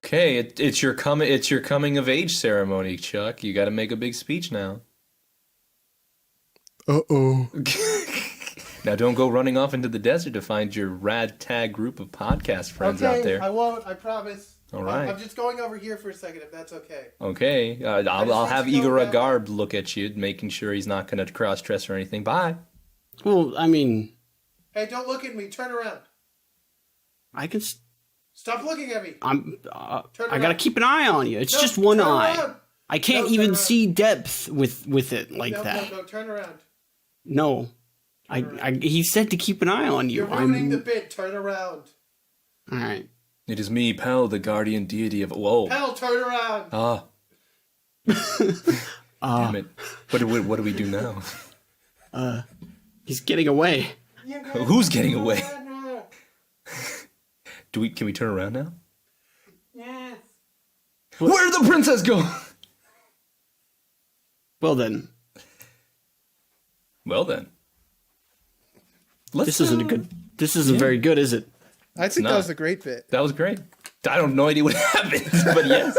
Okay, it's your coming of age ceremony, Chuck. You got to make a big speech now. Uh-oh. Now don't go running off into the desert to find your rad tag group of podcast friends out there. I won't. I promise. All right. I'm just going over here for a second, if that's okay. Okay, I'll have Igor Garb look at you, making sure he's not going to cross-dress or anything. Bye. Well, I mean... Hey, don't look at me. Turn around. I can... Stop looking at me. I gotta keep an eye on you. It's just one turn eye. around. I can't even see depth with it like that. No, turn around. No. He said to keep an eye on you. You're ruining the bit. Turn around. Alright. It is me, Pel, the guardian deity of... Whoa. Pel, turn around. Ah. Damn it. What do we do now? He's getting away. Who's getting away? Can we turn around now? Yes. Where'd the princess go? Well then. This isn't very good, is it? I think that was a great bit. That was great. I don't have no idea what happened, but yes.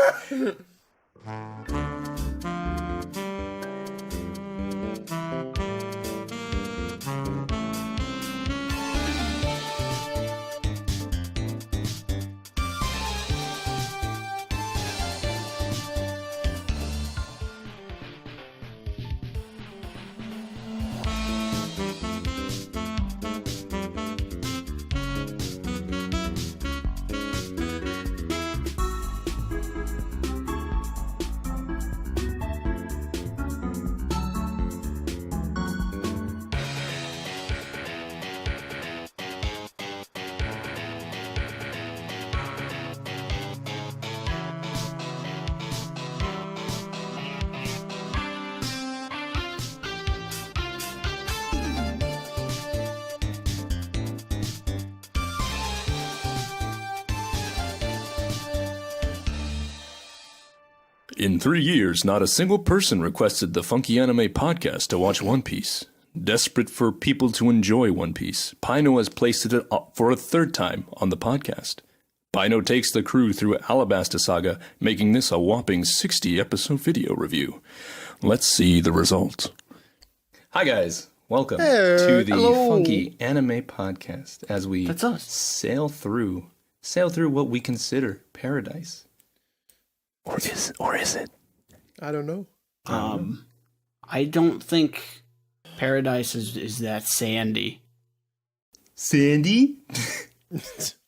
In 3 years, not a single person requested the Funky Anime Podcast to watch One Piece. Desperate for people to enjoy One Piece, Pino has placed it up for a third time on the podcast. Pino takes the crew through Alabasta Saga, making this a whopping 60-episode video review. Let's see the results. Hi guys, welcome to the Funky Anime Podcast as we sail through what we consider paradise. Or is it? I don't know. I don't think paradise is that sandy. Sandy?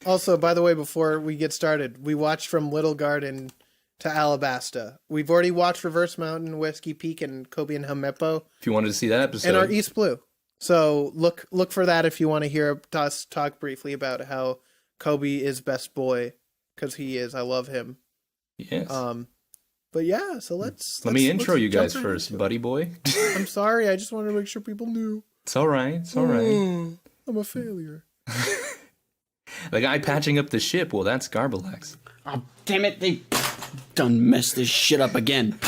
Also, by the way, before we get started, we watched from Little Garden to Alabasta. We've already watched Reverse Mountain, Whiskey Peak, and Kobe and Hamepo. If you wanted to see that episode. And our East Blue. So look for that if you want to hear us talk briefly about how Kobe is best boy, because he is. I love him. Yes. But yeah, so let me intro you guys first, buddy boy. I'm sorry, I just wanted to make sure people knew. It's all right. It's all right. I'm a failure. The guy patching up the ship, well, that's Garbalax. Oh, damn it, they done messed this shit up again.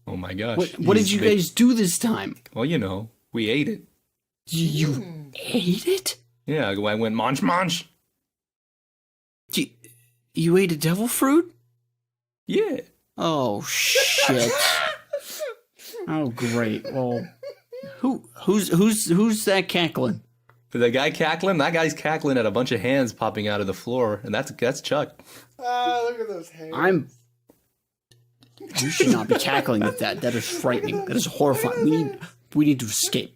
Oh my gosh. What did you guys do this time? Well, you know, we ate it. You ate it? Yeah, I went munch. You ate a devil fruit? Yeah. Oh shit. Oh great. Well, who's that cackling? The guy cackling? That guy's cackling at a bunch of hands popping out of the floor, and that's Chuck. Look at those hands. You should not be cackling at that. That is frightening. That is horrifying. We need to escape.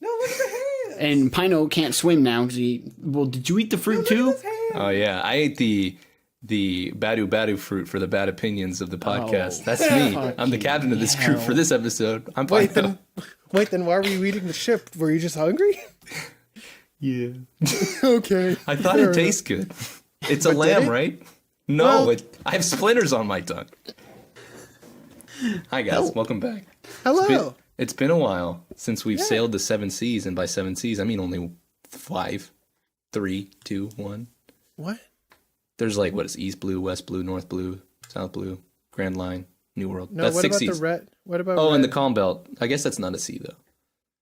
No, look at the hands. And Pino can't swim now because did you eat the fruit too? Oh yeah, I ate the badu fruit for the bad opinions of the podcast. That's me. I'm the captain of this crew for this episode. I'm Pino. Wait, then why were you eating the ship? Were you just hungry? Yeah. Okay. I thought it tastes good. It's a lamb, right? No, I have splinters on my tongue. Hi guys, welcome back. Hello. It's been a while since we've sailed the 7 seas, and by 7 seas I mean only 5, 3, 2, 1. What? There's like what is East Blue, West Blue, North Blue, South Blue, Grand Line, New World. No, that's what 6 about seas. the red? What about and red? the Calm Belt. I guess that's not a sea though.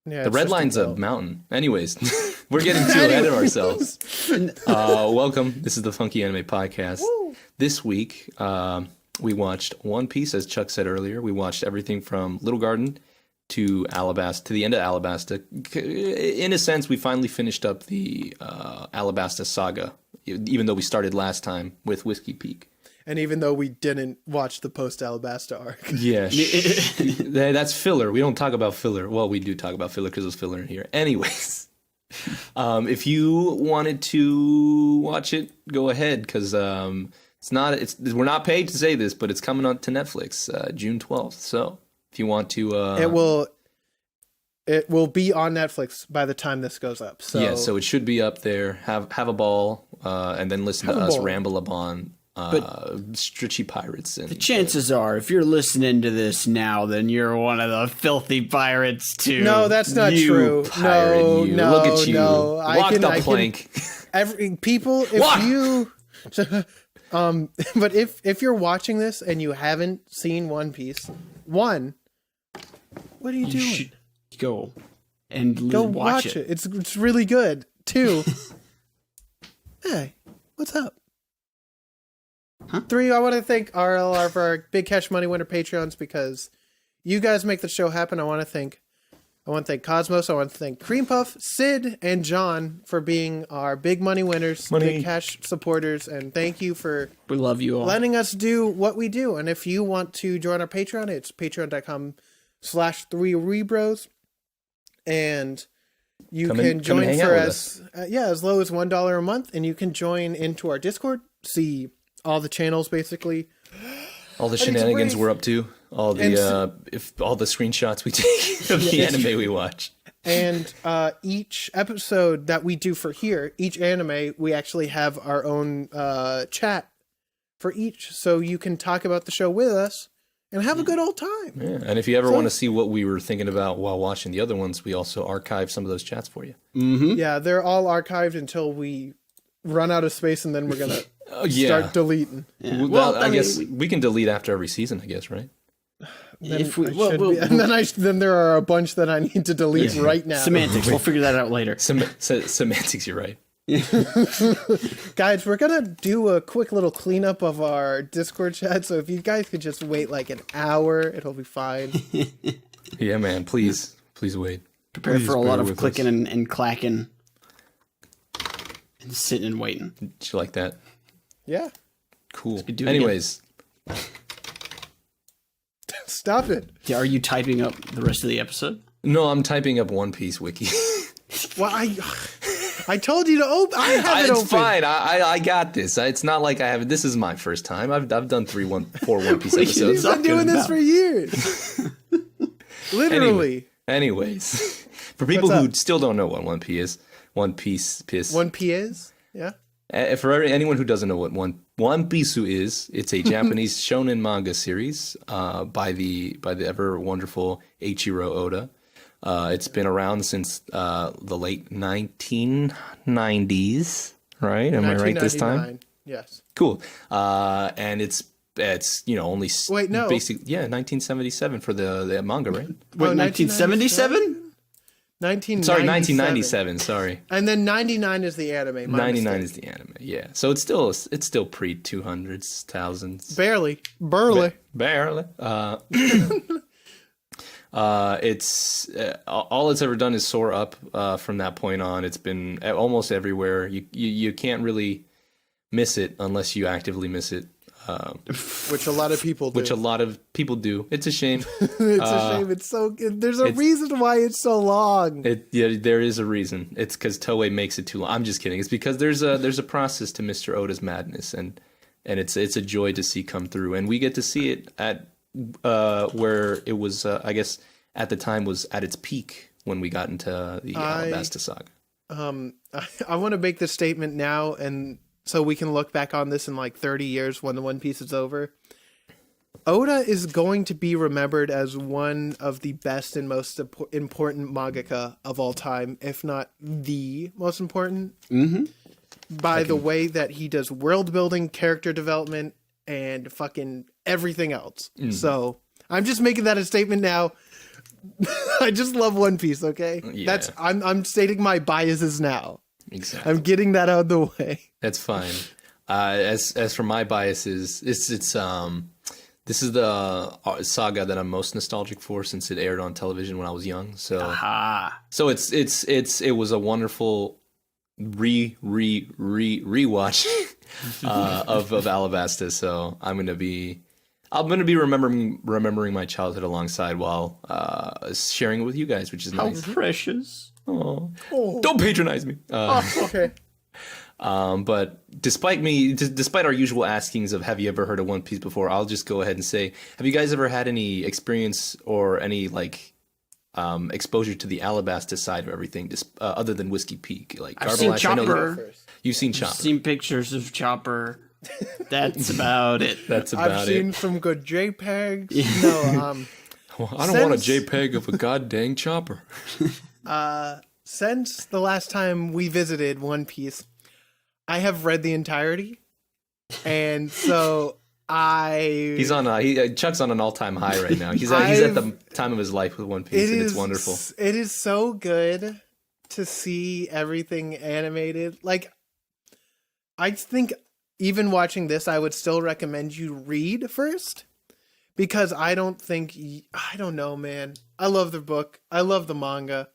Yeah, the red line's a mountain. Anyways. We're getting too ahead of ourselves. Welcome. This is the Funky Anime Podcast. Woo. This week, we watched One Piece, as Chuck said earlier. We watched everything from Little Garden to Alabasta, to the end of Alabasta. In a sense, we finally finished up the Alabasta Saga, even though we started last time with Whiskey Peak. And even though we didn't watch the post-Alabasta arc. Yeah, that's filler. We don't talk about filler. Well, we do talk about filler because there's filler in here. Anyways, if you wanted to watch it, go ahead, because we're not paid to say this, but it's coming on to Netflix June 12th. So if you want to, it will be on Netflix by the time this goes up. So yeah, so it should be up there. Have a ball, and then listen to us ramble upon. Stritchy pirates. And the chances are, if you're listening to this now, then you're one of the filthy pirates too. No, that's not true. Pirate, no, you. no, Look at you. no. Walk the plank. People, if you, but if you're watching this and you haven't seen One Piece, what are you doing? Should go and Go watch it. It's really good. 2, hey, what's up? Huh? 3, I want to thank all of our Big Cash Money winner Patreons because you guys make the show happen. I want to thank Cosmos. I want to thank Cream Puff, Sid, and John for being our big money winners, Big Cash supporters, and thank you for We love you all. letting us do what we do. And if you want to join our Patreon, it's patreon.com/3Weebros, and you can join for as low as $1 a month, and you can join into our Discord, see all the channels, basically. All the shenanigans we're up to. All the all the screenshots we take of the anime we watch. And each episode that we do for here, each anime, we actually have our own chat for each, so you can talk about the show with us and have a good old time. Yeah, and if you ever want to see what we were thinking about while watching the other ones, we also archive some of those chats for you. Mm-hmm. Yeah, they're all archived until we run out of space, and then we're gonna start deleting. Yeah. Well, I guess we can delete after every season, I guess, right? Then there are a bunch that I need to delete right now. Semantics. We'll figure that out later. Semantics, you're right. Guys, we're gonna do a quick little cleanup of our Discord chat, so if you guys could just wait like an hour, it'll be fine. Yeah, man, please wait. Prepare for a lot of clicking and clacking and sitting and waiting. Did you like that? Yeah. Cool. Anyways. Stop it. Are you typing up the rest of the episode? No, I'm typing up One Piece wiki. Well, I told you to open. I have it open. It's fine. I got this. It's not like I have. This is my first time. I've done 4 One Piece episodes. I've been doing this for years. Literally. Anyways, for people who still don't know what One Piece is, One Piece is? Yeah. For anyone who doesn't know what One Piece is, it's a Japanese shonen manga series by the ever wonderful Eiichiro Oda. It's been around since the late 1990s, right? Am I right this time? Yes. Cool. And it's only basically 1977 for the manga, right? Wait, 1977? 1997. Sorry. And then 99 is the anime. 99 is the anime. Yeah. So it's still pre 200s, thousands. Barely. Barely. It's all it's ever done is soar up from that point on. It's been almost everywhere. You can't really miss it unless you actively miss it. Which a lot of people do. It's a shame. It's a shame. It's so good. There's a reason why it's so long. There is a reason. It's because Toei makes it too long. I'm just kidding. It's because there's a process to Mr. Oda's madness, and it's a joy to see come through. And we get to see it at where it was, I guess, at the time was at its peak when we got into the Alabasta Saga. I want to make this statement now, and so we can look back on this in like 30 years when the One Piece is over. Oda is going to be remembered as one of the best and most important mangaka of all time, if not the most important, by the way that he does world building, character development, and fucking everything else. So I'm just making that a statement now. I just love One Piece. Okay, Yeah. I'm stating my biases now. Exactly. I'm getting that out of the way. That's fine. As for my biases, this is the saga that I'm most nostalgic for since it aired on television when I was young. So it was a wonderful rewatch of Alabasta. So I'm gonna be remembering my childhood alongside while sharing it with you guys, which is nice. How precious. Oh. Don't patronize me. Okay. But despite our usual askings of have you ever heard of One Piece before, I'll just go ahead and say, have you guys ever had any experience or any exposure to the Alabasta side of everything, just other than Whiskey Peak? Like I've seen Chopper. You've seen Chopper. I've seen pictures of Chopper. That's about it. That's about I've seen some good JPEGs. Yeah. No, Well, I don't want a JPEG of a goddamn chopper. since the last time we visited One Piece, I have read the entirety, and so Chuck's on an all-time high right now. He's at the time of his life with One Piece, and it's wonderful. It is so good to see everything animated. Like, I think even watching this, I would still recommend you read first, because I don't know, man. I love the book. I love the manga,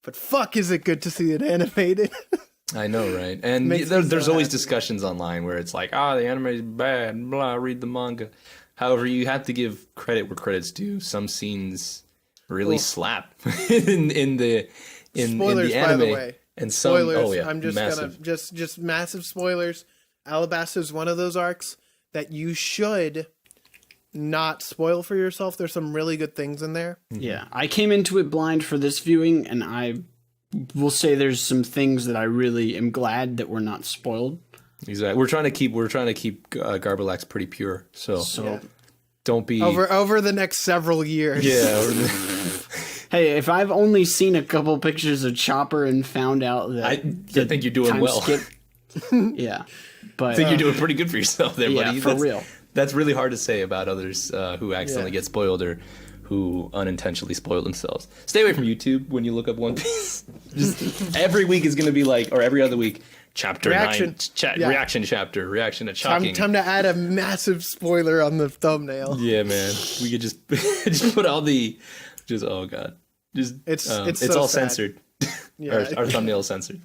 but fuck, is it good to see it animated? I know, right? And there's always discussions online where it's like, the anime is bad, blah, read the manga. However, you have to give credit where credit's due. Some scenes really slap in the Spoilers, anime. by the way. And some, Spoilers. I'm just gonna just massive spoilers. Alabasta is one of those arcs that you should not spoil for yourself. There's some really good things in there. Yeah, I came into it blind for this viewing, and I will say there's some things that I really am glad that were not spoiled. Exactly. We're trying to keep Garbalax pretty pure. So don't be over the next several years. Yeah. Hey, if I've only seen a couple pictures of Chopper and found out that I think you're doing well. Yeah, but I think you're doing pretty good for yourself there, buddy. Yeah, for real. That's really hard to say about others who accidentally get spoiled or who unintentionally spoil themselves. Stay away from YouTube when you look up One Piece. Just every week is going to be like, or every other week, chapter Reaction. 9, reaction chapter, reaction to shocking. Time to add a massive spoiler on the thumbnail. Yeah, man. We could just put all the, oh god, it's so all sad. censored. Yeah. our thumbnail is censored.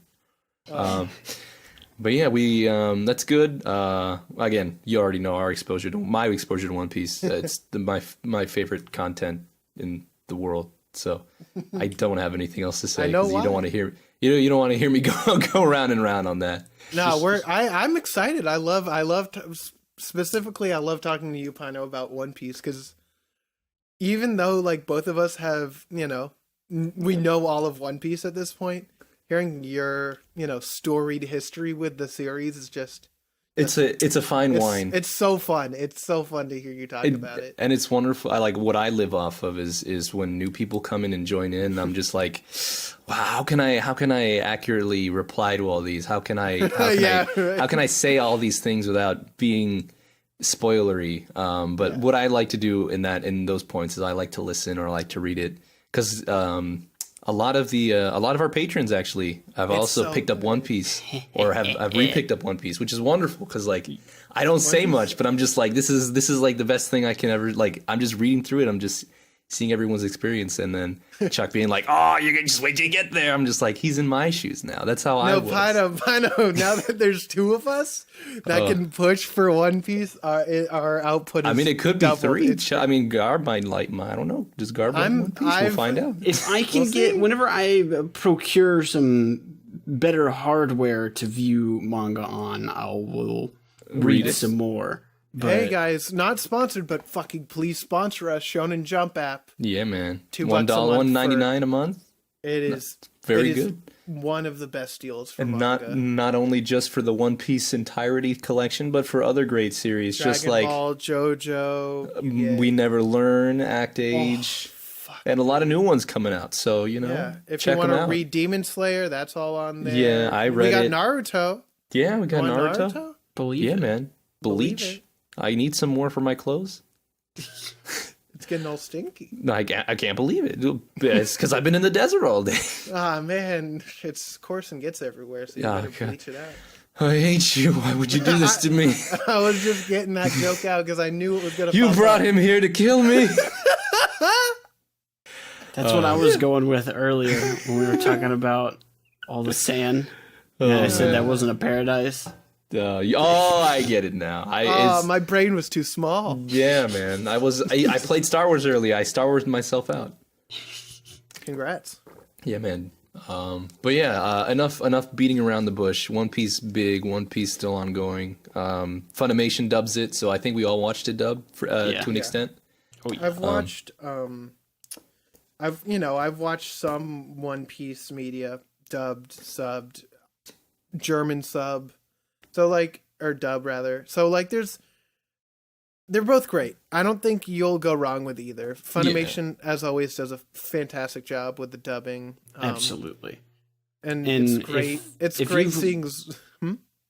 But yeah, we that's good. Again, you already know my exposure to One Piece. It's my favorite content in the world. So I don't have anything else to say because you don't want to hear you don't want to hear me go round and round on that. No, I'm excited. I love specifically. I love talking to you, Pino, about One Piece because even though like both of us have we know all of One Piece at this point. Hearing your, storied history with the series is just... It's a fine wine. It's so fun. It's so fun to hear you talk about it. And it's wonderful. I like what I live off of is when new people come in and join in. I'm just like, wow, how can I accurately reply to all these? How can I say all these things without being spoilery? But what I like to do in those points is I like to listen or I like to read it because a lot of our patrons actually have also picked up One Piece or have re-picked up One Piece, which is wonderful because like I don't say much, but I'm just like this is like the best thing I can ever like. I'm just reading through it. I'm just seeing everyone's experience, and then Chuck being like, "Oh, you can just wait till you get there." I'm just like, he's in my shoes now. That's how I was. Pino. Now that there's two of us that can push for One Piece, our output. I mean, it could be doubled. 3. I mean, Garb might like. I don't know. Does Garb like One Piece? We'll find out. If I can whenever I procure some better hardware to view manga on, I will read some more. But hey guys, not sponsored, but fucking please sponsor us, Shonen Jump app. Yeah, man. $2 $1.99 a month. It is very good. One of the best deals for and manga. not only just for the One Piece entirety collection, but for other great series, Dragon just like Ball, JoJo, We Never Learn, Act Age, and a lot of new ones coming out. So if check you want them to out. read Demon Slayer, that's all on there. Yeah, I read it. We got Naruto. Yeah, we got Naruto. Believe it. Man. Bleach. I need some more for my clothes. It's getting all stinky. No, I can't believe it. It's because I've been in the desert all day. Ah, man. It's coarse and gets everywhere, so you better bleach it out. I hate you. Why would you do this to me? I was just getting that joke out because I knew it was going to You brought him here to kill me. That's what I was going with earlier when we were talking about all the sand. And I said that wasn't a paradise. I get it now. My brain was too small. Yeah, man. I played Star Wars early. I Star Warsed myself out. Congrats. Yeah, man. But yeah, enough beating around the bush. One Piece big, One Piece still ongoing. Funimation dubs it, so I think we all watched it dub to an extent. Oh, yeah. I've watched I've watched some One Piece media dubbed, subbed, German sub. So like, or dub rather. So like they're both great. I don't think you'll go wrong with either. Funimation, as always, does a fantastic job with the dubbing. Absolutely. And it's great. It's great seeing.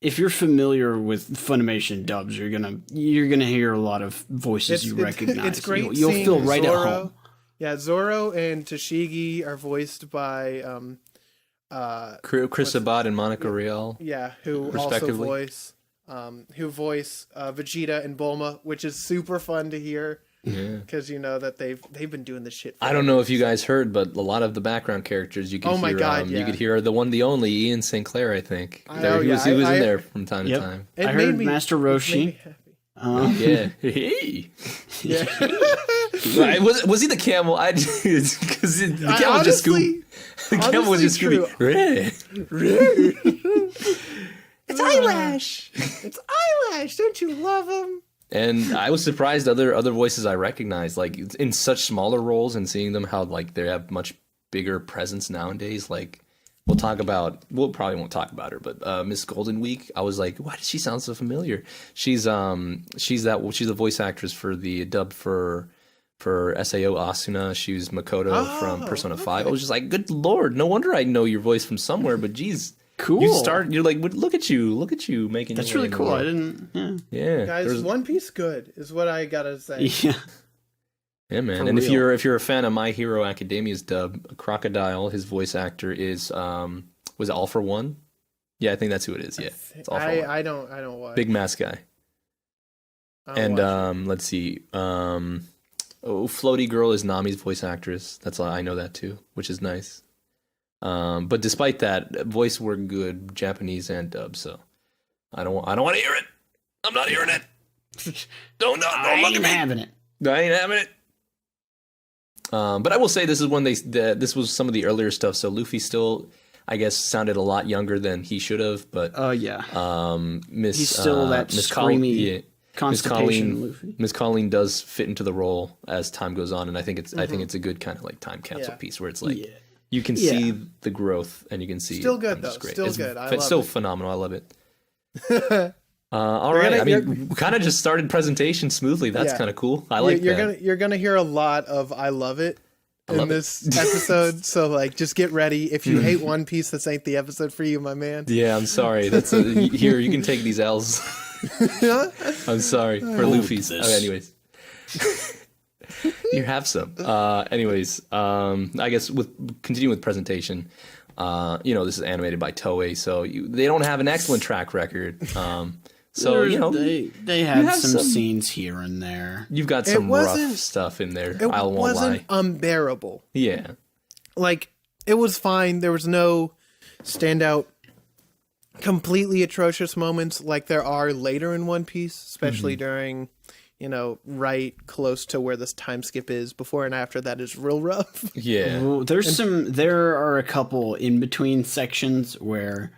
If you're familiar with Funimation dubs, you're gonna hear a lot of voices you recognize. It's great. You'll feel right Zoro, at home. Yeah, Zoro and Tashigi are voiced by Chris Abad and Monica Rial. Yeah, who also voice Vegeta and Bulma, which is super fun to hear. Yeah, because you know that they've been doing this shit. I don't know if you guys heard, but a lot of the background characters you could hear. My God, you could hear the one, the only Ian St. Clair. I think he was in there from time to time. I heard Master Roshi. Yeah. Hey. Yeah. Was he the camel? Because the camel was just Scooby. The camel was just Scooby. It's Eyelash. It's Eyelash. Don't you love him? And I was surprised other voices I recognized, like in such smaller roles, and seeing them how like they have much bigger presence nowadays. Like we'll probably won't talk about her, but Miss Golden Week, I was like, why does she sound so familiar? She's a voice actress for the dub for Sao Asuna. She was Makoto from Persona 5. I was just like, good lord, no wonder I know your voice from somewhere, but geez. Cool. You're like, look at you making. That's really cool. I didn't. Yeah. Guys, One Piece good is what I gotta say. Yeah. Yeah, man. And if you're a fan of My Hero Academia's dub, Crocodile, his voice actor is was it All for One? Yeah, I think that's who it is. Yeah, it's All for One. I don't watch. Big mask guy. And let's see. Floaty Girl is Nami's voice actress. That's all I know that too, which is nice. But despite that, voice work good, Japanese and dub. So I don't want to hear it. I'm not hearing it. Don't look at me. Having it. I ain't having it. But I will say this is this was some of the earlier stuff. So Luffy still, I guess, sounded a lot younger than he should have. But yeah. He's still that screamy constipation Luffy. Miss Colleen does fit into the role as time goes on, and I think it's a good kind of like time capsule piece where it's like. Yeah. You can see the growth, and you can see still good though. Great. Still good. It's still phenomenal. I love it. All right. We kind of just started presentation smoothly. That's kind of cool. I like that. You're gonna hear a lot of "I love it" in this episode. So like, just get ready. If you hate One Piece, this ain't the episode for you, my man. Yeah, I'm sorry. Here. You can take these L's. I'm sorry for Luffy's. Anyways. You have some. Anyways, I guess continuing with presentation, this is animated by Toei, so they don't have an excellent track record. So they had some scenes here and there. You've got some rough stuff in there. I won't lie. It wasn't unbearable. Yeah, like it was fine. There was no standout, completely atrocious moments like there are later in One Piece, especially during. Right close to where this time skip is. Before and after that is real rough. Yeah. There are a couple in between sections where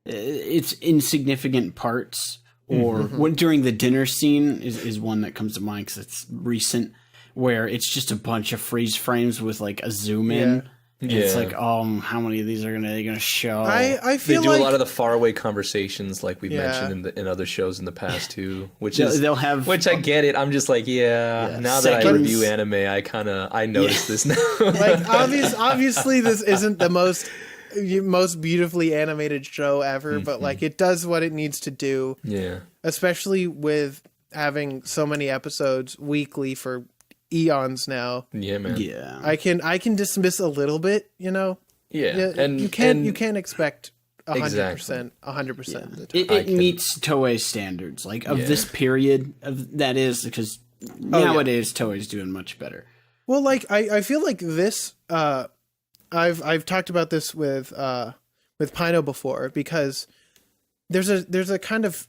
it's insignificant parts, or during the dinner scene is one that comes to mind because it's recent, where it's just a bunch of freeze frames with like a zoom in. Yeah. It's like, how many of these are they gonna show? I feel they do a lot of the faraway conversations, like we mentioned in other shows in the past too. Which I get it. I'm just like, now that I review anime, I notice this now. Like obviously, this isn't the most beautifully animated show ever, but like it does what it needs to do. Yeah, especially with having so many episodes weekly for eons now. Yeah, man. Yeah. I can dismiss a little bit, you know. Yeah, and you can't expect 100%, 100%. It meets Toei's standards, like of this period of that is because nowadays Toei's doing much better. Well, like I feel like this. I've talked about this with Pino before because there's a kind of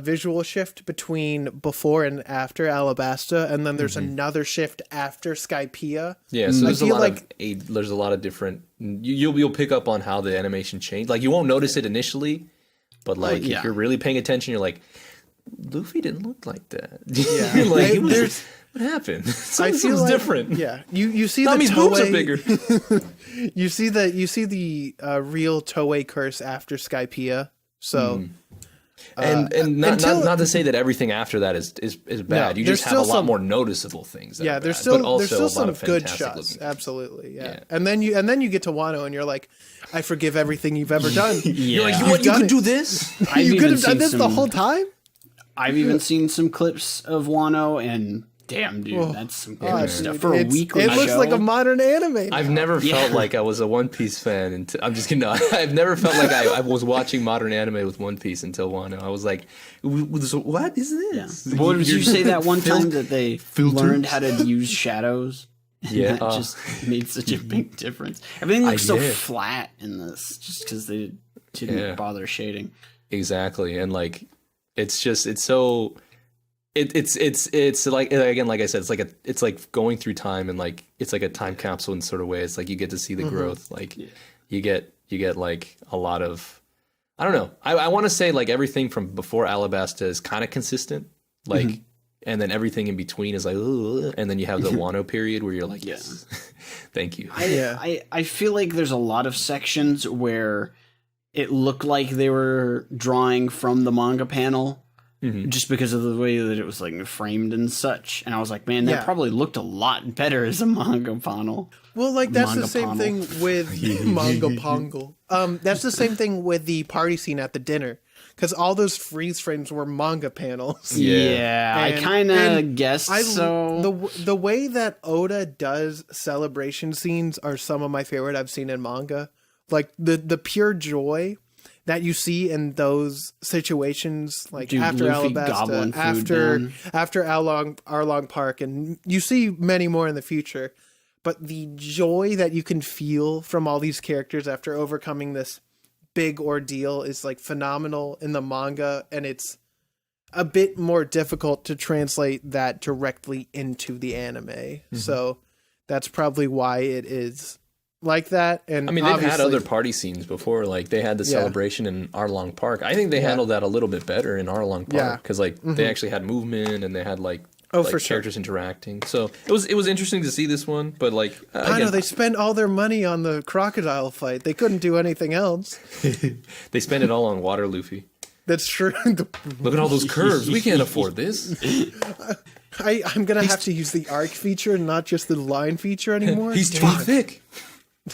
visual shift between before and after Alabasta, and then there's another shift after Skypiea. Yeah, so there's a lot of different. You'll pick up on how the animation changed. Like you won't notice it initially, but like if you're really paying attention, you're like, Luffy didn't look like that. Yeah, like what happened? I feel like, different. Yeah, you see Nami's the boobs are Toei, bigger. you see the real Toei curse after Skypiea. So, and not to say that everything after that is bad. No, you just have a lot more noticeable things. That are there's bad, still but also there's still a lot some of good fantastic shots. looking. Absolutely, yeah. And then you get to Wano and you're like, I forgive everything you've ever done. You're like, you could do this. You could have done this the whole time. I've even seen some clips of Wano, and damn, dude, that's some good stuff for a weekly show. It looks like a modern anime. I've never felt like I was a One Piece fan. I'm just kidding. No, I've never felt like I was watching modern anime with One Piece until Wano. I was like, what is this? Yeah. What did you say that one time that they learned how to use shadows? Yeah, that just made such a big difference. Everything looks so flat in this, just because they didn't bother shading. Exactly, and like it's so. It's like, again, like I said, it's like going through time, and like it's like a time capsule in sort of way. It's like you get to see the growth. Like you get like a lot of, I don't know. I want to say like everything from before Alabasta is kind of consistent. Like and then everything in between is like, ugh, and then you have the Wano period where you're like, yes, thank you. I feel like there's a lot of sections where it looked like they were drawing from the manga panel. Just because of the way that it was like framed and such, and I was like, man, that probably looked a lot better as a manga panel. Well, like that's the same thing with manga pongle. That's the same thing with the party scene at the dinner, because all those freeze frames were manga panels. Yeah, I kind of guessed so. The way that Oda does celebration scenes are some of my favorite I've seen in manga. Like the pure joy that you see in those situations, like after Alabasta, after Arlong Park, and you see many more in the future. But the joy that you can feel from all these characters after overcoming this big ordeal is like phenomenal in the manga, and it's a bit more difficult to translate that directly into the anime. So that's probably why it is like that. And I mean, they've had other party scenes before. Like they had the celebration in Arlong Park. I think they handled that a little bit better in Arlong Park because like they actually had movement and they had like for characters interacting. So it was interesting to see this one. But like I know they spent all their money on the crocodile fight. They couldn't do anything else. They spent it all on water, Luffy. That's true. Look at all those curves. We can't afford this. I'm gonna have to use the arc feature, not just the line feature anymore. He's too thick.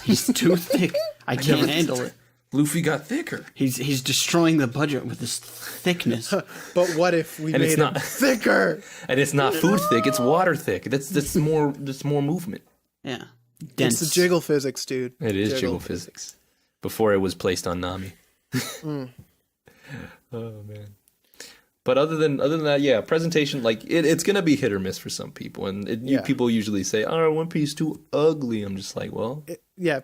He's too thick. I can't handle it. Luffy got thicker. He's destroying the budget with his thickness. But what if we made it thicker? And it's not food thick; it's water thick. That's more movement. Yeah, dense. It's the jiggle physics, dude. It is jiggle physics. Before it was placed on Nami. Oh man. But other than that, presentation, like it's gonna be hit or miss for some people, and people usually say, "Oh, One Piece too ugly." I'm just like, well,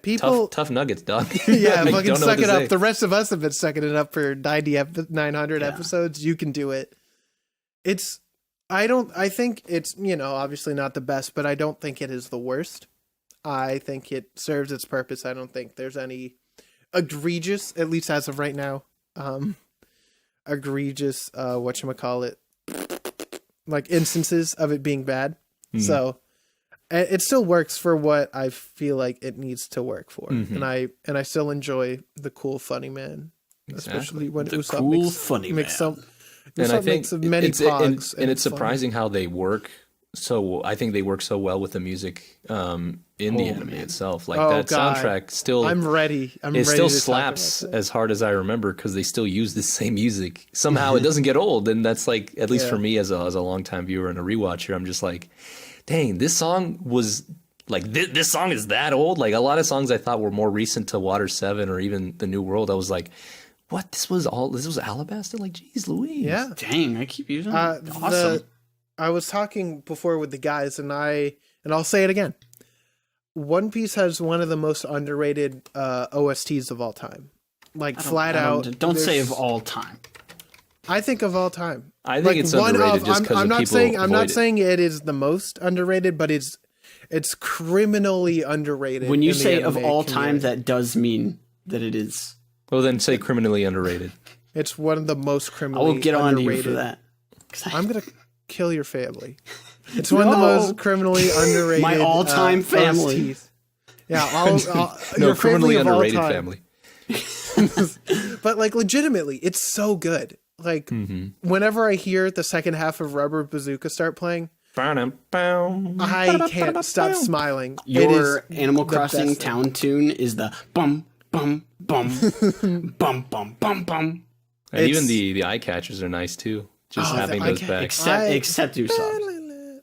people tough nuggets, dog. Fucking suck it up. The rest of us have been sucking it up for 900 episodes. You can do it. I think it's obviously not the best, but I don't think it is the worst. I think it serves its purpose. I don't think there's any egregious, at least as of right now. Egregious whatchamacallit, like instances of it being bad. So it still works for what I feel like it needs to work for. And I still enjoy the cool funny man, especially when Usopp makes some and I think makes many pogs, and it's surprising how they work so I think they work so well with the music in the anime itself. Like Oh, that God. soundtrack still I'm ready. it still to talk slaps about that. as hard as I remember because they still use the same music. Somehow it doesn't get old, and that's like at least Yeah. for me as a longtime viewer and a rewatcher, I'm just like, dang, this song was like this song is that old. Like a lot of songs I thought were more recent to Water 7 or even The New World. I was like, what? This was Alabasta? Like, geez, Louise. Yeah. Dang, I keep using it. Awesome. I was talking before with the guys, and I'll say it again. One Piece has one of the most underrated OSTs of all time. Like flat out. Don't say of all time. I think of all time. I think Like, it's one underrated of- just because I'm not people saying I'm not avoid it. saying it is the most underrated, but it's criminally underrated. When you in the say of anime all time, community. that does mean that it is. Well, then say criminally underrated. It's one of the most I criminally will get on to underrated. you for that. 'Cause I'm gonna kill your family. It's one of the No. most criminally underrated. My all-time family. OSTs. Yeah, all No, your criminally family of all underrated time. family. But like legitimately, it's so good. Like Mm-hmm. whenever I hear the second half of Rubber Bazooka start playing, I can't stop smiling. Your It is Animal the Crossing best thing. town tune is the bum bum bum bum bum bum bum. And even It's- the eye catchers are nice too. Just Oh, having the those eye back. Except Usopp.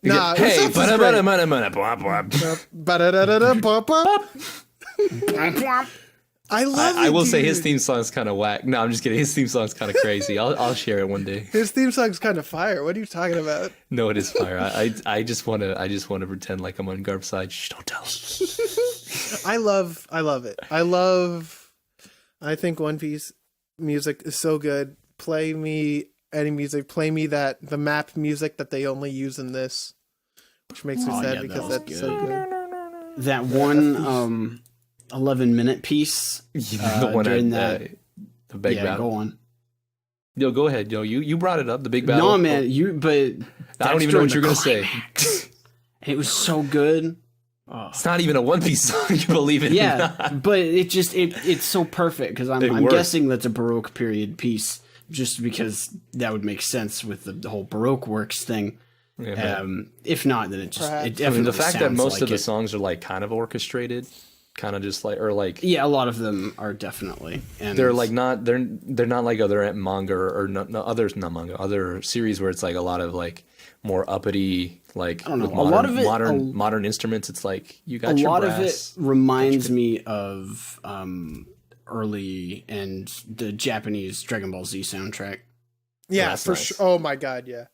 Nah, Hey, Usopp's is great. Ba-da-da-da-da-ba-ba. I love it. I will say dude. his theme song's kind of whack. No, I'm just kidding. His theme song's kind of crazy. I'll share it one day. His theme song's kind of fire. What are you talking about? No, it is fire. I just want to pretend like I'm on Garb's side. Shh, don't tell him. I love it. I think One Piece music is so good. Play me any music. Play me the map music that they only use in this, which makes me Oh, sad yeah, because that was that's so good. That one 11-minute piece. The one during at that. the big Yeah, battle. go on. Yo, go ahead. Yo, you brought it up. The big battle. No, man, but I don't even know what you're gonna say. It was so good. It's not even a One Piece song. You believe it? or Yeah, not. but it's so perfect because I'm worked. guessing that's a Baroque period piece, just because that would make sense with the whole Baroque works thing. Yeah. If not, then it Perhaps. definitely the fact that sounds most like of the it. songs are like kind of orchestrated, kind of just like or like Yeah, a lot of them are definitely. And they're like not they're not like other manga or no, others not manga other series where it's like a lot of like more uppity like I don't know, with a lot of it- modern instruments. It's like you a got your lot brass. of it reminds me of early and the Japanese Dragon Ball Z soundtrack. Yeah, that's for nice. sure. Oh my god, yeah.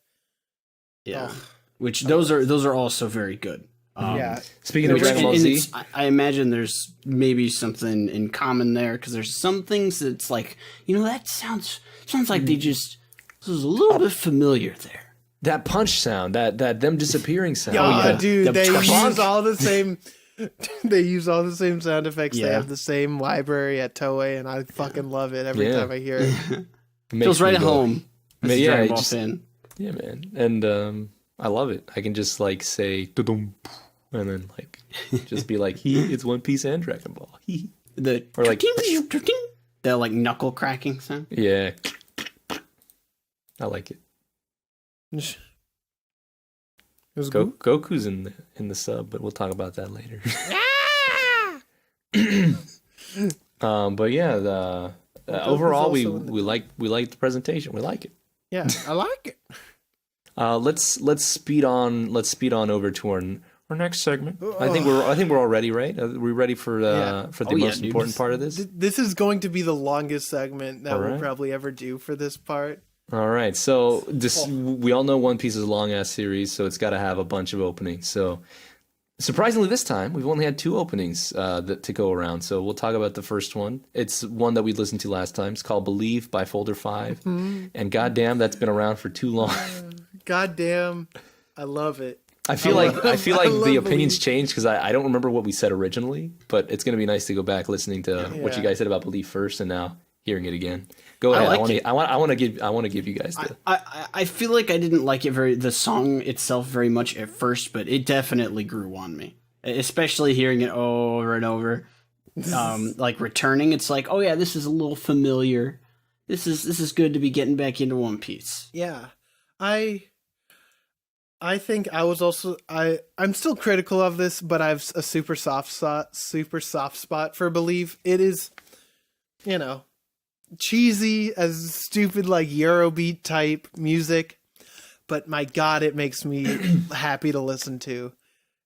Yeah, Oh. which those are also very good. Yeah. Speaking of Which- Dragon Ball and Z, I imagine there's maybe something in common there because there's some things that's like, that sounds like they just this is a little bit familiar there. that punch sound, that them disappearing sound. Yeah, dude, The they bonk. use all the same. They use all the same sound effects. They Yeah. have the same library at Toei, and I fucking love it every Yeah. time I hear it. It makes Feels right me at go, home. As a Yeah, Dragon it Ball just- fan. Yeah, man, and I love it. I can just like say "dum," and then like just be like, it's One Piece and Dragon Ball. The Or like- the like knuckle cracking sound. Yeah, I like it. It was Goku's in the sub, but we'll talk about that later. But yeah, the overall we also in the- like the presentation. We like it. Yeah, I like it. Let's speed on over to our next segment. I think we're all ready, right? Are we ready for the Oh, yeah, most dude. important part of this? This is going to be the longest segment that All we'll right. probably ever do for this part. All right. So we all know One Piece is a long ass series, so it's got to have a bunch of openings. So surprisingly, this time we've only had 2 openings to go around. So we'll talk about the first one. It's one that we listened to last time. It's called "Believe" by Folder 5, and goddamn, that's been around for too long. God damn, I love it. I feel like love the opinions Believe. changed because I don't remember what we said originally, but it's gonna be nice to go back listening to what you Yeah. guys said about "Believe" first, and now hearing it again. Go ahead. like it. I want to give you guys the. I feel like I didn't like it the song itself very much at first, but it definitely grew on me. Especially hearing it over and over. Like returning, it's like, oh yeah, this is a little familiar. This is good to be getting back into One Piece. Yeah, I I think I was also I'm still critical of this, but I've a super soft spot for Believe. It is, you know, cheesy as stupid like Eurobeat type music, but my god, it makes me happy to listen to.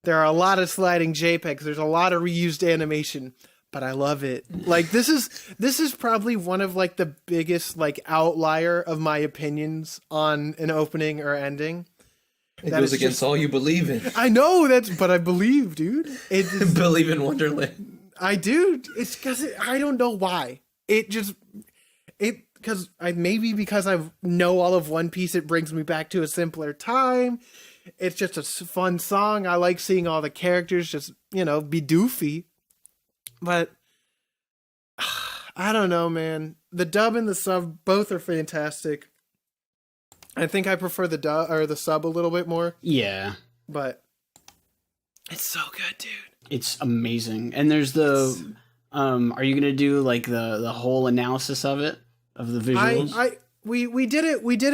There are a lot of sliding JPEGs. There's a lot of reused animation, but I love it. Like this is probably one of like the biggest like outlier of my opinions on an opening or ending. It goes against all you believe in. I know but I believe, dude. Believe in Wonderland. I do. It's because I don't know why. Because I know all of One Piece, it brings me back to a simpler time. It's just a fun song. I like seeing all the characters just, be doofy. But I don't know, man. The dub and the sub both are fantastic. I think I prefer the dub or the sub a little bit more. Yeah. But it's so good, dude. It's amazing. And there's the are you gonna do like the whole analysis of it? Of the visuals? We did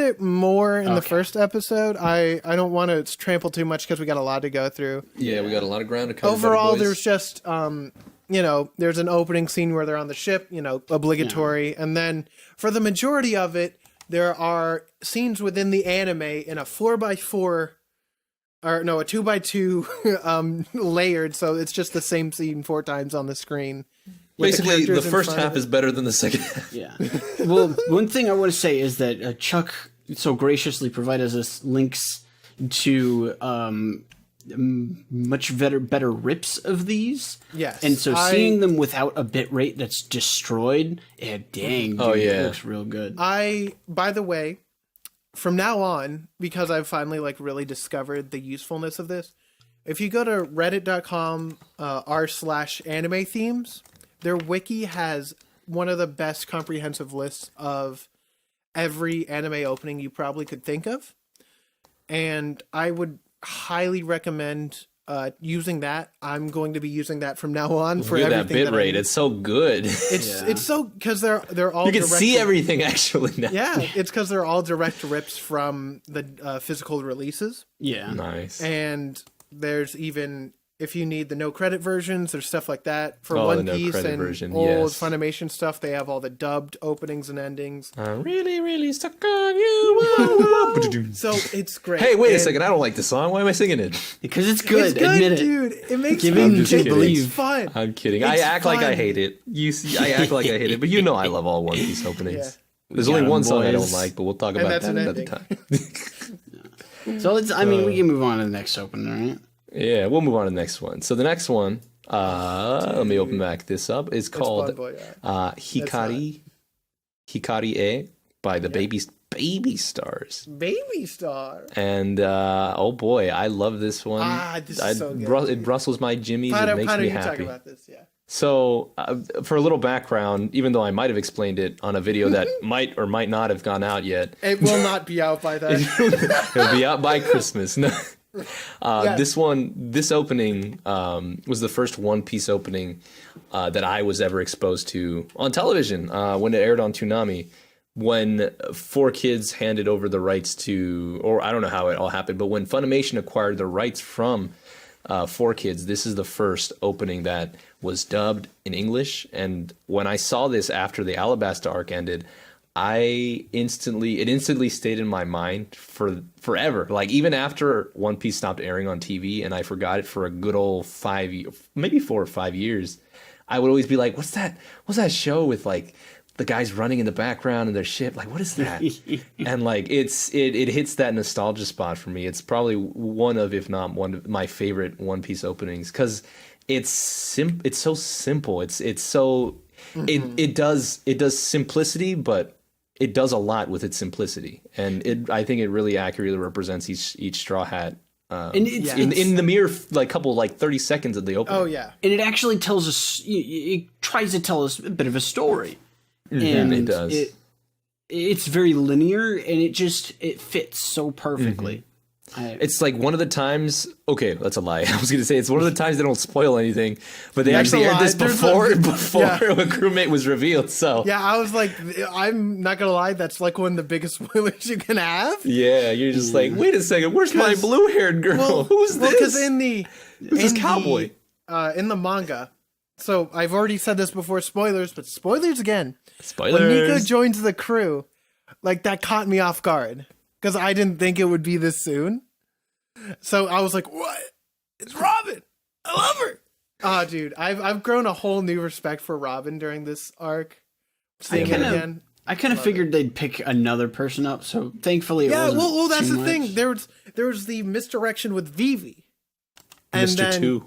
it more in the first episode. I don't want to trample too much because we got a lot to go through. Yeah, we got a lot of ground to cover. Overall, there's just there's an opening scene where they're on the ship, obligatory, and then for the majority of it, there are scenes within the anime in a 4x4 or no, a 2x2 layered, so it's just the same scene 4 times on the screen. Basically, the first half is better than the second half. Yeah. Well, one thing I want to say is that Chuck so graciously provided us links to much better rips of these. Yes. And so seeing them without a bit rate that's destroyed, dang, dude, it looks real good. By the way, from now on, because I've finally really discovered the usefulness of this, if you go to reddit.com r/anime themes, their wiki has one of the best comprehensive lists of every anime opening you probably could think of. And I would highly recommend using that. I'm going to be using that from now on for everything. That bit rate, it's so good. It's so because they're all you can see everything actually now. Yeah, it's because they're all direct rips from the physical releases. Yeah, nice. And there's even, if you need the no credit versions, there's stuff like that for One Piece and old Funimation stuff. They have all the dubbed openings and endings. Really, really stuck on you. So it's great. Hey, wait a second! I don't like the song. Why am I singing it? Because it's good. It's good, admit dude. It makes me believe. It's fun. I'm kidding. I act like I hate it. I act like I hate it, but I love all One Piece openings. Yeah. There's only one song I don't like, but we'll talk about that another time. So we can move on to the next opening, right? Yeah, we'll move on to the next one. So the next one, let me open back this up. It's called Hikari E by the Baby Stars. Baby Star. And oh boy, I love this one. This is so good. It rustles my jimmies. It makes me happy. Talk about this, yeah. So, for a little background, even though I might have explained it on a video that might or might not have gone out yet, it will not be out by then. It'll be out by Christmas. No. This opening was the first One Piece opening that I was ever exposed to on television when it aired on Toonami. When 4Kids handed over the rights to, or I don't know how it all happened, but when Funimation acquired the rights from 4Kids, this is the first opening that was dubbed in English. And when I saw this after the Alabasta arc ended, it instantly stayed in my mind for forever. Like even after One Piece stopped airing on TV and I forgot it for a good old 5 years, maybe 4 or 5 years, I would always be like, what's that show with like the guys running in the background and their ship? Like, what is that? And like it hits that nostalgia spot for me. It's probably one of, if not one of my favorite One Piece openings, because it's so simple. It's so it does simplicity, but it does a lot with its simplicity, and I think it really accurately represents each Straw Hat. And in the mere couple 30 seconds of the opening. Oh yeah, and it actually tells us. It tries to tell us a bit of a story, and it does. It's very linear, and it fits so perfectly. It's like one of the times. Okay, that's a lie. I was going to say it's one of the times they don't spoil anything, but they actually aired this before a crewmate was revealed. So yeah, I was like, I'm not gonna lie, that's like one of the biggest spoilers you can have. Yeah, you're just like, wait a second, where's my blue-haired girl? Well, Who's this? Because Who's this cowboy? In the manga. So I've already said this before, spoilers, but spoilers again. Spoilers. When Nico joins the crew, like that caught me off guard because I didn't think it would be this soon. So I was like, "What? It's Robin! I love her!" Oh, dude, I've grown a whole new respect for Robin during this arc. Seeing it again, I kind of figured they'd pick another person up. So thankfully, it wasn't well, that's too the much. thing. There was the misdirection with Vivi, and Mr. then 2.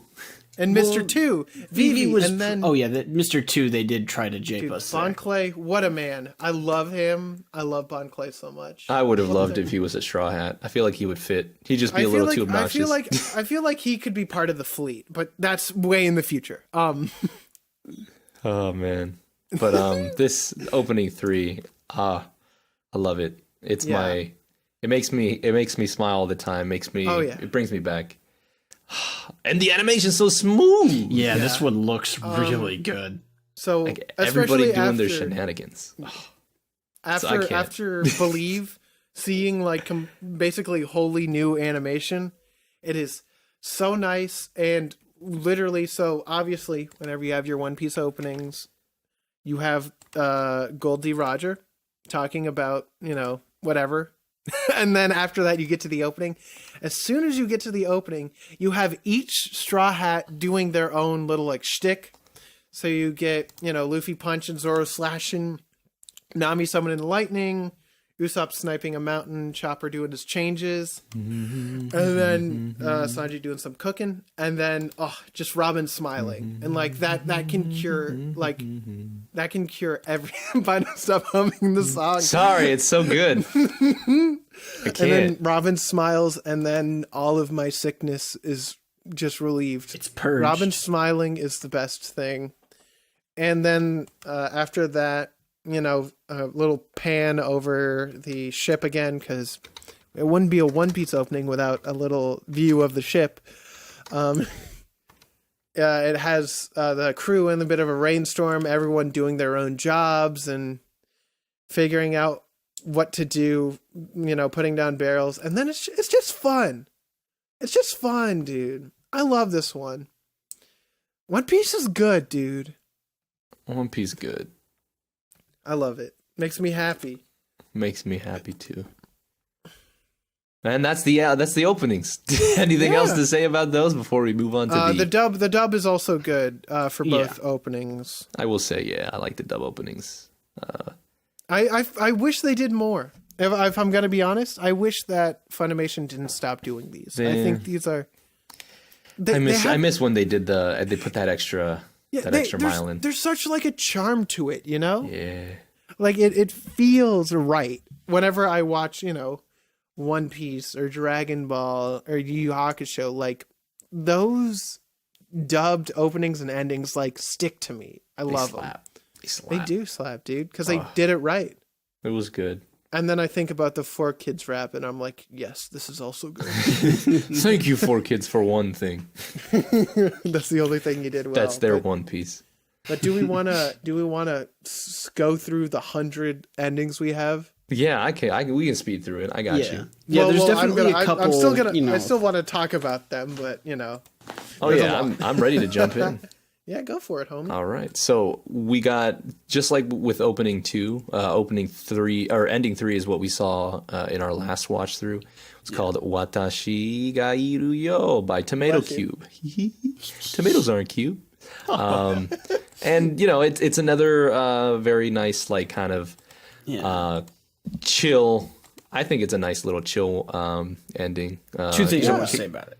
and Mr. 2, Vivi was, and then Mr. 2. They did try to jape dude, us. Bon There. Clay, what a man! I love him. I love Bon Clay so much. I would have loved if he was a Straw Hat. I feel like he would fit. He'd just be a little too obnoxious. I feel like he could be part of the fleet, but that's way in the future. Oh man. But this opening 3, I love it. It's it makes me smile all the time. It brings me back. And the animation's so smooth. Yeah, this one looks really good. So Like everybody especially doing their after shenanigans. after Believe, seeing like basically wholly new animation, it is so nice and literally so obviously whenever you have your One Piece openings, you have Goldie Roger talking about, whatever. And then after that you get to the opening. As soon as you get to the opening, you have each Straw Hat doing their own little like shtick. So you get, Luffy punching, Zoro slashing, Nami summoning the lightning, Usopp sniping a mountain, Chopper doing his changes, and then Sanji doing some cooking, and then just Robin smiling, and like that can cure every. Pino, stop humming the song. Sorry, it's so good. I can't. And then Robin smiles, and then all of my sickness is just relieved. It's purged. Robin smiling is the best thing, and then after that, a little pan over the ship again, because it wouldn't be a One Piece opening without a little view of the ship. It has the crew in a bit of a rainstorm, everyone doing their own jobs and figuring out what to do, putting down barrels. And then it's just fun. It's just fun, dude. I love this one. One Piece is good, dude. One Piece good. I love it. Makes me happy. Makes me happy too. And that's the openings. Anything else to say about those before we move on to the dub? The dub is also good for both openings. I will say, I like the dub openings. I wish they did more. If I'm gonna be honest, I wish that Funimation didn't stop doing these. I think these are. I miss when they did they put that extra mile in. There's such like a charm to it, Yeah. Like it feels right whenever I watch, One Piece or Dragon Ball or Yu Yu Hakusho. Like those dubbed openings and endings like stick to me. I love them. They slap. They do slap, dude, because they did it right. It was good. And then I think about the 4Kids rap, and I'm like, yes, this is also good. Thank you, 4Kids, for one thing. That's the only thing you did well. That's their One Piece. But do we want to go through the 100 endings we have? Yeah, we can speed through it. I got you. Yeah, there's definitely a couple. I still want to talk about them, but Oh yeah, I'm ready to jump in. Yeah, go for it, homie. All right. So we got, just like with opening 2, opening 3, or ending 3 is what we saw in our last watch through. It's called Watashi ga iru yo by Tomato Cube. Tomatoes aren't cute. And, it's another very nice, like, kind of chill. I think it's a nice little chill ending. Two things I want to say about it.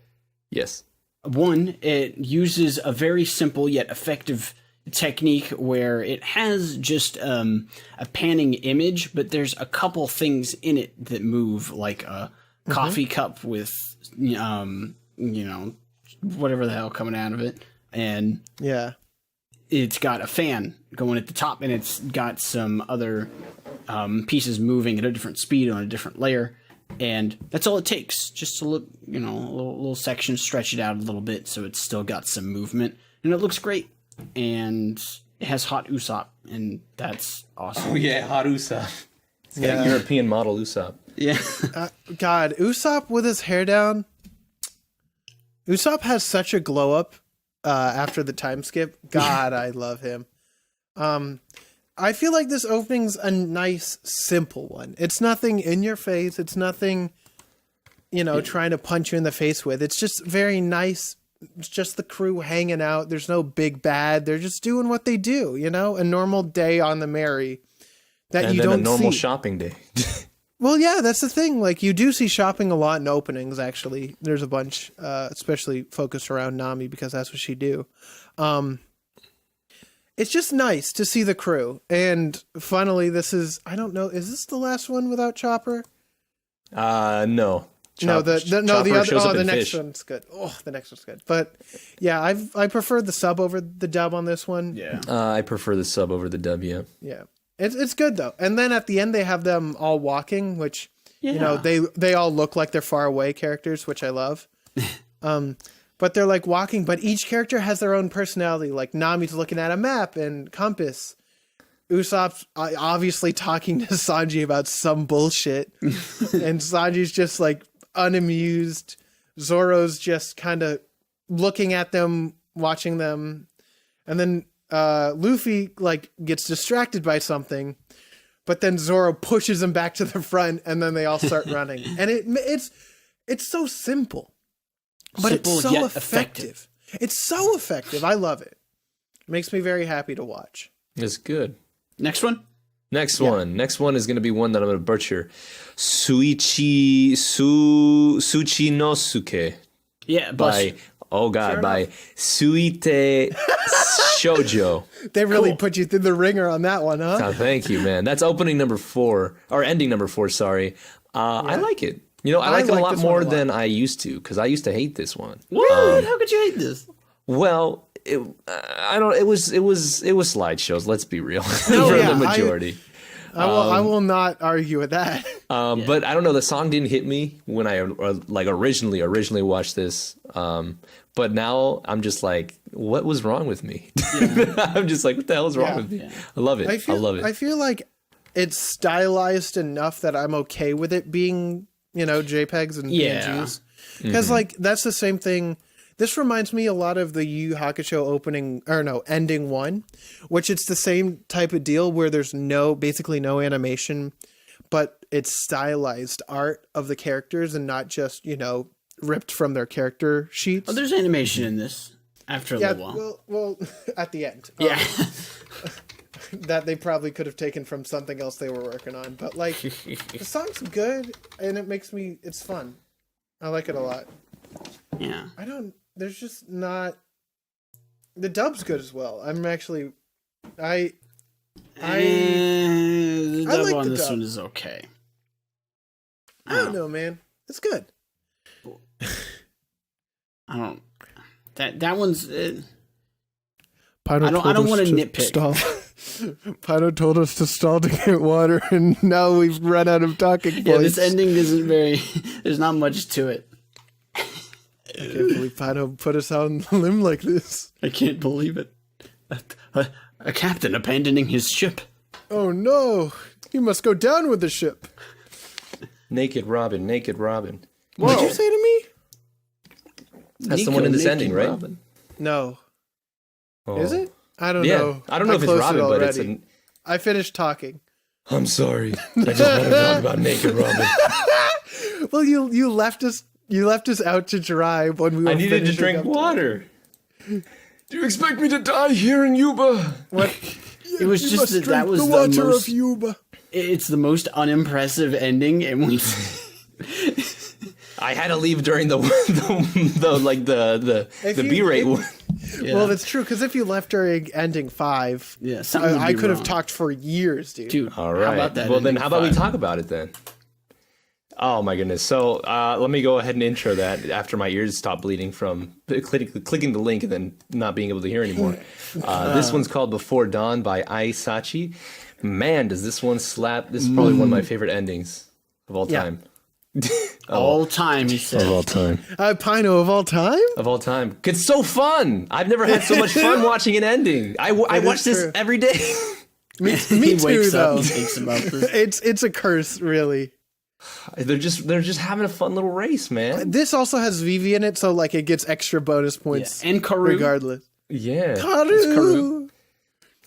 Yes. One, it uses a very simple yet effective technique where it has just a panning image, but there's a couple things in it that move, like a coffee cup with, whatever the hell coming out of it. And it's got a fan going at the top, and it's got some other pieces moving at a different speed on a different layer. And that's all it takes, just to look, you know, a little section, stretch it out a little bit so it's still got some movement. And it looks great. And it has hot Usopp, and that's awesome. Oh yeah, hot Usopp. It's got a European model Usopp. Yeah. God, Usopp with his hair down. Usopp has such a glow up after the time skip. God, I love him. I feel like this opening's a nice, simple one. It's nothing in your face. It's nothing, you know, trying to punch you in the face with. It's just very nice. It's just the crew hanging out. There's no big bad. They're just doing what they do, you know? A normal day on the Mary that And you then don't a normal see. shopping day. Well, yeah, that's the thing. Like, you do see shopping a lot in openings, actually. There's a bunch, especially focused around Nami, because that's what she do. It's just nice to see the crew. And finally, this is, I don't know, is this the last one without Chopper? No. No, the Chopper other, shows up the in next Fish. one's good. Oh, the next one's good. But yeah, I prefer the sub over the dub on this one. Yeah. I prefer the sub over the dub, yeah. Yeah. It's good though. And then at the end they have them all walking, which you know, Yeah. they all look like they're far away characters, which I love. But they're like walking, but each character has their own personality. Like Nami's looking at a map and compass. Usopp's obviously talking to Sanji about some bullshit. And Sanji's just like unamused. Zoro's just kind of looking at them, watching them. And then Luffy like gets distracted by something, but then Zoro pushes him back to the front, and then they all start running. And it's so simple, but Simple it's so yet effective. It's so effective. I love it. Makes me very happy to watch. It's good. Next one? Next one is going to be one that I'm going to butcher. Suichi no Yeah, by by Suite Shoujo. They really Cool. put you through the ringer on that one, huh? Oh, thank you, man. That's opening number 4 or ending number 4. Sorry, I like it. You know, I like it a like lot this one more a lot. than I used to, because I used to hate this one. What? How could you hate this? Well, I don't. It was slideshows. Let's be real. No, For yeah, the majority. I will not argue with that. But I don't know. The song didn't hit me when I like originally watched this. But now I'm just like, what was wrong with me? I'm just like, what the hell is wrong with me? I love it. I love it. I feel like it's stylized enough that I'm okay with it being, you know, JPEGs and PNGs. Because like that's the same thing. This reminds me a lot of the Yu Yu Hakusho ending 1, which it's the same type of deal where there's basically no animation, but it's stylized art of the characters and not just, you know, ripped from their character sheets. Oh, there's animation in this after a little while. Well, at the end. Yeah. That they probably could have taken from something else they were working on. But like, the song's good and it's fun. I like it a lot. Yeah. There's just not, the dub's good as well. I'm actually, The I dub like on the this dub. one is okay. I don't know, man. It's good. I don't. That one's. Pino I don't want to nitpick. Pino told us to stall to get water, and now we've run out of talking points. Yeah, this ending isn't very. There's not much to it. I can't believe Pino put us out on the limb like this. I can't believe it. A captain abandoning his ship. Oh no! He must go down with the ship. Naked Robin. What'd you say to me? That's the one in this ending, right? Robin. No. Oh. Is it? I don't Yeah, know. I don't know if it's closed Robin, it but it's already. I finished talking. I'm sorry. I just want to talk about Naked Robin. Well, you left us out to dry when we were I needed to finishing drink up. water. Do you expect me to die here in Yuba? What? It was You just must that drink was the the water most. of Yuba. It's the most unimpressive ending, and we. I had to leave during the B-rate if- one. Yeah. Well, that's true, because if you left during ending 5, Yeah, something would I be could have wrong. talked for years, dude. Dude, All how right. about that? Well, then ending how about we 5? talk about it then? Oh my goodness. So let me go ahead and intro that after my ears stop bleeding from clicking the link and then not being able to hear anymore. This one's called Before Dawn by Aisachi. Man, does this one slap. This is probably one of my favorite endings of all Yeah. time. All time, he said. Of all time. Pino of all time? Of all time. It's so fun. I've never had so much fun watching an ending. I watch this true. every day. Me He too, wakes though. up and thinks about this. It's a curse, really. They're just having a fun little race, man. This also has Vivi in it, so like it gets extra bonus points And Karu. regardless. Yeah. Karu.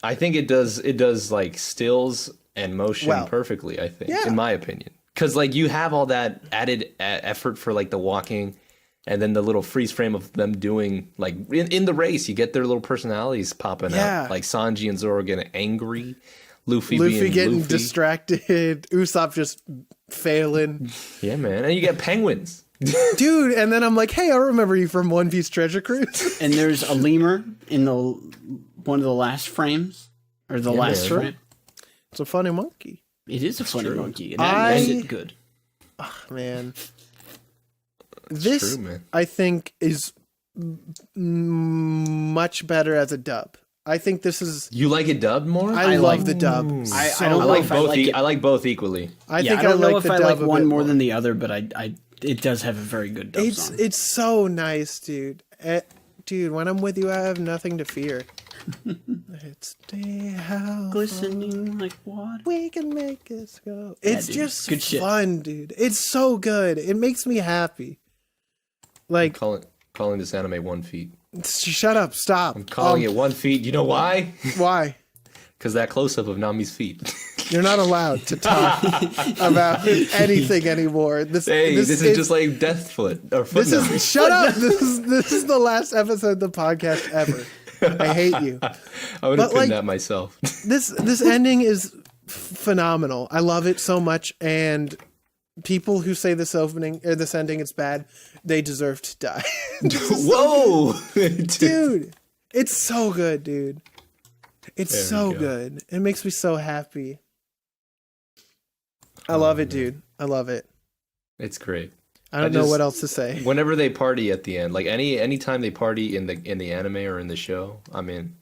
I think it does like stills and motion Well, perfectly, I think, yeah. in my opinion. Because like you have all that added effort for like the walking, and then the little freeze frame of them doing like in the race, you get their little personalities popping Yeah. out. Like Sanji and Zoro getting angry, Luffy Luffy getting Luffy. distracted, Usopp just failing. Yeah, man, and you get penguins. Dude, and then I'm like, hey, I remember you from One Piece Treasure Cruise. And there's a lemur in one of the last frames. Or the last man. frame. It's a funny monkey. It is a funny monkey. And I- that makes it good. Man. This, true, man. I think, is much better as a dub. I think this is... You like it dubbed more? I love the dub. I so don't I know like if I both. like it. I like both equally. I Yeah, think I don't know like if the I dub like a one bit more than the other, but it does have a very good dub song. It's so nice, dude. Dude, when I'm with you, I have nothing to fear. It's how Glistening like water. we can make this go. It's dude. just Good shit. fun, dude. It's so good. It makes me happy. Like, Calling this anime 1 feet. shut up, stop. I'm calling it 1 feet. You know why? Why? Because that close up of Nami's feet. You're not allowed to talk about anything anymore. This This is just like Death Foot or Foot. This is shut up. This is the last episode of the podcast ever. I hate you. I would have but, like, pinned that myself. This ending is phenomenal. I love it so much, and people who say this ending is bad, they deserve to die. Whoa, Dude, it's so good, dude. It's There so we go. good. It makes me so happy. I love it, dude. I love it. It's great. I don't know what else to say. Whenever they party at the end, like any time they party in the anime or in the show, I mean,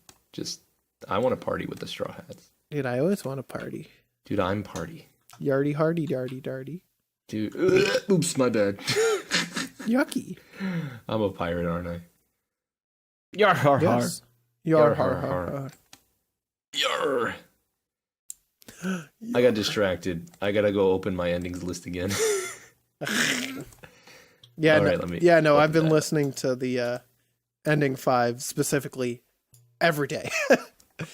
I want to party with the Straw Hats. Dude, I always want to party. Dude, I'm party. Yardy hardy darty darty. Dude, oops, my bad. Yucky. I'm a pirate, aren't I? Yar har har. Yes. Yar Yar, har har, har har. har. Yarr. I got distracted. I gotta go open my endings list again. Yeah, All no, right, let me yeah, no, open I've been that. listening to the ending 5 specifically every day.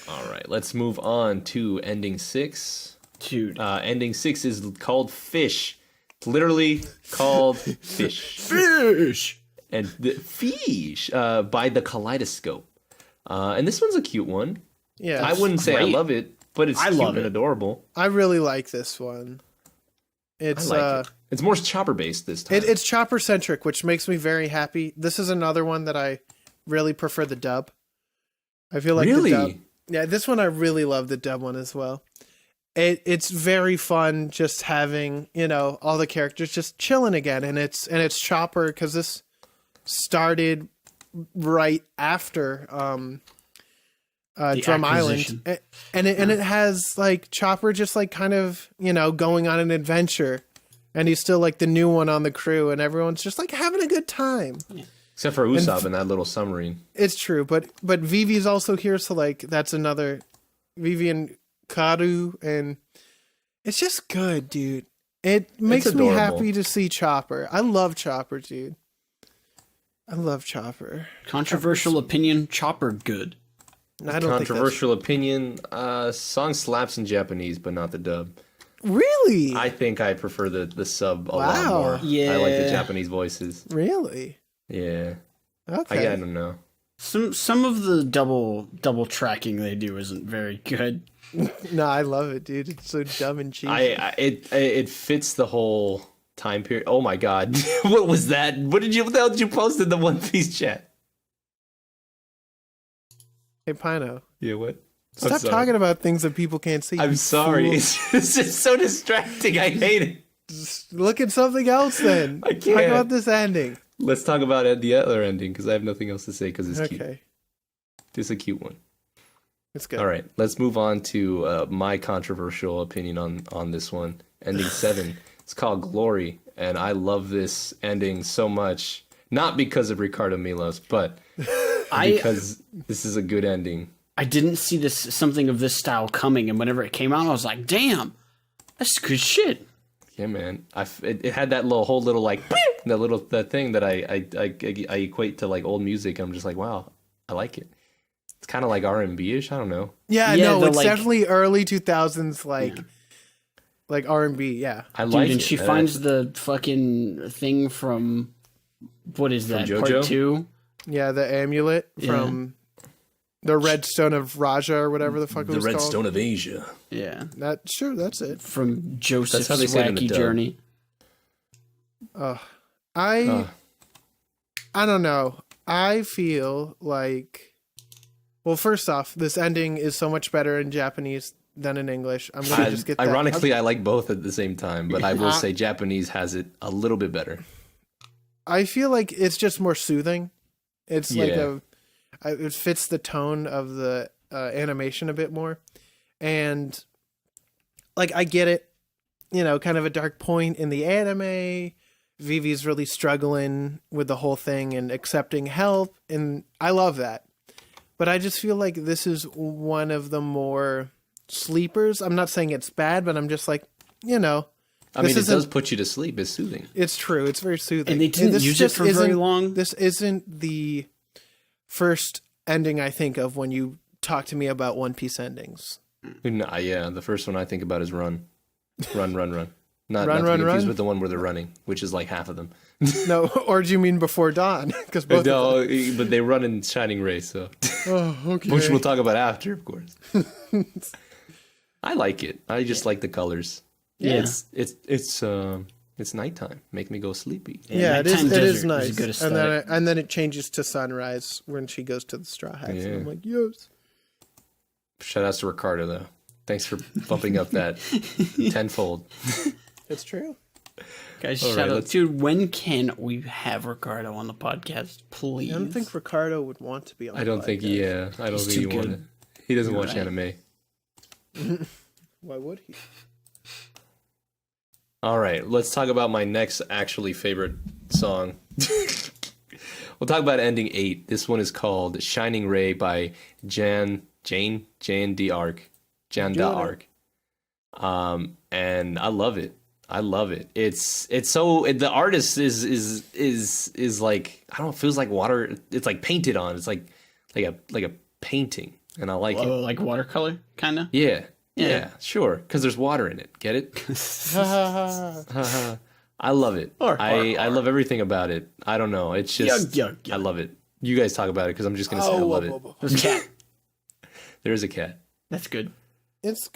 All right, let's move on to ending 6. Dude. Ending 6 is called Fish. It's literally called Fish. Fish! And the Fish by the Kaleidoscope. And this one's a cute one. Yeah, I wouldn't say I great. love it, but it's I cute love and it. adorable. I really like this one. It's I like it. It's more chopper based this time. it's chopper centric, which makes me very happy. This is another one that I really prefer the dub. I feel like Really? the dub. Yeah, this one I really love the dub one as well. It's very fun just having, all the characters just chilling again, and it's Chopper because this started right after Drum acquisition. Island, and it has like Chopper just like kind of going on an adventure, and he's still like the new one on the crew, and everyone's just like having a good time. Except for Usopp and that little submarine. It's true, but Vivi's also here, so like that's another Vivi and Karu, and it's just good, dude. It makes me adorable. happy to see Chopper. I love Chopper, dude. I love Chopper. Controversial opinion, Chopper good. I don't Controversial opinion. Song slaps in Japanese, but not the dub. think really, I think I prefer the sub a lot Wow. more. I like the Yeah. Japanese voices. really. Yeah. Okay. I don't know. Some of the double tracking they do isn't very good. No, I love it, dude. It's so dumb and cheap. It fits the whole time period. Oh my god. What was that? What the hell did you post in the One Piece chat? Hey, Pino, Yeah, what? stop talking about things that people can't see. I'm you sorry. fool. It's just so distracting. I hate it. Just look at something else then. I Talk can't. about this ending. Let's talk about the other ending because I have nothing else to say because it's cute. Okay, It's a cute one. it's good. All right, let's move on to my controversial opinion on this one. Ending 7. It's called Glory, and I love this ending so much. Not because of Ricardo Milos, but because this is a good ending. I didn't see something of this style coming, and whenever it came out, I was like, "Damn, that's good shit." Yeah, man. It had that whole little like that thing that I equate to like old music. I'm just like, wow, I like it. It's kind of like R&B-ish. I don't know. Yeah, Yeah, no, it's like- definitely early 2000s, like R&B. Yeah, I Dude, like and it. she finds the fucking thing from what is that? JoJo? Part 2? yeah, the amulet from the Red Stone of Raja or whatever the fuck it The was Red called. Stone of Asia. Yeah, That's it. from Joseph's how they say it in the wacky dub. journey. I don't know. I feel like, well, first off, this ending is so much better in Japanese than in English. I'm gonna just get that. Ironically, I like both at the same time, but I will say Japanese has it a little bit better. I feel like it's just more soothing. It's Yeah. it fits the tone of the animation a bit more, and like I get it, kind of a dark point in the anime. Vivi's really struggling with the whole thing and accepting help, and I love that. But I just feel like this is one of the more sleepers. I'm not saying it's bad, but I'm just like, I mean, this it does isn't- put you to sleep. It's soothing. It's true. It's very soothing. And they didn't this use it just for very isn't- long. This isn't the first ending I think of when you talk to me about One Piece endings. Nah, yeah, the first one I think about is Run. Run. Not Run, to be run, confused run? with the one where they're running, which is like half of them. No, or do you mean Before Dawn? Because both. No, but they run in Shining Ray, so Oh, okay. which we'll talk about after, of course. I like it. I just like the colors. Yeah. It's nighttime. Make me go sleepy. Yeah, it is. Nighttime It is desert nice. a good And aesthetic. then it changes to sunrise when she goes to the Straw Hats. Yeah. And I'm like, yes. Shout outs to Ricardo though. Thanks for bumping up that tenfold. It's true. Guys, All shout right, out. let's- Dude, when can we have Ricardo on the podcast, please? I don't think Ricardo would want to be on. I don't think. Yeah, I don't He's think too he wanted. good. He doesn't You're watch right. anime. Why would he? All right, let's talk about my next actually favorite song. We'll talk about ending 8. This one is called "Shining Ray" by Jane d'Arc. Jan d'Arc. And I love it. It's so the artist is like, I don't know, it feels like water. It's like painted on. It's like a painting, and I like it. Oh, like watercolor, kind of. Yeah, Yeah. sure, because there's water in it. Get it? I love it. I love everything about it. I don't know. It's just Yuck. I love it. You guys talk about it because I'm just gonna say I love it. There's a cat. There is a cat. That's good. It's.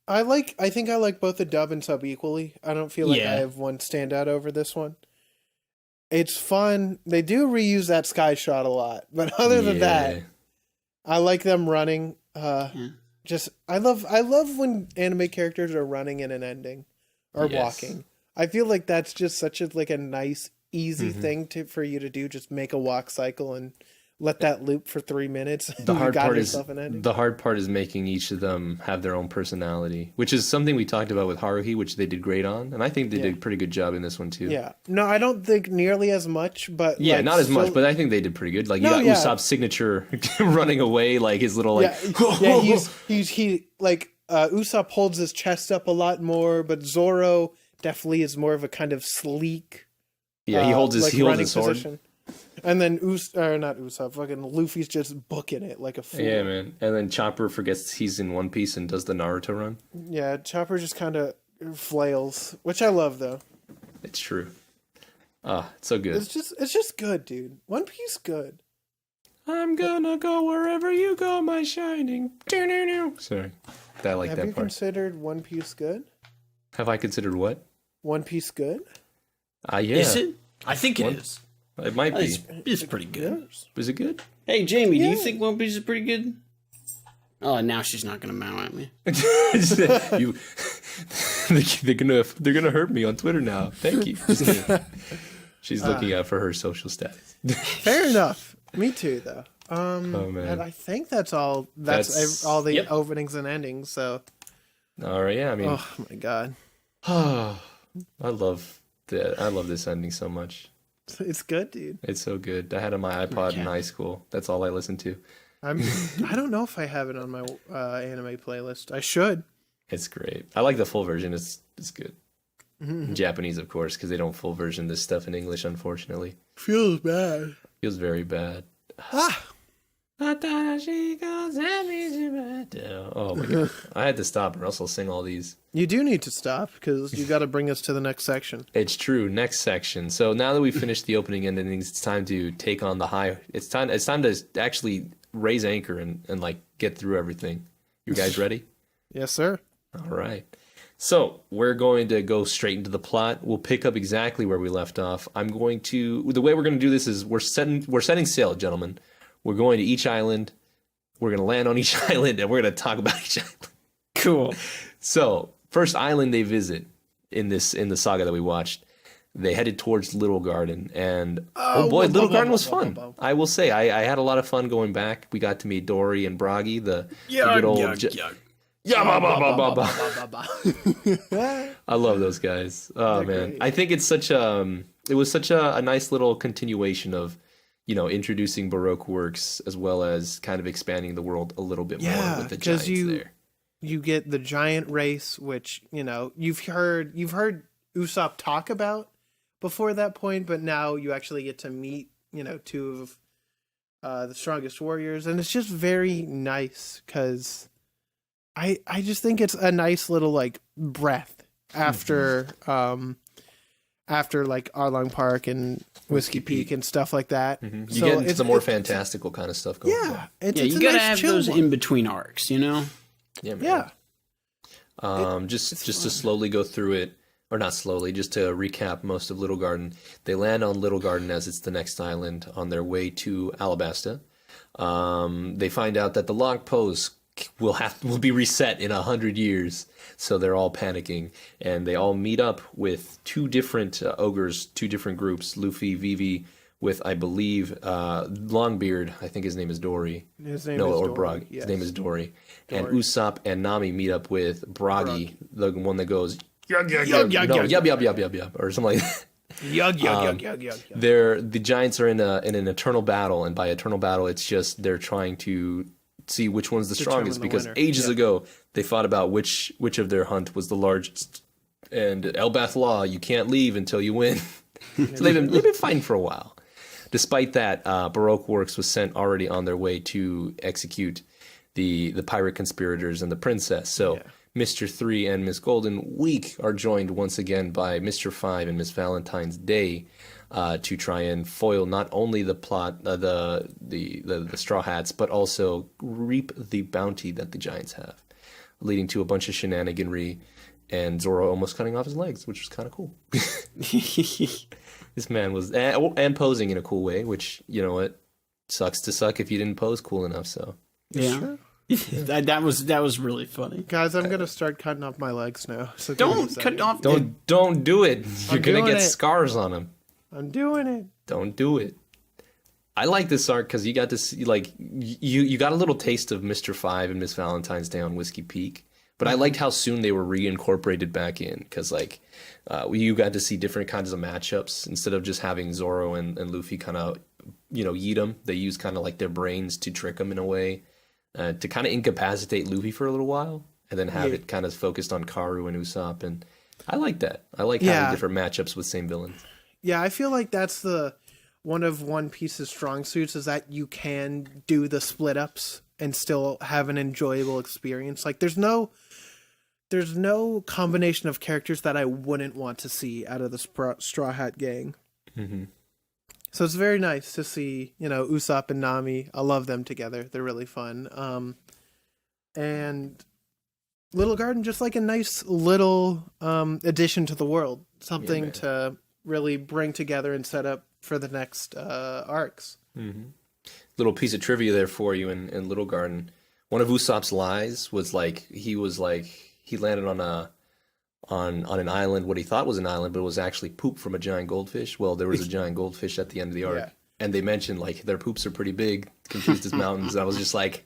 I think I like both the dub and sub equally. I don't feel like Yeah. I have one standout over this one. It's fun. They do reuse that sky shot a lot, but other than that, Yeah. I like them running. Just I love when anime characters are running in an ending or Yes. walking. I feel like that's just such a nice, easy Mm-hmm. thing for you to do. Just make a walk cycle and let that loop for 3 minutes. And The you hard got part is yourself an ending. the hard part is making each of them have their own personality, which is something we talked about with Haruhi, which they did great on, and I think they did a pretty good job in this one too. Yeah. No, I don't think nearly as much, but Yeah, like, not as much, still- but I think they did pretty good. Like you No, got yeah. Usopp's signature running away, like his little like. yeah, he Usopp holds his chest up a lot more, but Zoro definitely is more of a kind of sleek. Yeah, he holds his running sword. position. And then not Usopp, fucking Luffy's just booking it like a fool. Yeah, man. And then Chopper forgets he's in One Piece and does the Naruto run. Yeah, Chopper just kind of flails, which I love though. It's true. It's so good. It's just good, dude. One Piece good. I'm gonna go wherever you go, my shining. Sorry, I like Have that you part. considered One Piece good? Have I considered what? One Piece good? Yeah. Is it? I think it is. It might be. It's pretty good. Was it good? Hey, Jamie, do you think One Piece is pretty good? Oh, now she's not gonna mow at me. you, they're gonna hurt me on Twitter now. Thank you. Just kidding. She's looking out for her social status. Fair enough. Me too, though. Oh man. And I think that's all. That's all the Yep. openings and endings. So, All right. Yeah. I mean. oh my god. I love this ending so much. It's good, dude. It's so good. I had it on my iPod in high school. That's all I listened to. I don't know if I have it on my anime playlist. I should. It's great. I like the full version. It's good. In Japanese, of course, because they don't full version this stuff in English, unfortunately. Feels bad. Feels very bad. Ah. Oh my god. I had to stop or else I'll sing all these. You do need to stop because you got to bring us to the next section. It's true. Next section. So now that we've finished the opening and endings, it's time to take on the high. It's time to actually raise anchor and like get through everything. You guys ready? Yes, sir. All right. So we're going to go straight into the plot. We'll pick up exactly where we left off. The way we're going to do this is we're setting sail, gentlemen. We're going to each island. We're going to land on each island, and we're going to talk about each island. Cool. So, first island they visit in the saga that we watched, they headed towards Little Garden, and oh boy, Little Garden was fun. I will say, I had a lot of fun going back. We got to meet Dory and Bragi, the good old I love those guys. Oh man, great. I think it's it was such a nice little continuation of, introducing Baroque works as well as kind of expanding the world a little bit more with the giants there. You get the giant race, which, you've heard Usopp talk about before that point, but now you actually get to meet, two of the strongest warriors, and it's just very nice because I just think it's a nice little like breath after after like Arlong Park and Whiskey Peak and stuff like that. You get into the more fantastical kind of stuff going on. Yeah, you gotta have those in between arcs, Yeah, man. Just to slowly go through it, or not slowly, just to recap most of Little Garden. They land on Little Garden as it's the next island on their way to Alabasta. They find out that the log pose will be reset in 100 years, so they're all panicking, and they all meet up with two different ogres, two different groups. Luffy, Vivi, with I believe Longbeard. I think his name is Dory. His name is Dory. His name is Dory. And Usopp and Nami meet up with Bragi, the one that goes yug yug yug yug yub yub yub yub or something like that. Yug yug yug yug. The giants are in an eternal battle, and by eternal battle, it's just they're trying to see which one's the strongest, because ages ago they fought about which of their hunt was the largest. And Elbath Law, you can't leave until you win. So they've been fighting for a while. Despite that, Baroque Works was sent already on their way to execute the pirate conspirators and the princess. So Mr. 3 and Miss Golden Week are joined once again by Mr. 5 and Miss Valentine's Day to try and foil not only the plot, the Straw Hats, but also reap the bounty that the giants have, leading to a bunch of shenaniganry and Zoro almost cutting off his legs, which was kind of cool. This man was and posing in a cool way, which, you know what, sucks to suck if you didn't pose cool enough. So yeah. that was really funny, guys. I'm gonna start cutting off my legs now. So don't cut off. Don't do it. You're gonna get scars on them. I'm doing it. Don't do it. I like this arc because you got to see, like, you got a little taste of Mr. 5 and Miss Valentine's Day on Whiskey Peak, but I liked how soon they were reincorporated back in, because like you got to see different kinds of matchups instead of just having Zoro and Luffy kind of yeet them. They use kind of like their brains to trick them in a way to kind of incapacitate Luffy for a little while, and then have it kind of focused on Karu and Usopp, and I like that. I like having different matchups with same villains. Yeah, I feel like that's one of One Piece's strong suits, is that you can do the split ups and still have an enjoyable experience. Like there's no combination of characters that I wouldn't want to see out of the Straw Hat gang. Mm-hmm. So it's very nice to see, Usopp and Nami. I love them together. They're really fun. And Little Garden, just like a nice little addition to the world. Something to really bring together and set up for the next arcs. Mm-hmm. Little piece of trivia there for you in Little Garden. One of Usopp's lies was he landed on an island, what he thought was an island, but it was actually poop from a giant goldfish. Well, there was a giant goldfish at the end of the arc, and they mentioned like their poops are pretty big, confused as mountains. And I was just like,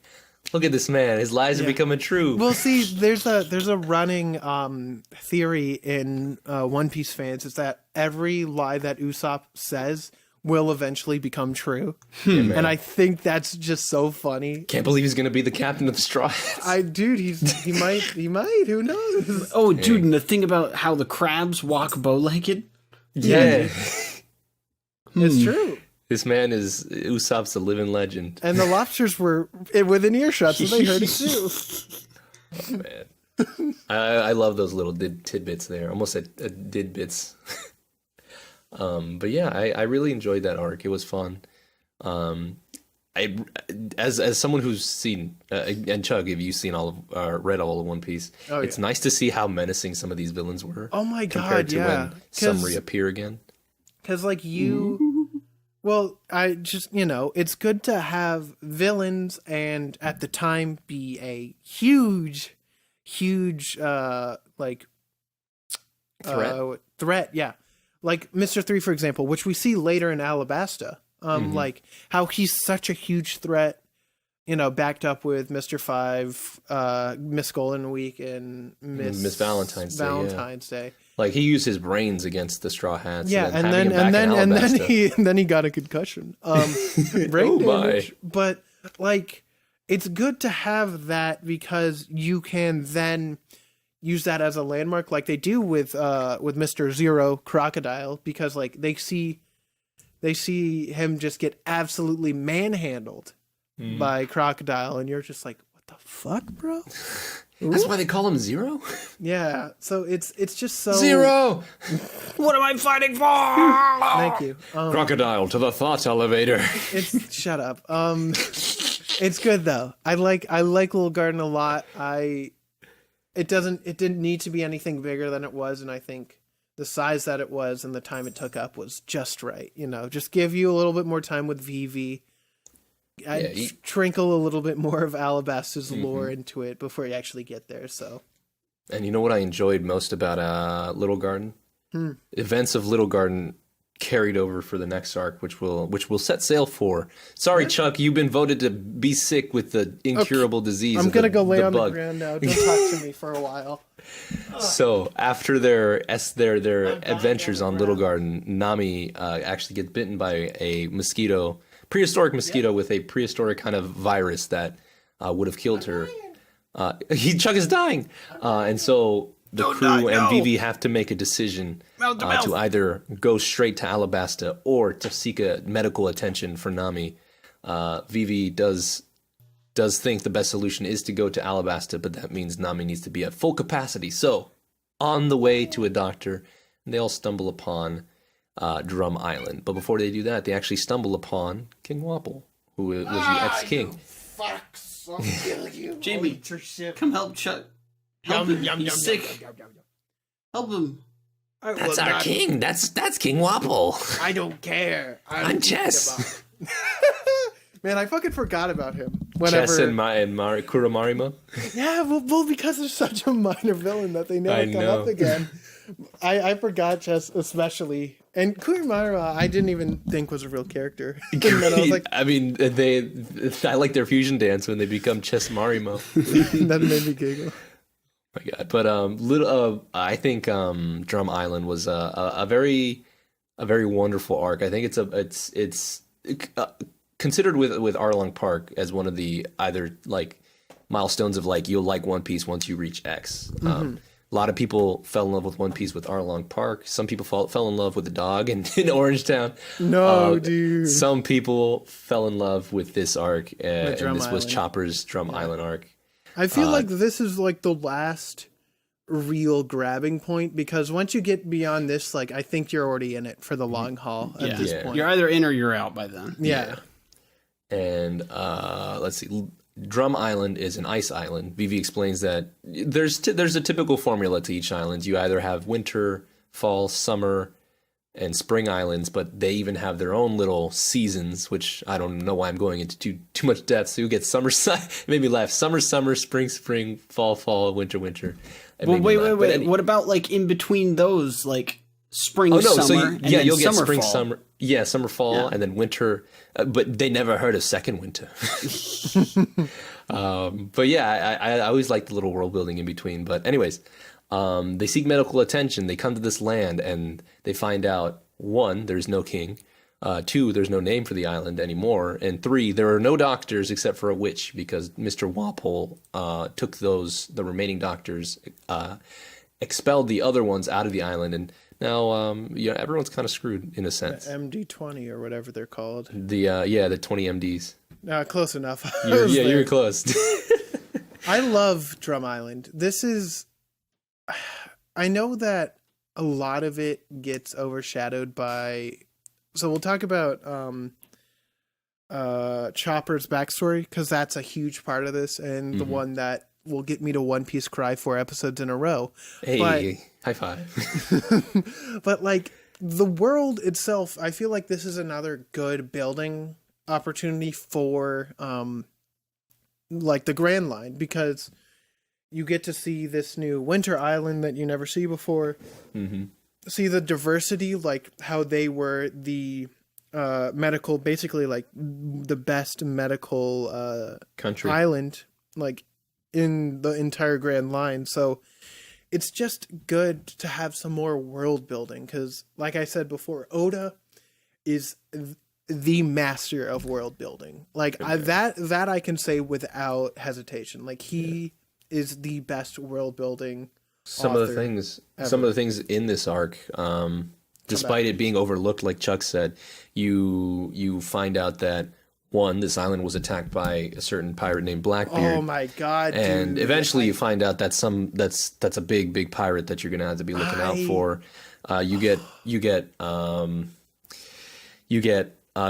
Look at this man. His lies are becoming true. Well, see, there's a running theory in One Piece fans is that every lie that Usopp says will eventually become true, and I think that's just so funny. Can't believe he's gonna be the captain of the Straw Hats. Dude, he might. Who knows? Oh, dude, and the thing about how the crabs walk bow-legged. Yeah. It's true. This man is Usopp's a living legend. And the lobsters were within earshot, so they heard it too. Oh, man. I love those little tidbits there. Almost a didbits. But yeah, I really enjoyed that arc. It was fun. As someone who's seen and Chug, if you've seen read all of One Piece, it's nice to see how menacing some of these villains were. Oh my god, compared to when some reappear again. Because like well, I just it's good to have villains and at the time be a huge like threat. Yeah, like Mr. 3, for example, which we see later in Alabasta. Like how he's such a huge threat, backed up with Mr. 5, Miss Golden Week, and Miss Valentine's Day. Like he used his brains against the Straw Hats. Yeah, and then he got a concussion, brain damage. But like, it's good to have that because you can then use that as a landmark, like they do with Mr. Zero Crocodile, because like they see him just get absolutely manhandled by Crocodile, and you're just like, what the fuck, bro? That's why they call him Zero? Yeah, so it's just so... Zero! What am I fighting for? Thank you. Crocodile to the thought elevator. Shut up. It's good, though. I like Little Garden a lot. It didn't need to be anything bigger than it was, and I think the size that it was and the time it took up was just right. Just give you a little bit more time with Vivi. Trinkle a little bit more of Alabasta's lore into it before you actually get there. So, and you know what I enjoyed most about Little Garden? Events of Little Garden carried over for the next arc, which we'll set sail for. Sorry, Chuck, you've been voted to be sick with the incurable disease. I'm gonna go lay on the ground now. Don't talk to me for a while. So after their adventures on Little Garden, Nami actually gets bitten by a mosquito. Prehistoric mosquito with a prehistoric kind of virus that would have killed her. Chuck is dying. And so the crew and Vivi have to make a decision to either go straight to Alabasta or to seek a medical attention for Nami. Vivi does think the best solution is to go to Alabasta, but that means Nami needs to be at full capacity. So on the way to a doctor, they all stumble upon Drum Island. But before they do that, they actually stumble upon King Wapol, who was the ex-king. Fucks, I'll kill you. Jamie, come help Chuck. Help him. He's sick. Help him. That's our king. That's King Wapol. I don't care. I'm Chess. Man, I fucking forgot about him. Chess and Kuromarima? Yeah, well, because they're such a minor villain that they never come up again. I forgot Chess especially. And Kuromarima, I didn't even think was a real character. And then I was like, I mean, I like their fusion dance when they become Chess Marimo. That made me giggle. Oh my god! But I think Drum Island was a very wonderful arc. I think it's considered with Arlong Park as one of the either like milestones of like you'll like One Piece once you reach X. A lot of people fell in love with One Piece with Arlong Park. Some people fell in love with the dog in Orangetown. No, dude. Some people fell in love with this arc, and this was Island. Chopper's Drum Island arc. I feel like this is like the last real grabbing point, because once you get beyond this, like I think you're already in it for the long haul at this point. You're either in or you're out by then. Yeah. And let's see. Drum Island is an ice island. Vivi explains that there's a typical formula to each island. You either have winter, fall, summer, and spring islands, but they even have their own little seasons, which I don't know why I'm going into too much depth. So you get summer, it made me laugh. Summer, spring, fall, winter. Well, wait. What about like in between those? Like spring, Oh no, summer, so and then you'll get summer, spring, fall. summer, summer, fall, and then winter. But they never heard a second winter. But yeah, I always like the little world building in between. But anyways, they seek medical attention. They come to this land and they find out, 1, there's no king. 2, there's no name for the island anymore. And 3, there are no doctors except for a witch, because Mr. Walpole took the remaining doctors, expelled the other ones out of the island, and now everyone's kind of screwed in a sense. MD-20 or whatever they're called. The 20 MDs. Close enough. You're close. I love Drum Island. This is, I know that a lot of it gets overshadowed by, so we'll talk about Chopper's backstory, because that's a huge part of this, and the one that will get me to One Piece cry 4 episodes in a row. Hey, high five. But like the world itself, I feel like this is another good building opportunity for like the Grand Line, because you get to see this new winter island that you never see before. See the diversity, like how they were the medical, basically like the best medical country island, like in the entire Grand Line. So it's just good to have some more world building, because like I said before, Oda is the master of world building. Like that I can say without hesitation. Like he is the best world building. Some of the things in this arc, despite it being overlooked, like Chuck said, you find out that, 1, this island was attacked by a certain pirate named Blackbeard. Oh my god! And dude. eventually you find out that that's a big pirate that you're gonna have to be looking out for. You get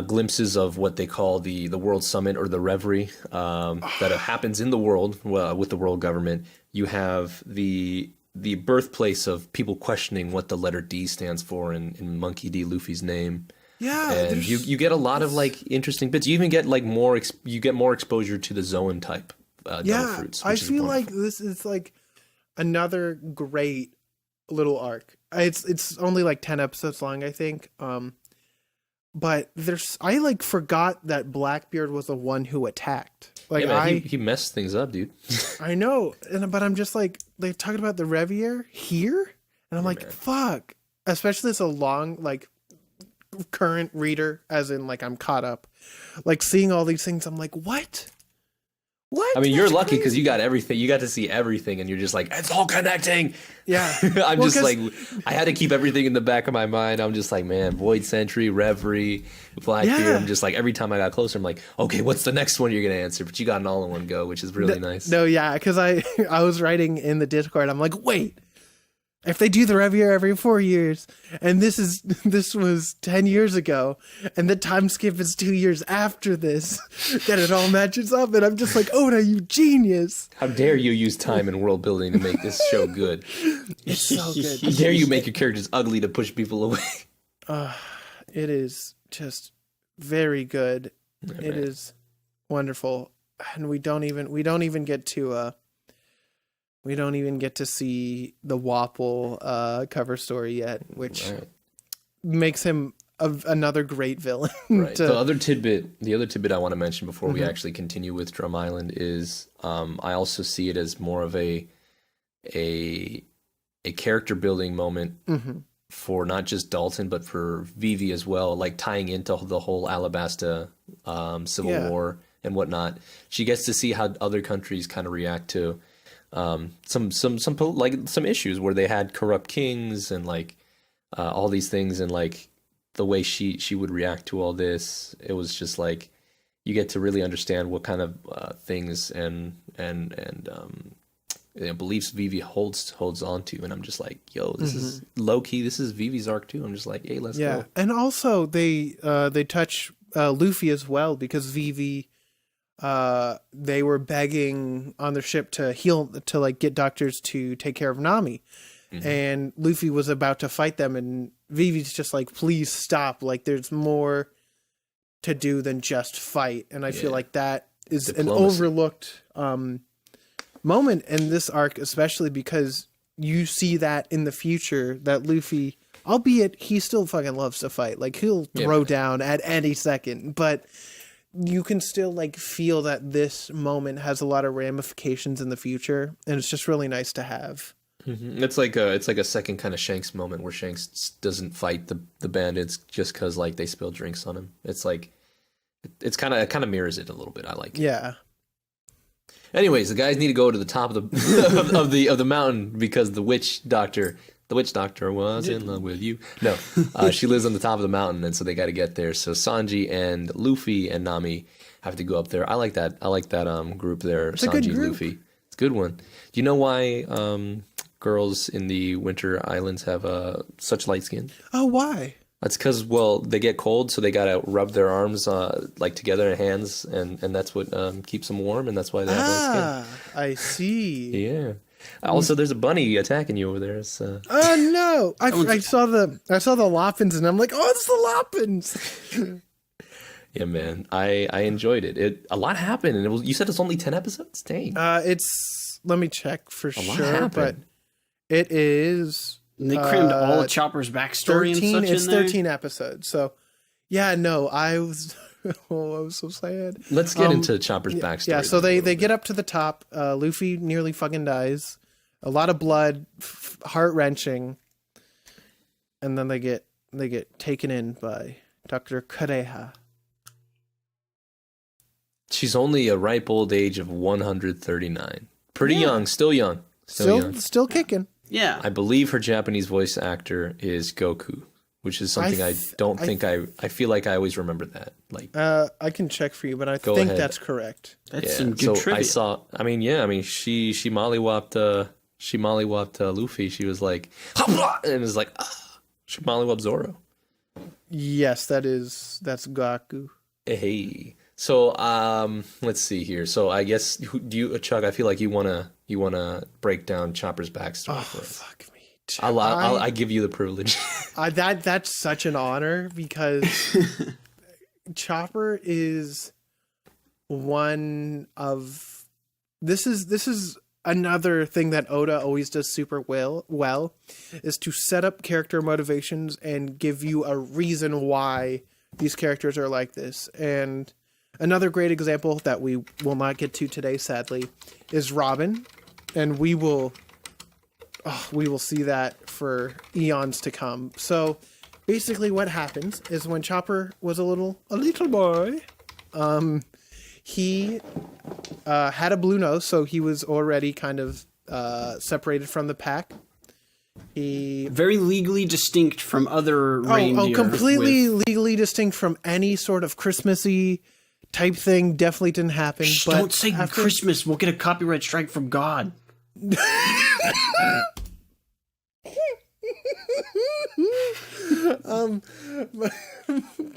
glimpses of what they call the World Summit, or the Reverie, that happens in the world with the world government. You have the birthplace of people questioning what the letter D stands for in Monkey D. Luffy's name. Yeah, and you get a lot of like interesting bits. You even get like more exposure to the Zoan type devil fruits. I feel like this is like another great little arc. It's only like 10 episodes long, I think. But I like forgot that Blackbeard was the one who attacked. Like he messed things up, dude. I know, but I'm just like, they're talking about the Revier here, and I'm like, man. Fuck. Especially as a long like current reader, as in like I'm caught up, like seeing all these things, I'm like, what? I mean, you're lucky because you got everything. You got to see everything, and you're just like, it's all connecting. Yeah, I'm just like, I had to keep everything in the back of my mind. I'm just like, man, Void Sentry, Reverie, Blackbeard. Yeah. I'm just like, every time I got closer, I'm like, okay, what's the next one you're gonna answer? But you got an all in one go, which is really nice. No, yeah, because I was writing in the Discord. I'm like, wait. If they do the Revier every 4 years, and this was 10 years ago, and the time skip is 2 years after this, then it all matches up, and I'm just like, Oda, you genius! How dare you use time and world building to make this show good? It's so good. How dare you make your characters ugly to push people away? It is just very good. Yeah, it is wonderful, and we don't even get to. We don't even get to see the Wapple cover story yet, which makes him another great villain. Right. The other tidbit I want to mention before we actually continue with Drum Island is I also see it as more of a character building moment for not just Dalton but for Vivi as well, like tying into the whole Alabasta Civil War and whatnot. She gets to see how other countries kind of react to some issues where they had corrupt kings and like all these things, and like the way she would react to all this. It was just like you get to really understand what kind of things and beliefs Vivi holds on to, and I'm just like, yo, this is low key. This is Vivi's arc too. I'm just like, hey, let's go. And also they touch Luffy as well, because Vivi. They were begging on their ship to like get doctors to take care of Nami, and Luffy was about to fight them, and Vivi's just like, please stop, like there's more to do than just fight. And I feel like that is diplomacy. An overlooked moment in this arc, especially because you see that in the future that Luffy albeit he still fucking loves to fight. Like, he'll throw down at any second, but you can still like feel that this moment has a lot of ramifications in the future, and it's just really nice to have. Mm-hmm. It's like a second kind of Shanks moment where Shanks doesn't fight the bandits just because like they spill drinks on him. It's like it kind of mirrors it a little bit. I like it. Yeah. Anyways, the guys need to go to the top of the of the mountain because the witch doctor was in love with you. No, she lives on the top of the mountain, and so they got to get there. So Sanji and Luffy and Nami have to go up there. I like that group there. It's a Sanji, good group. Luffy. It's a good one. Do you know why girls in the winter islands have such light skin? Oh, why? That's because, well, they get cold, so they gotta rub their arms like together in hands, and that's what keeps them warm, and that's why they have light skin. I see. Yeah. Also, there's a bunny attacking you over there. So. Oh no! I saw the Loppins, and I'm like, oh, it's the Loppins. Yeah, man, I enjoyed it. A lot happened, and you said it's only 10 episodes. Dang. Let me check for lot sure, happened. but it is. And they crammed all of Chopper's backstory 13. and such It's in there. 13 episodes. So, yeah, no, I was. Oh, I was so sad. Let's get into Chopper's backstory. Yeah, so they get up to the top. Luffy nearly fucking dies. A lot of blood, heart wrenching, and then they get taken in by Dr. Kureha. She's only a ripe old age of 139. Pretty young, still young, Still kicking. Yeah. I believe her Japanese voice actor is Goku, which is something I feel like I always remember that. Like, I can check for you, but I think ahead. that's correct. That's some good trivia. she mollywopped Luffy. She was like, "Hopla!" and it was like, she mollywopped Zoro. Yes, that's Gaku. Hey. So, let's see here. So, I guess Chuck? I feel like you wanna break down Chopper's backstory for us. Fuck me. I give you the privilege. That's such an honor because Chopper is one of this is another thing that Oda always does super well is to set up character motivations and give you a reason why these characters are like this. And another great example that we will not get to today, sadly, is Robin, and we will see that for eons to come. So basically what happens is when Chopper was a little boy, he had a blue nose, so he was already kind of separated from the pack. He very legally distinct from other reindeer. Completely legally distinct from any sort of Christmassy type thing. Definitely didn't happen. But don't say Christmas. We'll get a copyright strike from God.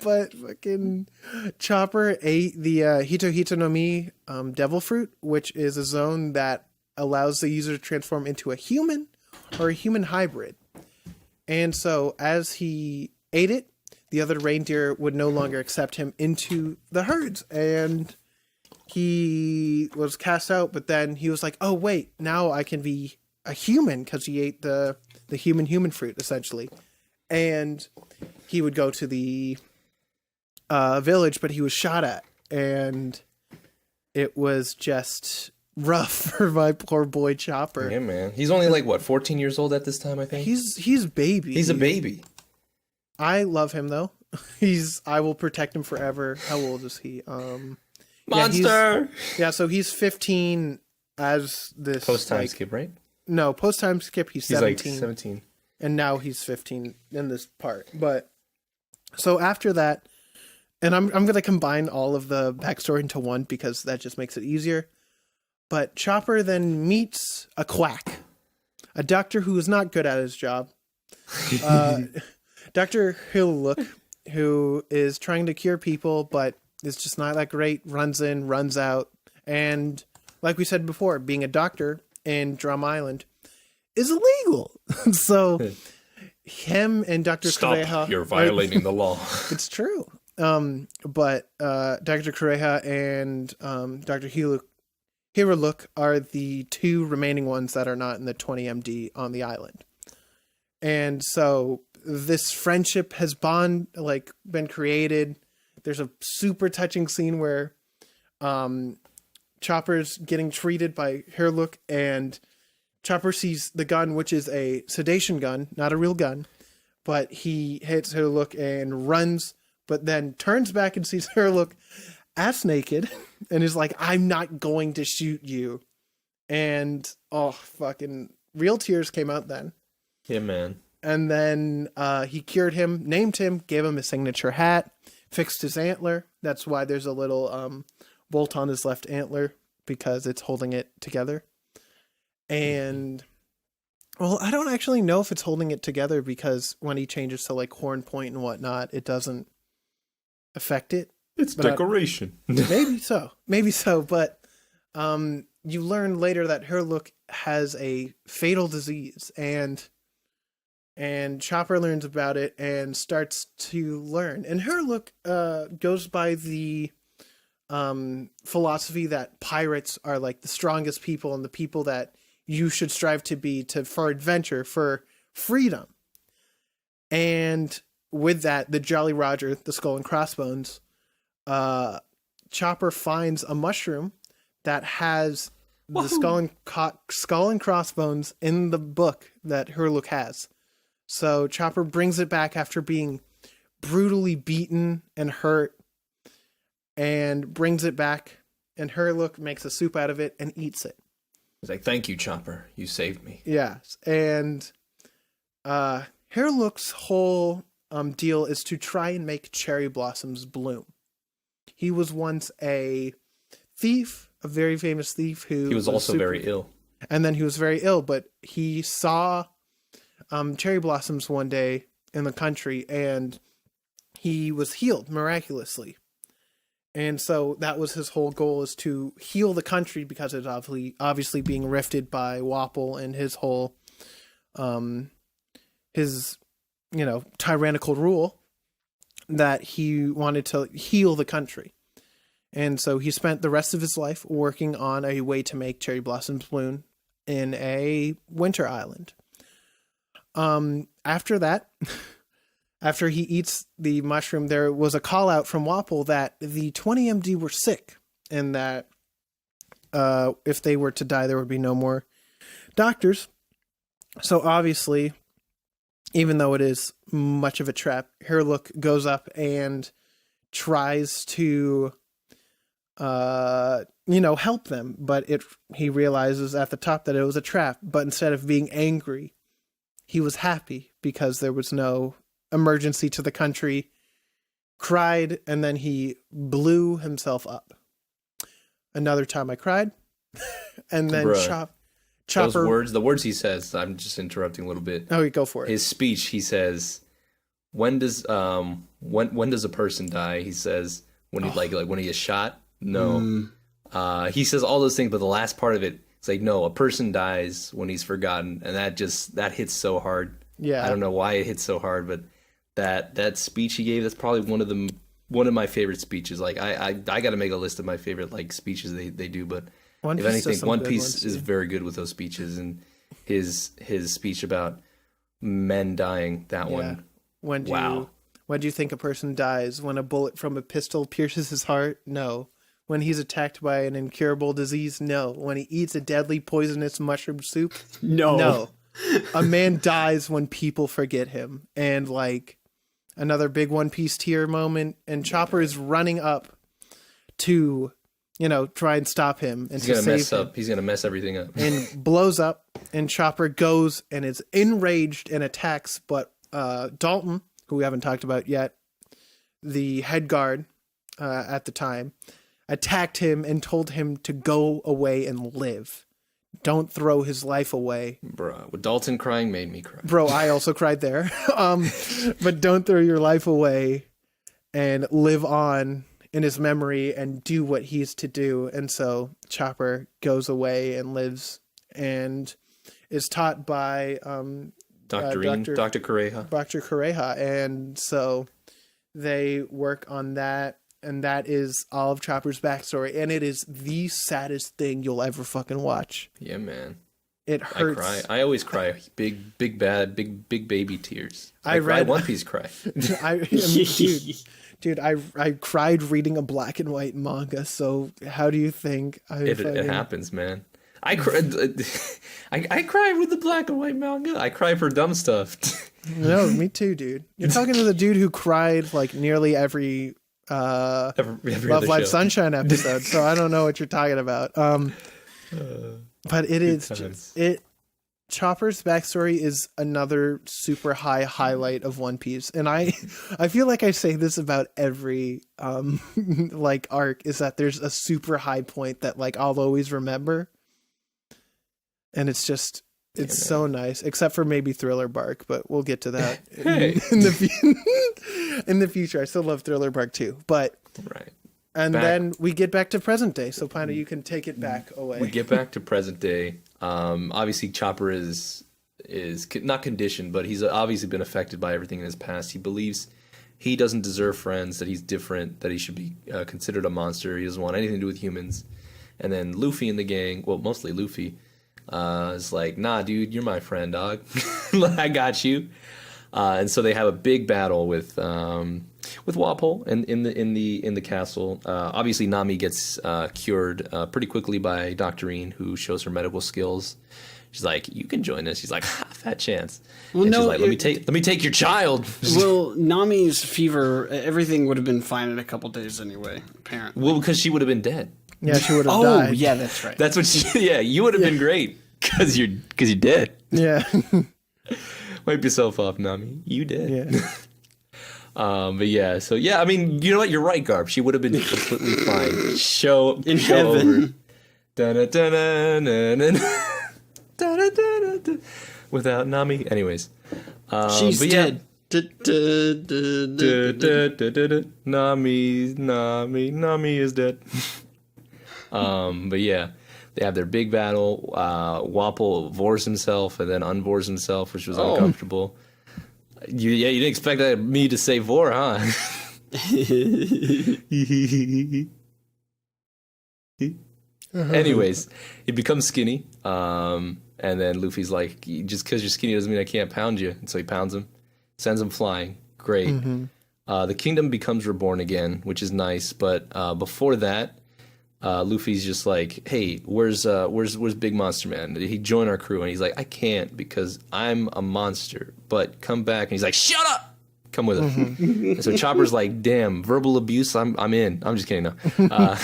But fucking Chopper ate the Hito no Mi devil fruit, which is a zone that allows the user to transform into a human or a human hybrid. And so as he ate it, the other reindeer would no longer accept him into the herds, and he was cast out. But then he was like, oh wait, now I can be a human, because he ate the human fruit essentially. And he would go to the village, but he was shot at, and it was just rough for my poor boy Chopper. Yeah, man. He's only like, what, 14 years old at this time, I think? He's baby. He's a baby. I love him, though. I will protect him forever. How old is he? Monster! So he's 15 as this... Post-time skip, right? No, post-time skip, he's 17. Like 17. And now he's 15 in this part. But, so after that, and I'm going to combine all of the backstory into one, because that just makes it easier. But Chopper then meets a quack, a doctor who is not good at his job. Dr. Hillook, who is trying to cure people, but is just not that great, runs in, runs out. And like we said before, being a doctor in Drum Island is illegal. So him and Dr. Kureha... You're violating the law. It's true. But Dr. Kureha and Dr. Hirolook are the two remaining ones that are not in the 20 MD on the island. And so this friendship has been created. There's a super touching scene where Chopper's getting treated by Hairlook, and Chopper sees the gun, which is a sedation gun, not a real gun, but he hits Hairlook and runs, but then turns back and sees Hairlook ass naked and is like, I'm not going to shoot you. And fucking real tears came out then. Yeah, man. And then he cured him, named him, gave him his signature hat, fixed his antler. That's why there's a little bolt on his left antler, because it's holding it together. And, well, I don't actually know if it's holding it together, because when he changes to like horn point and whatnot, it doesn't affect it. It's decoration. Maybe so. But you learn later that Hairlook has a fatal disease, and Chopper learns about it and starts to learn. And Hairlook goes by the philosophy that pirates are like the strongest people and the people that you should strive to be for adventure, for freedom. And with that, the Jolly Roger, the skull and crossbones, Chopper finds a mushroom that has the skull and crossbones in the book that Hairlook has. So Chopper brings it back after being brutally beaten and hurt, and brings it back, and Hairlook makes a soup out of it and eats it. He's like, thank you, Chopper. You saved me. Yes. And Hairlook's whole deal is to try and make cherry blossoms bloom. He was once a thief, a very famous thief who... He was also very ill. And then he was very ill, but he saw cherry blossoms one day in the country, and he was healed miraculously. And so that was his whole goal, is to heal the country, because it's obviously being rifted by Wapple and his whole, tyrannical rule, that he wanted to heal the country. And so he spent the rest of his life working on a way to make cherry blossoms bloom in a winter island. After that, after he eats the mushroom, there was a call out from Wapple that the 20MD were sick, and that if they were to die, there would be no more doctors. So obviously, even though it is much of a trap, Hairlook goes up and tries to help them, but he realizes at the top that it was a trap. But instead of being angry, he was happy because there was no emergency to the country, cried, and then he blew himself up. Another time I cried. And then Chopper... Those the words he says, I'm just interrupting a little bit. Oh, go for it. His speech, he says, when does a person die? He says, when he when he is shot? No. He says all those things, but the last part of it, it's like, no, a person dies when he's forgotten, and that hits so hard. Yeah. I don't know why it hits so hard, but that speech he gave, that's probably one of my favorite speeches. Like I got to make a list of my favorite like speeches they do, but if anything, One Piece is very good with those speeches, and his speech about men dying, that one. When do you think a person dies? When a bullet from a pistol pierces his heart? No. When he's attacked by an incurable disease? No. When he eats a deadly poisonous mushroom soup? No. No. A man dies when people forget him. And like another big One Piece tier moment, and Chopper is running up to, try and stop him and he's gonna mess up. He's gonna mess everything up. And blows up, and Chopper goes and is enraged and attacks, but Dalton, who we haven't talked about yet, the head guard at the time, attacked him and told him to go away and live. Don't throw his life away. Bro, Dalton crying made me cry. Bro, I also cried there. But don't throw your life away and live on in his memory and do what he's to do. And so Chopper goes away and lives and is taught by Dr. Kureha. Dr. Kureha. And so they work on that. And that is all of Chopper's backstory. And it is the saddest thing you'll ever fucking watch. Yeah, man. It I hurts. cry. I always cry. Big baby tears. I cry read- One Piece cry. Dude, I cried reading a black and white manga. So how do you think It happens, man. I cry. I cry with the black and white manga. I cry for dumb stuff. No, me too, dude. You're talking to the dude who cried like nearly every Every Love other Live show. Sunshine episode. So I don't know what you're talking about. But it is times. Chopper's backstory is another super high highlight of One Piece, and I feel like I say this about every like arc, is that there's a super high point that like I'll always remember, and it's so nice, except for maybe Thriller Bark, but we'll get to that in the future. I still love Thriller Bark too, but Right. and then we get back to present day. So Pino, you can take it back away. We get back to present day. Obviously, Chopper is not conditioned, but he's obviously been affected by everything in his past. He believes he doesn't deserve friends, that he's different, that he should be considered a monster. He doesn't want anything to do with humans. And then Luffy and the gang, well, mostly Luffy, is like, nah, dude, you're my friend, dog. I got you. And so they have a big battle with Walpole in the castle. Obviously, Nami gets cured pretty quickly by Doctorine, who shows her medical skills. She's like, "You can join us." She's like, "Fat chance." Well, and no, she's like, "Let me take your child." Well, Nami's fever, everything would have been fine in a couple days anyway, apparently. Well, because she would have been dead. Yeah, she would have Oh, died. yeah, that's right. That's what she. Yeah, you would have been great because you're dead. Yeah. Wipe yourself off, Nami. You did. Yeah. But yeah, so yeah, I mean, you know what? You're right, Garb. She would have been completely fine. Show In show heaven. over. Da-da-da-da-da-da-da. Da-da-da-da-da. Without Nami, anyways. She's but yeah. dead. Da-da-da-da-da. Nami is dead. But yeah, they have their big battle. Wapol vores himself and then unvores himself, which was uncomfortable. You didn't expect me to say vor, huh? Anyways, he becomes skinny. And then Luffy's like, just because you're skinny doesn't mean I can't pound you. And so he pounds him, sends him flying. Great. The kingdom becomes reborn again, which is nice. But before that, Luffy's just like, hey, where's Big Monster Man? He joined our crew, and he's like, I can't because I'm a monster. But come back, and he's like, shut up. Come with us. And so Chopper's like, damn, verbal abuse. I'm in. I'm just kidding. No.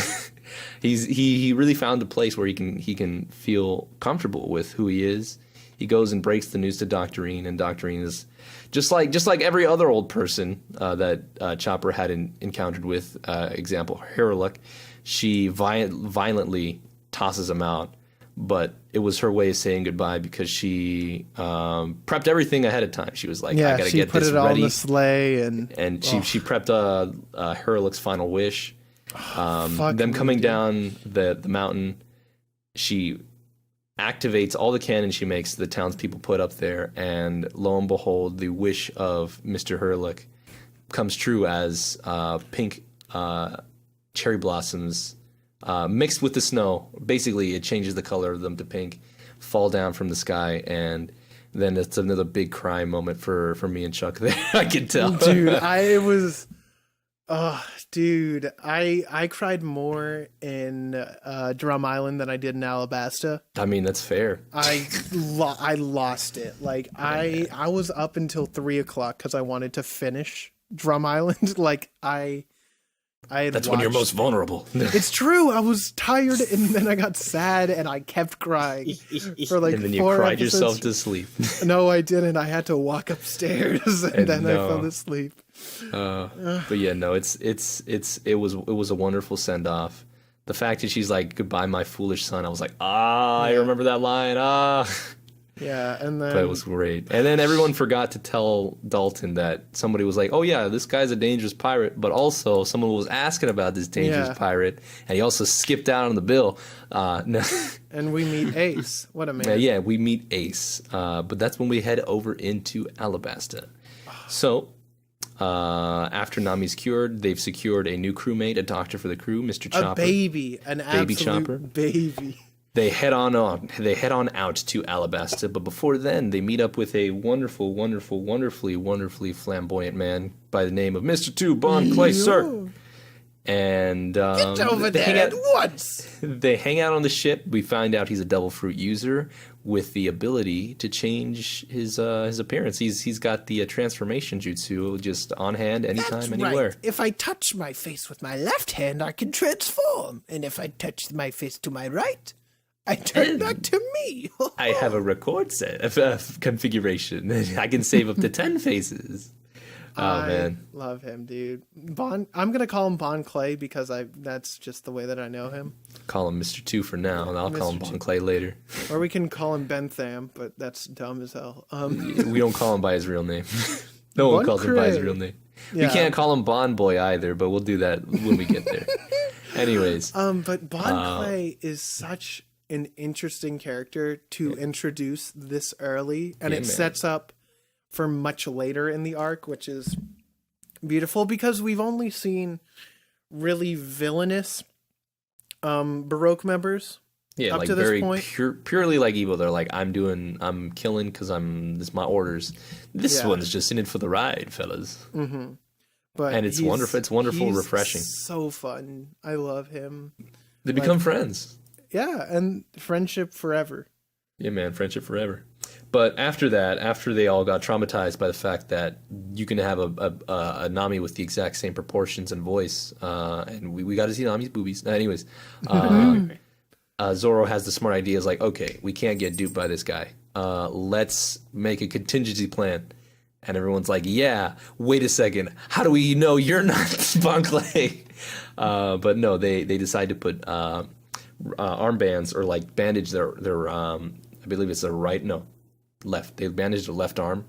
He really found a place where he can feel comfortable with who he is. He goes and breaks the news to Doctorine, and Doctorine is just like every other old person that Chopper had encountered with. Example, Herluck. She violently tosses him out, but it was her way of saying goodbye because she prepped everything ahead of time. She was like, I gotta get this ready. She put it all in the sleigh, and she prepped Herluck's final wish. Them coming down the mountain, she activates all the cannons she makes, the townspeople put up there, and lo and behold, the wish of Mr. Herluck comes true as pink cherry blossoms mixed with the snow. Basically, it changes the color of them to pink, fall down from the sky, and then it's another big cry moment for me and Chuck there. I can tell. Dude, I cried more in Drum Island than I did in Alabasta. I mean, that's fair. I lost it. Like I was up until 3:00 because I wanted to finish Drum Island. Like That's when you're most vulnerable. It's true. I was tired, and then I got sad, and I kept crying for like and then you 4 cried episodes. yourself to sleep. No, I didn't. I had to walk upstairs, and then I fell asleep. But yeah, no, it was a wonderful send off. The fact that she's like, "Goodbye, my foolish son," I was like, I remember that line. Yeah, and then But it was great. And then everyone forgot to tell Dalton that somebody was like, oh yeah, this guy's a dangerous pirate, but also someone was asking about this dangerous pirate, and he also skipped out on the bill. No. And we meet Ace. What a man. Yeah, we meet Ace. But that's when we head over into Alabasta. So, after Nami's cured, they've secured a new crewmate, a doctor for the crew, Mr. Chopper. A baby. An Baby absolute Chopper. baby. They head on out to Alabasta, but before then, they meet up with a wonderfully flamboyant man by the name of Mr. Two Bon Clay, sir. And Get over there at once. They hang out on the ship. We find out he's a devil fruit user with the ability to change his appearance. He's got the transformation jutsu just on hand, anytime, anywhere. Right. If I touch my face with my left hand, I can transform, and if I touch my face to my right, I turn back to me. I have a record set of configuration. I can save up to 10 faces. Oh, man. Love him, dude. I'm going to call him Bon Clay because that's just the way that I know him. Call him Mr. Two for now, and I'll call him Bon Clay later. Or we can call him Ben Tham, but that's dumb as hell. We don't call him by his real name. No one calls him by his real name. Yeah. We can't call him Bon Boy either, but we'll do that when we get there. Anyways. But Bon Clay is such an interesting character to introduce this early, and it sets up for much later in the arc, which is beautiful because we've only seen really villainous Baroque members up like to this very point. Purely like evil. They're like, I'm killing because this is my orders. This one's just in it for the ride, fellas. Mm-hmm. But and it's wonderful. It's wonderful, refreshing. So fun. I love him. They become friends. Yeah, and friendship forever. Yeah, man, friendship forever. But after that, after they all got traumatized by the fact that you can have a Nami with the exact same proportions and voice, and we got to see Nami's boobies. Anyways, Zoro has the smart idea. Is like, okay, we can't get duped by this guy. Let's make a contingency plan. And everyone's like, yeah, wait a second. How do we know you're not Bon Clay? But no, they decide to put armbands or like bandage their I believe it's their left. They bandage their left arm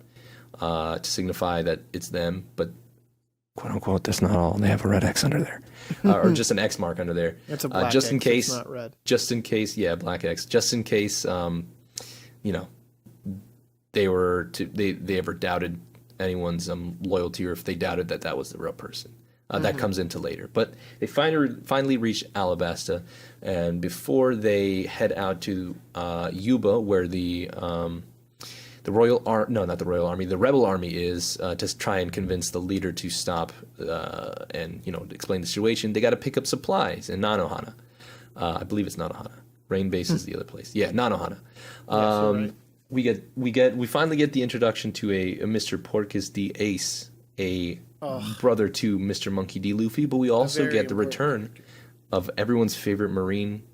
to signify that it's them, but quote unquote, that's not all. They have a red X under there, or just an X mark under there. It's a black just X, in case, it's not red. Just in case, black X. Just in case, they ever doubted anyone's loyalty, or if they doubted that was the real person. That comes into later. But they finally reach Alabasta, and before they head out to Yuba, where the Rebel Army is, to try and convince the leader to stop and explain the situation, they got to pick up supplies in Nanohana. I believe it's Nanohana. Rain Base is the other place. Yeah, Nanohana. Right. We finally get the introduction to a Mr. Porcus D. Ace, a brother to Mr. Monkey D. Luffy, but we also get the return of everyone's favorite Marine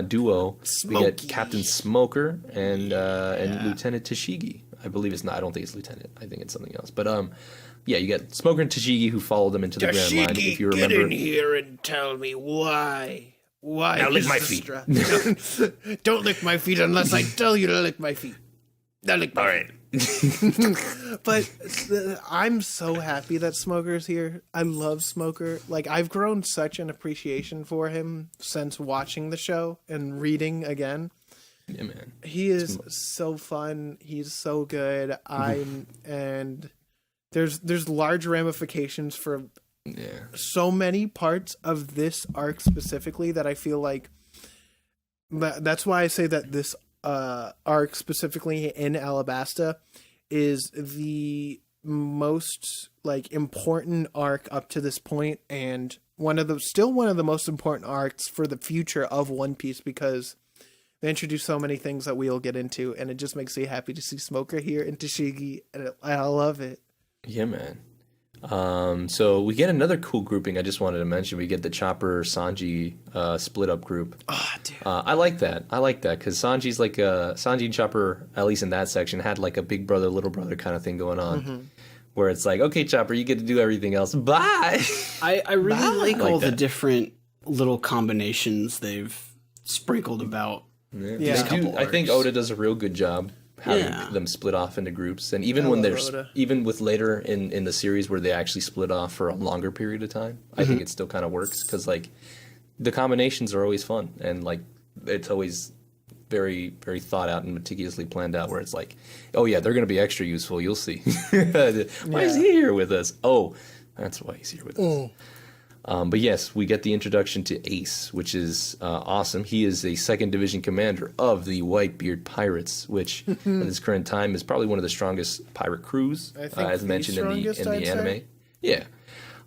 duo. Smokey. We get Captain Smoker and Lieutenant Tashigi. I believe it's not. I don't think it's Lieutenant. I think it's something else. But you get Smoker and Tashigi who follow them into the Grand Line. If you remember, get in here and tell me why. Why? Now lick my feet. Don't lick my feet unless I tell you to lick my feet. Now lick my feet. But I'm so happy that Smoker's here. I love Smoker. Like, I've grown such an appreciation for him since watching the show and reading again. Yeah, man. He is so fun. He's so good. And there's large ramifications for so many parts of this arc specifically that I feel like that's why I say that this arc specifically in Alabasta is the most important arc up to this point, and one of the most important arcs for the future of One Piece, because they introduce so many things that we'll get into, and it just makes me happy to see Smoker here and Tashigi, and I love it. Yeah, man. So we get another cool grouping I just wanted to mention. We get the Chopper Sanji split up group. Oh, dude. I like that because Sanji's Sanji and Chopper, at least in that section, had like a big brother, little brother kind of thing going on. Where it's like, okay, Chopper, you get to do everything else. Bye! I really like all the different little combinations they've sprinkled about. Yeah. I think Oda does a real good job having them split off into groups, and even even with later in the series where they actually split off for a longer period of time, I think it still kind of works because the combinations are always fun, and it's always very, very thought out and meticulously planned out. Where it's like, oh yeah, they're going to be extra useful. You'll see. Why is he here with us? Oh, that's why he's here with us. But yes, we get the introduction to Ace, which is awesome. He is a 2nd Division commander of the Whitebeard Pirates, which at this current time is probably one of the strongest pirate crews, I think as the mentioned in the strongest, I'd anime. say. Yeah.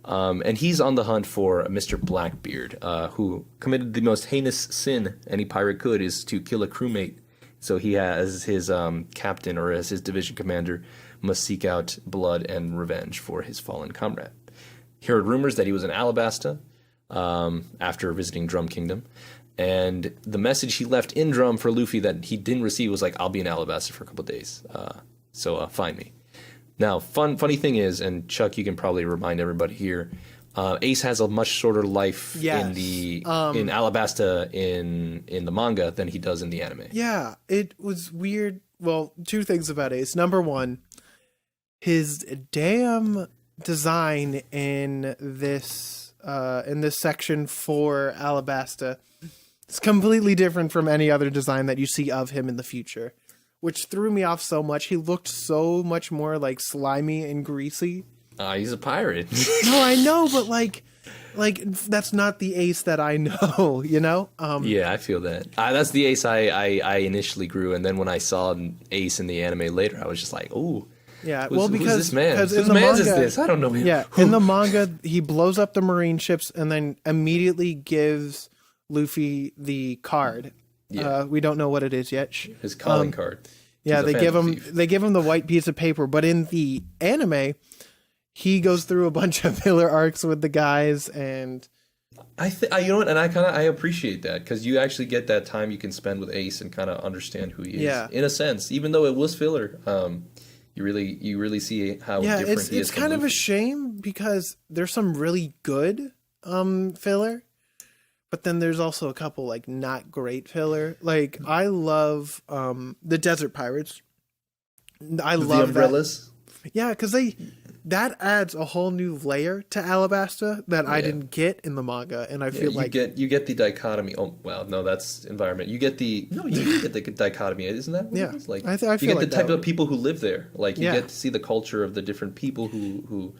And he's on the hunt for Mr. Blackbeard, who committed the most heinous sin any pirate could, is to kill a crewmate. So he has his captain, or as his division commander, must seek out blood and revenge for his fallen comrade. He heard rumors that he was in Alabasta after visiting Drum Kingdom. And the message he left in Drum for Luffy that he didn't receive was like, I'll be in Alabasta for a couple of days. So find me. Now, funny thing is, and Chuck, you can probably remind everybody here, Ace has a much shorter life in Alabasta in the manga than he does in the anime. Yeah, it was weird. Well, 2 things about Ace. Number 1, his damn design in this section for Alabasta is completely different from any other design that you see of him in the future, which threw me off so much. He looked so much more like slimy and greasy. He's a pirate. No, I know, but like that's not the Ace that I know, you know? Yeah, I feel that. That's the Ace I initially grew, and then when I saw Ace in the anime later, I was just like, ooh. Yeah, Who's this man? because Whose man's is this? I don't know him. Yeah, in the manga, he blows up the marine ships and then immediately gives Luffy the card. Yeah. We don't know what it is yet. His calling card. Yeah, He's a they give him the white piece of paper, but in the anime, he goes through a bunch of filler arcs with the guys, and you know what, and I appreciate that, because you actually get that time you can spend with Ace and kind of understand who he is. Yeah. In a sense, even though it was filler, you really see how different he is. It's kind of a shame because there's some really good filler, but then there's also a couple like not great filler. Like I love the Desert Pirates. I love the umbrellas. Yeah, because that adds a whole new layer to Alabasta that I didn't get in the manga, and I feel like you get the dichotomy. Oh well, no, that's environment. You get the dichotomy, isn't that what it is? Like I feel you get like the type of people who live there. Like you get to see the culture of the different people who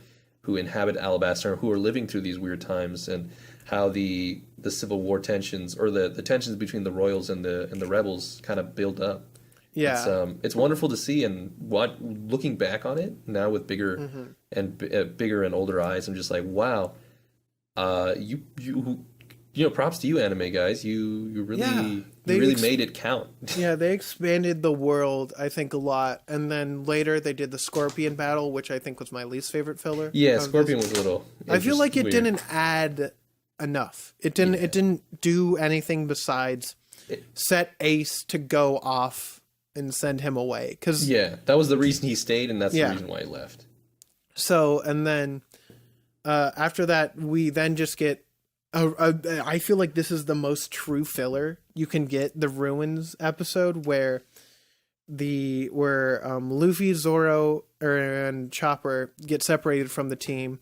inhabit Alabasta or who are living through these weird times, and how the Civil War tensions or the tensions between the royals and the rebels kind of build up. Yeah, it's wonderful to see, and looking back on it now with bigger and older eyes, I'm just like, wow, you know, props to you, anime guys. You really made it count. Yeah, they expanded the world, I think, a lot, and then later they did the Scorpion battle, which I think was my least favorite filler. Yeah, Scorpion was a little. I feel like it weird. didn't add enough. It didn't do anything besides set Ace to go off and send him away. That was the reason he stayed, and that's the reason why he left. So, and then after that, we then just get. I feel like this is the most true filler you can get. The Ruins episode where Luffy, Zoro, and Chopper get separated from the team,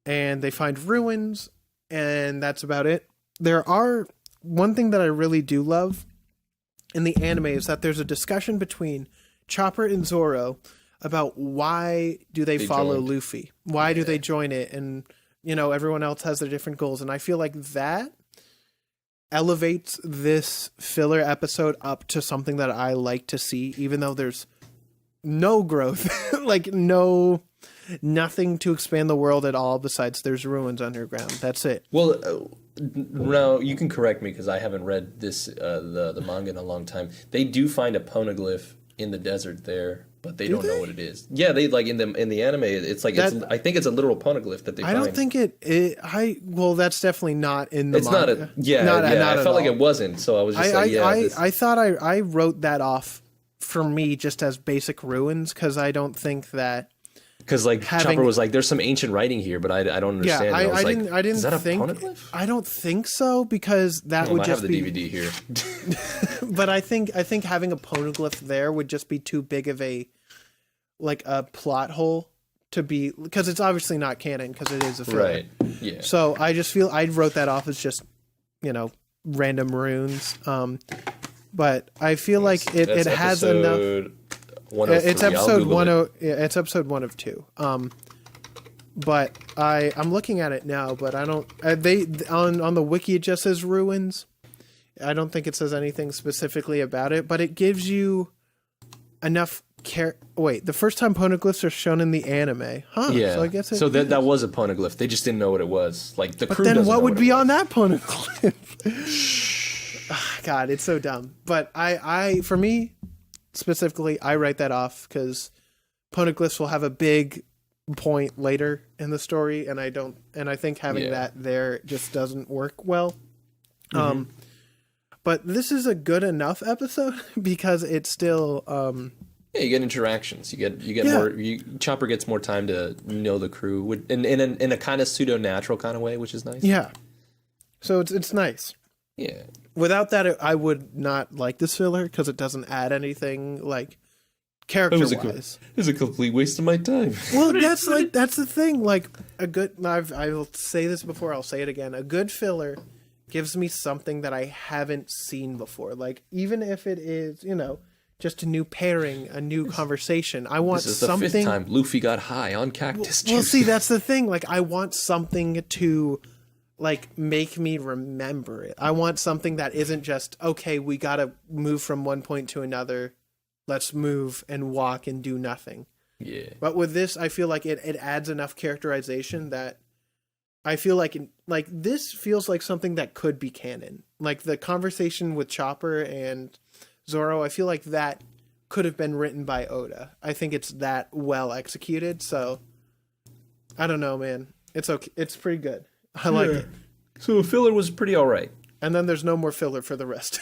and they find ruins, and that's about it. One thing that I really do love in the anime is that there's a discussion between Chopper and Zoro about why do they follow Luffy? Why do they join it? And, you know, everyone else has their different goals. And I feel like that elevates this filler episode up to something that I like to see, even though there's no growth, like nothing to expand the world at all besides there's ruins underground. That's it. Well, now you can correct me because I haven't read this the manga in a long time. They do find a poneglyph in the desert there, but they don't know what it is. Yeah, they like in the anime. It's like I think it's a literal poneglyph that they find. I don't think well, that's definitely not in the it's manga. Not I felt like it wasn't, so I was just I thought I wrote that off for me just as basic ruins because I don't think that. Because like Chopper was like, "There's some ancient writing here, but I don't understand." Yeah, I didn't is that think. A poneglyph? I don't think so because that would just be. I have the DVD here. But I think having a poneglyph there would just be too big of a plot hole to be, because it's obviously not canon because it is a film. Right. Yeah. So I just feel I wrote that off as just, random runes. But I feel like it has enough. It's episode 1. It's episode 1 of 2. but I'm looking at it now, but I don't. They on the wiki it just says ruins. I don't think it says anything specifically about it, but it gives you enough care. Wait, the first time poneglyphs are shown in the anime, huh? Yeah. So I guess that was a poneglyph. They just didn't know what it was. Like the crew. But then doesn't what know would it be was. on that poneglyph? God, it's so dumb. But I for me specifically, I write that off because poneglyphs will have a big point later in the story, and I think having that there just doesn't work well. But this is a good enough episode because it's still Yeah, you get interactions. You get more. Chopper gets more time to know the crew in a kind of pseudo natural kind of way, which is nice. yeah. So it's nice. Yeah. Without that, I would not like this filler because it doesn't add anything like character-wise. It was a complete waste of my time. Well, that's the thing. Like a good, I will say this before, I'll say it again. A good filler gives me something that I haven't seen before. Like even if it is, just a new pairing, a new conversation. I want This is the something. fifth time Luffy got high on cactus juice. Well, see, that's the thing. Like I want something to, like, make me remember it. I want something that isn't just okay. We gotta move from one point to another. Let's move and walk and do nothing. Yeah. But with this, I feel like it adds enough characterization that I feel like this feels like something that could be canon. Like the conversation with Chopper and Zoro, I feel like that could have been written by Oda. I think it's that well executed. So I don't know, man. It's okay. It's pretty good. I like it. So filler was pretty all right. And then there's no more filler for the rest.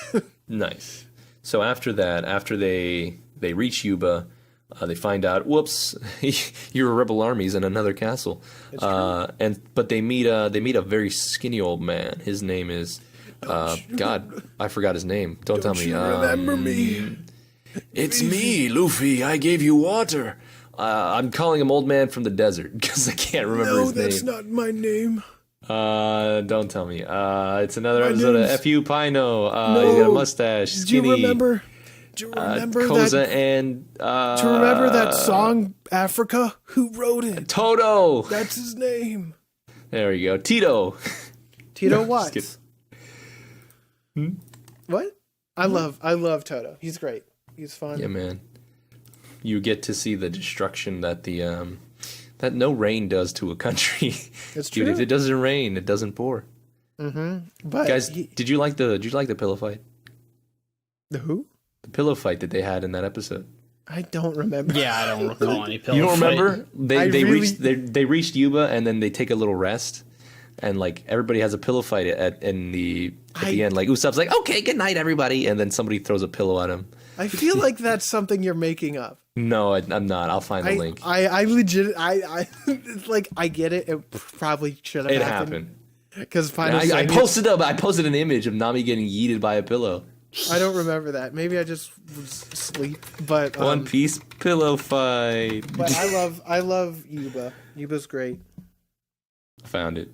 Nice. So after that, after they reach Yuba, they find out, whoops, you're a rebel army's in another castle. But they meet a very skinny old man. His name is God, I forgot his name. Don't tell me. Remember me. It's me, Luffy. I gave you water. I'm calling him Old Man from the Desert because I can't remember his name. No, that's not my name. Don't tell me. It's another episode of F.U. Pino. He's got a mustache, Do skinny. you remember Koza that? and Do you remember that song, Africa? Who wrote it? Toto. That's his name. There you go, Tito. Tito No, just Watts. What? I love Toto. He's great. He's fun. Yeah, man. You get to see the destruction that that no rain does to a country. It's Dude, true. if it doesn't rain, it doesn't pour. But Guys, did you like the pillow fight? the who? The pillow fight that they had in that episode. I don't remember. Yeah, I don't recall any pillow You don't fight. remember? They really- reached Yuba and then they take a little rest, and like everybody has a pillow fight at the end. Like Usopp's like, "Okay, good night, everybody," and then somebody throws a pillow at him. I feel like that's something you're making up. No, I'm not. I'll find the link. I legit it's like I get it. It probably should have It happened. happened. Because I posted an image of Nami getting yeeted by a pillow. I don't remember that. Maybe I just was asleep. But One Piece pillow fight. But I love Yuba. Yuba's great. Found it.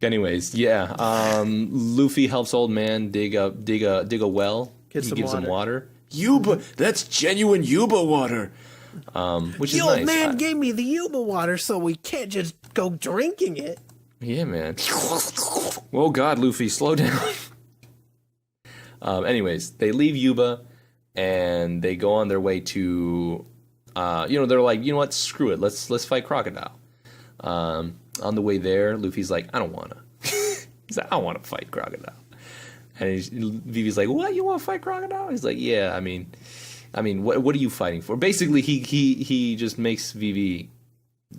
Anyways, yeah. Luffy helps old man dig a well. Get He some gives him water. water. Yuba, that's genuine Yuba water. Which The is old nice. man gave me the Yuba water, so we can't just go drinking it. Yeah, man. Oh God, Luffy, slow down. Anyways, they leave Yuba and they go on their way to, they're like, you know what? Screw it. Let's fight Crocodile. On the way there, Luffy's like, I don't wanna. He's like, I don't want to fight Crocodile. And Vivi's like, what? You want to fight Crocodile? He's like, yeah. I mean, what are you fighting for? Basically, he just makes Vivi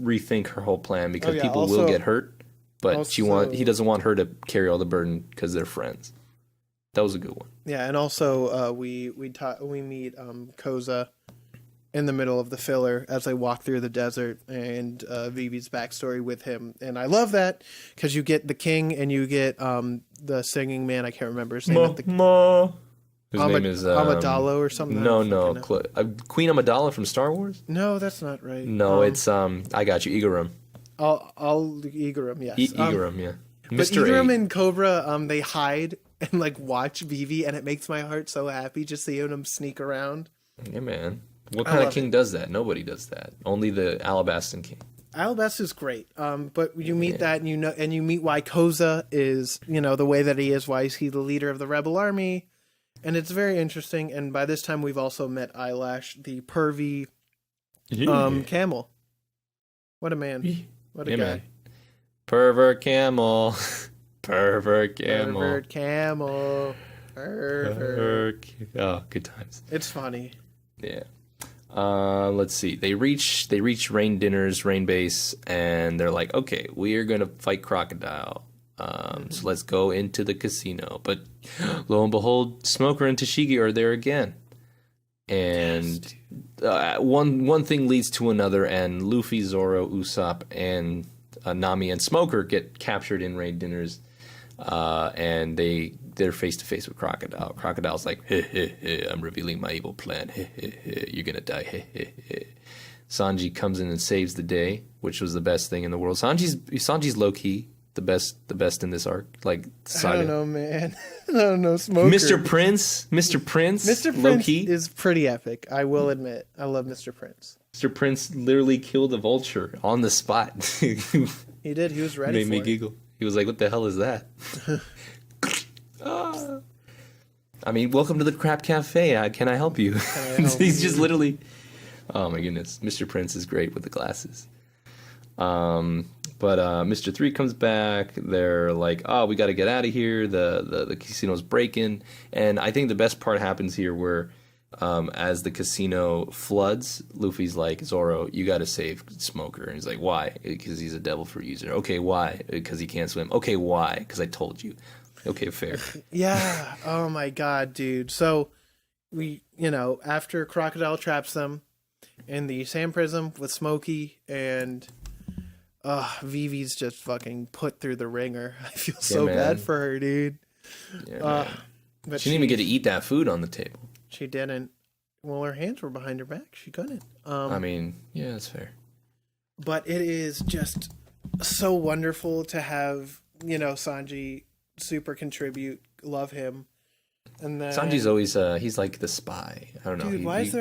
rethink her whole plan because people will get hurt, but he doesn't want her to carry all the burden because they're friends. That was a good one. Yeah, and also we meet Koza in the middle of the filler as they walk through the desert, and Vivi's backstory with him, and I love that because you get the king and you get the singing man. I can't remember his name. His name is Amidala or something. No, Queen Amidala from Star Wars. No, that's not right. No, it's I got you, Igaram. I'll Igaram, yes. Igaram, yeah. But Mr. Igaram A. and Cobra, they hide and like watch Vivi, and it makes my heart so happy just seeing them sneak around. Yeah, man. What kind of king does that? Nobody does that. Only the Alabastan king. Alabasta is great, but you meet that, and you meet why Koza is, the way that he is, why is he the leader of the rebel army, and it's very interesting. And by this time, we've also met Eyelash, the pervy camel. What a man! What a guy! Man. Pervert camel, pervert camel, pervert camel, pervert. Oh, good times. It's funny. Yeah. Let's see. They reach Rain Dinner's Rain Base, and they're like, okay, we are gonna fight Crocodile. So let's go into the casino. But lo and behold, Smoker and Tashigi are there again, and one thing leads to another, and Luffy, Zoro, Usopp, and Nami and Smoker get captured in Rain Dinner's, and they're face to face with Crocodile. Crocodile's like, I'm revealing my evil plan. You're gonna die. Sanji comes in and saves the day, which was the best thing in the world. Sanji's low key the best in this arc. Like, I don't know, man. I don't know, Smoker. Mr. Prince, low key is pretty epic. I will admit, I love Mr. Prince. Mr. Prince literally killed a vulture on the spot. He did. He was ready. Made me giggle. He was like, "What the hell is that?" I mean, welcome to the Crap Cafe. Can I help you? He's just literally. Oh my goodness, Mr. Prince is great with the glasses. But Mr. 3 comes back. They're like, "Oh, we got to get out of here. The casino's breaking." And I think the best part happens here, where as the casino floods, Luffy's like, "Zoro, you got to save Smoker." And he's like, "Why?" "Because he's a devil fruit user." "Okay, why?" "Because he can't swim." "Okay, why?" "Because I told you." "Okay, fair." Yeah. Oh my god, dude. So we, after Crocodile traps them in the sand prism with Smokey, and Vivi's just fucking put through the ringer. I feel so bad for her, dude. Yeah, but she didn't even get to eat that food on the table. She didn't. Well, her hands were behind her back. She couldn't. I mean, yeah, that's fair. But it is just so wonderful to have, Sanji super contribute. Love him. And then Sanji's always he's like the spy. I don't know. Dude, why is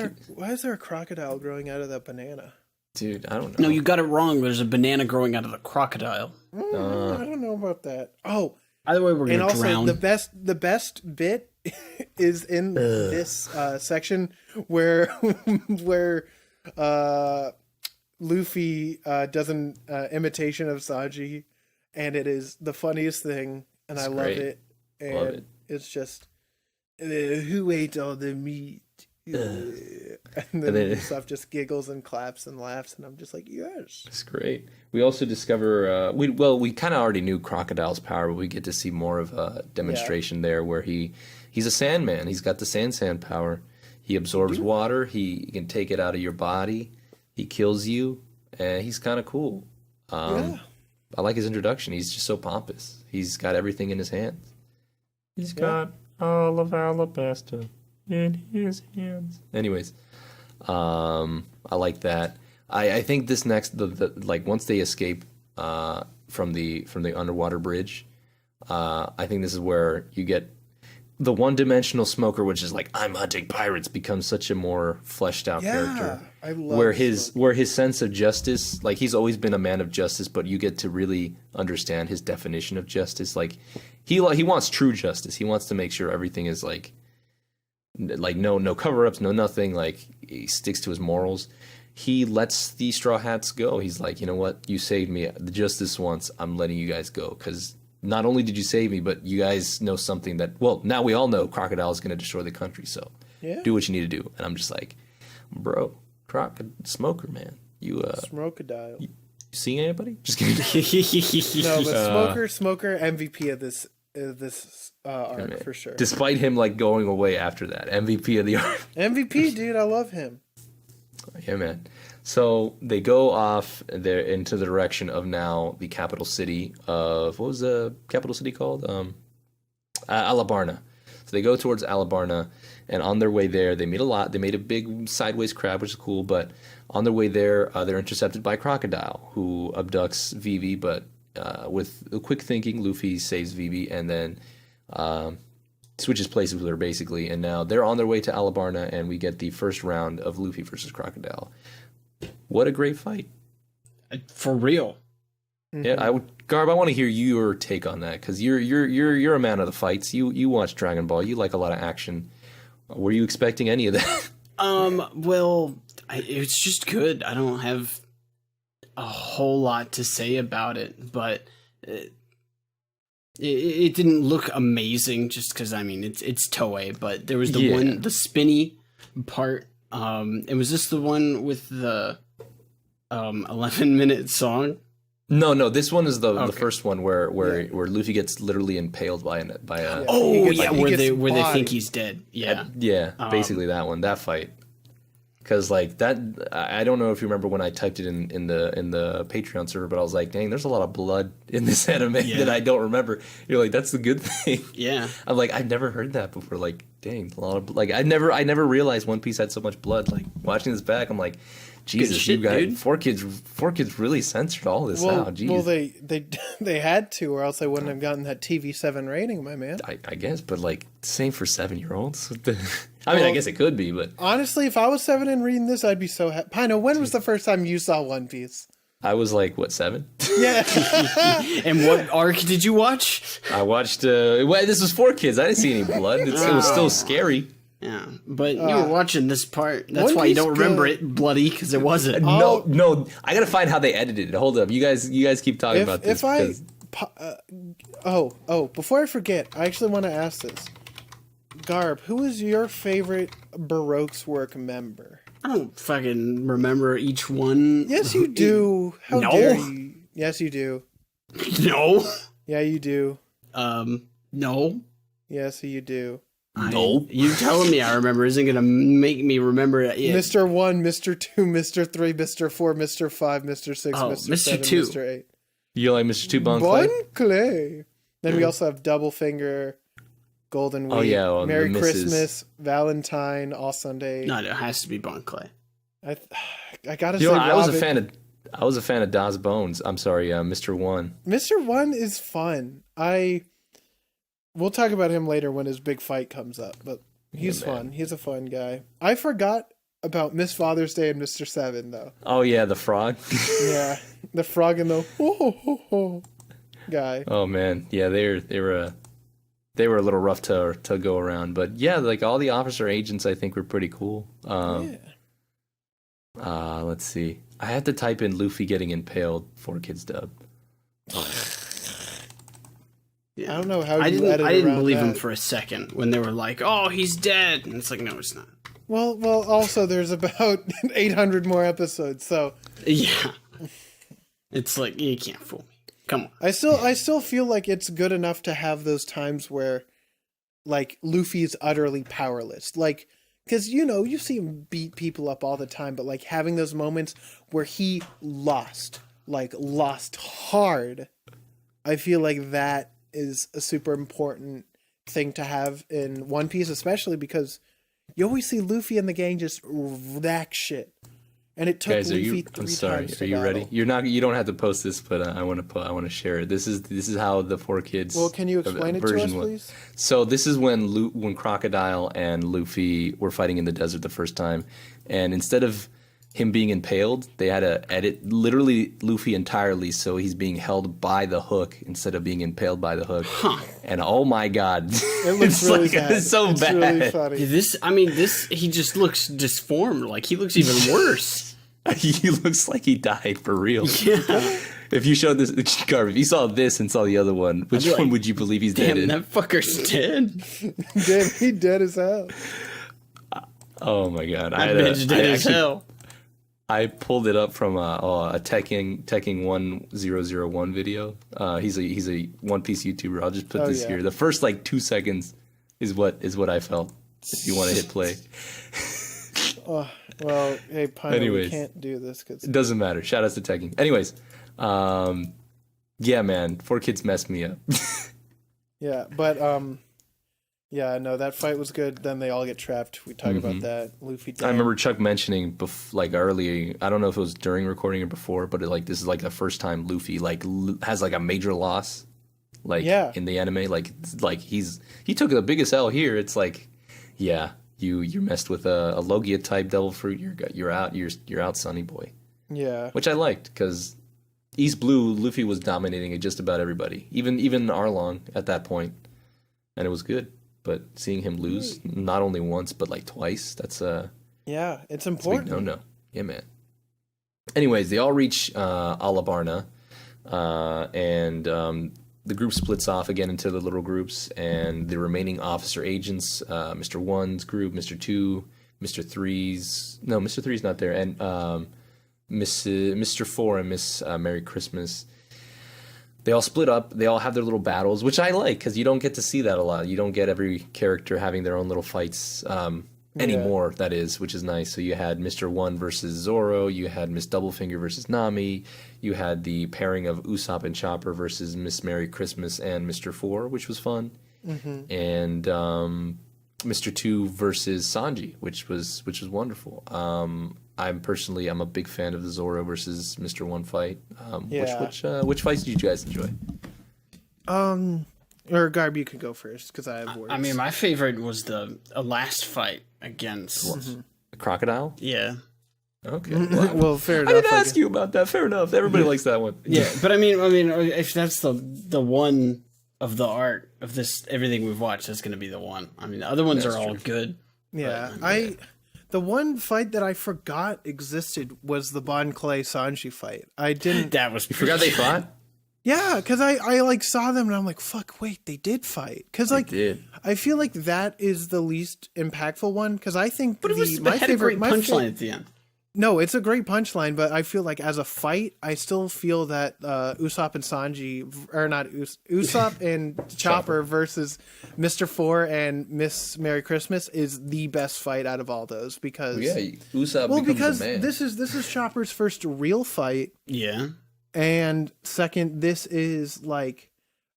there a crocodile growing out of that banana? Dude, I don't know. No, you got it wrong. There's a banana growing out of the crocodile. I don't know about that. Oh, either way, we're gonna drown. And also, the best bit is in this section where Luffy does an imitation of Sanji, and it is the funniest thing, and I love it. And it's just, who ate all the meat? And then stuff just giggles and claps and laughs, and I'm just like, yes. It's great. We also discover we kind of already knew Crocodile's power, but we get to see more of a demonstration there, where he's a Sandman. He's got the sand power. He absorbs water. He can take it out of your body. He kills you, and he's kind of cool. I like his introduction. He's just so pompous. He's got everything in his hands. He's got all of Alabasta in his hands. Anyways, I like that. I think this next, once they escape from the underwater bridge, I think this is where you get the one-dimensional Smoker, which is like, I'm hunting pirates, becomes such a more fleshed out character. I love where his sense of justice, like, he's always been a man of justice, but you get to really understand his definition of justice. Like, he wants true justice. He wants to make sure everything is like no cover-ups, no nothing. Like, he sticks to his morals. He lets the Straw Hats go. He's like, you know what? You saved me just this once. I'm letting you guys go, because not only did you save me, but you guys know something that, well, now we all know Crocodile is going to destroy the country, so do what you need to do. And I'm just like, bro, Smoker, man. You Smokedile. You seeing anybody? Just kidding. No, but Smoker MVP of this arc for sure. Despite him like going away after that, MVP of the arc. MVP, dude, I love him. Yeah, man. So they go off there into the direction of now the capital city of, what was the capital city called? Alabarna. So they go towards Alabarna, and on their way there, they made a big sideways crab, which is cool. But on their way there, they're intercepted by Crocodile, who abducts Vivi. But with quick thinking, Luffy saves Vivi, and then switches places with her basically, and now they're on their way to Alabasta, and we get the first round of Luffy versus Crocodile. What a great fight! For real. Yeah, Garb, I want to hear your take on that because you're a man of the fights. You watch Dragon Ball. You like a lot of action. Were you expecting any of that? Well, it's just good. I don't have a whole lot to say about it, but it didn't look amazing just because, I mean, it's Toei, but there was the spinny part. And was this the one with the 11-minute song? No, this one is the first one where Luffy gets literally impaled by a where they think he's dead. Basically that one, that fight. Because like that, I don't know if you remember when I typed it in the Patreon server, but I was like, dang, there's a lot of blood in this anime that I don't remember. You're like, that's the good thing. Yeah, I'm like, I've never heard that before. Like, dang, a lot of like I never realized One Piece had so much blood. Like watching this back, I'm like, Jesus, shit, you guys, dude. Four kids really censored all this out. Jeez. Well, they had to, or else they wouldn't have gotten that TV7 rating, my man. I guess, but like same for 7-year-olds. I mean, I guess it could be, but honestly, if I was 7 and reading this, I'd be so happy. Pino, when was the first time you saw One Piece? I was like, what, 7? Yeah. And what arc did you watch? I watched. This was 4 kids. I didn't see any blood. It was still scary. Yeah, but you were watching this part. That's why you don't remember it bloody, because it wasn't. No. I gotta find how they edited it. Hold up, you guys keep talking about this. Before I forget, I actually want to ask this. Garb, who is your favorite Baroque's work member? I don't fucking remember each one. Yes, you do. How dare you? Yes, you do. No. Yeah, you do. No. Yes, you do. Nope. You telling me I remember isn't going to make me remember it. Mr. 1, Mr. 2, Mr. 3, Mr. 4, Mr. 5, Mr. 6, Mr. 7, 2. Mr. 8. You like Mr. 2 Bon Clay? Bon Clay. Then we also have Double Finger, Golden Week, Merry Christmas, Valentine, All Sunday. No, it has to be Bon Clay. I gotta say, I was a fan of Das Bones. I'm sorry, Mr. 1. Mr. 1 is fun. We'll talk about him later when his big fight comes up, but he's fun. He's a fun guy. I forgot about Miss Father's Day and Mr. 7, though. Oh, yeah, the frog. Yeah, the frog and the guy. Oh, man. Yeah, they were a little rough to go around. But, yeah, like all the officer agents, I think, were pretty cool. Let's see. I had to type in Luffy getting impaled for Kids Dub. Yeah. I don't know how I didn't believe him that. for a second when they were like, "Oh, he's dead," and it's like, no, it's not. Well. Also, there's about 800 more episodes, so yeah, it's like you can't fool me. Come on. I still feel like it's good enough to have those times where, like, Luffy's utterly powerless, like, because you see him beat people up all the time, but like having those moments where he lost hard, I feel like that is a super important thing to have in One Piece, especially because you always see Luffy and the gang just wreck shit, and it took Luffy 3 I'm sorry. times to Are you battle. ready? You don't have to post this, but I want to share it. This is how the 4 kids. Well, can you explain it to us, please? So this is when Crocodile and Luffy were fighting in the desert the first time, and instead of him being impaled, they had to edit literally Luffy entirely, so he's being held by the hook instead of being impaled by the hook. Huh. And oh my god, It looks really bad. It's so bad. Really funny. He just looks disformed. Like he looks even worse. He looks like he died for real. Yeah. If you showed this, Garb, if you saw this and saw the other one, which one would you believe he's dead in? Damn, that fucker's dead. Damn, he dead as hell. Oh my god, That bitch dead as hell. I pulled it up from a Tekking 1001 video. He's a One Piece YouTuber. I'll just put this here. The first like 2 seconds is what I felt. If you want to hit play. Well, hey, Pino, we can't do this because it doesn't matter. Shout outs to Tekking. Anyways, yeah, man, 4 kids messed me up. yeah, but yeah, no, that fight was good. Then they all get trapped. We talk about that. Luffy died. I remember Chuck mentioning like earlier. I don't know if it was during recording or before, but this is like the first time Luffy has like a major loss Like Yeah. in the anime, like he took the biggest L here. It's like, yeah, you messed with a Logia type devil fruit. You're out, Sonny boy. Yeah. Which I liked because East Blue Luffy was dominating just about everybody, even Arlong at that point, and it was good. But seeing him lose not only once but like twice, that's Yeah, it's a big important. no. Yeah, man. Anyways, they all reach Alabarna, and the group splits off again into the little groups, and the remaining officer agents, Mr. 1's group, Mr. 2, Mr. 3's... No, Mr. 3's not there, and Mr. 4 and Miss Merry Christmas. They all split up. They all have their little battles, which I like, because you don't get to see that a lot. You don't get every character having their own little fights anymore, that is, which is nice. So you had Mr. 1 versus Zoro. You had Miss Doublefinger versus Nami. You had the pairing of Usopp and Chopper versus Miss Merry Christmas and Mr. 4, which was fun. And Mr. 2 versus Sanji, which was wonderful. I'm a big fan of the Zoro versus Mr. 1 fight. Which fights did you guys enjoy? Or Garb, you can go first because I have words. I mean, my favorite was the last fight against The crocodile? Yeah. Okay. Well, fair enough. I didn't ask you about that. Fair enough. Everybody likes that one. Yeah, but I mean, if that's the one of the art of this, everything we've watched, that's going to be the one. I mean, the other ones are all good. Yeah, the one fight that I forgot existed was the Bon Clay Sanji fight. I didn't. That was. You forgot they fought? Yeah, because I like saw them and I'm like, fuck, wait, they did fight. Because like, did. I feel like that is the least impactful one. Because I think But it had a great punchline at the end. No, it's a great punchline, but I feel like as a fight, I still feel that Usopp and Sanji, or not Usopp and Chopper versus Mr. 4 and Miss Merry Christmas is the best fight out of all those because Usopp becomes a man. this is Chopper's first real fight, Yeah. and second, this is like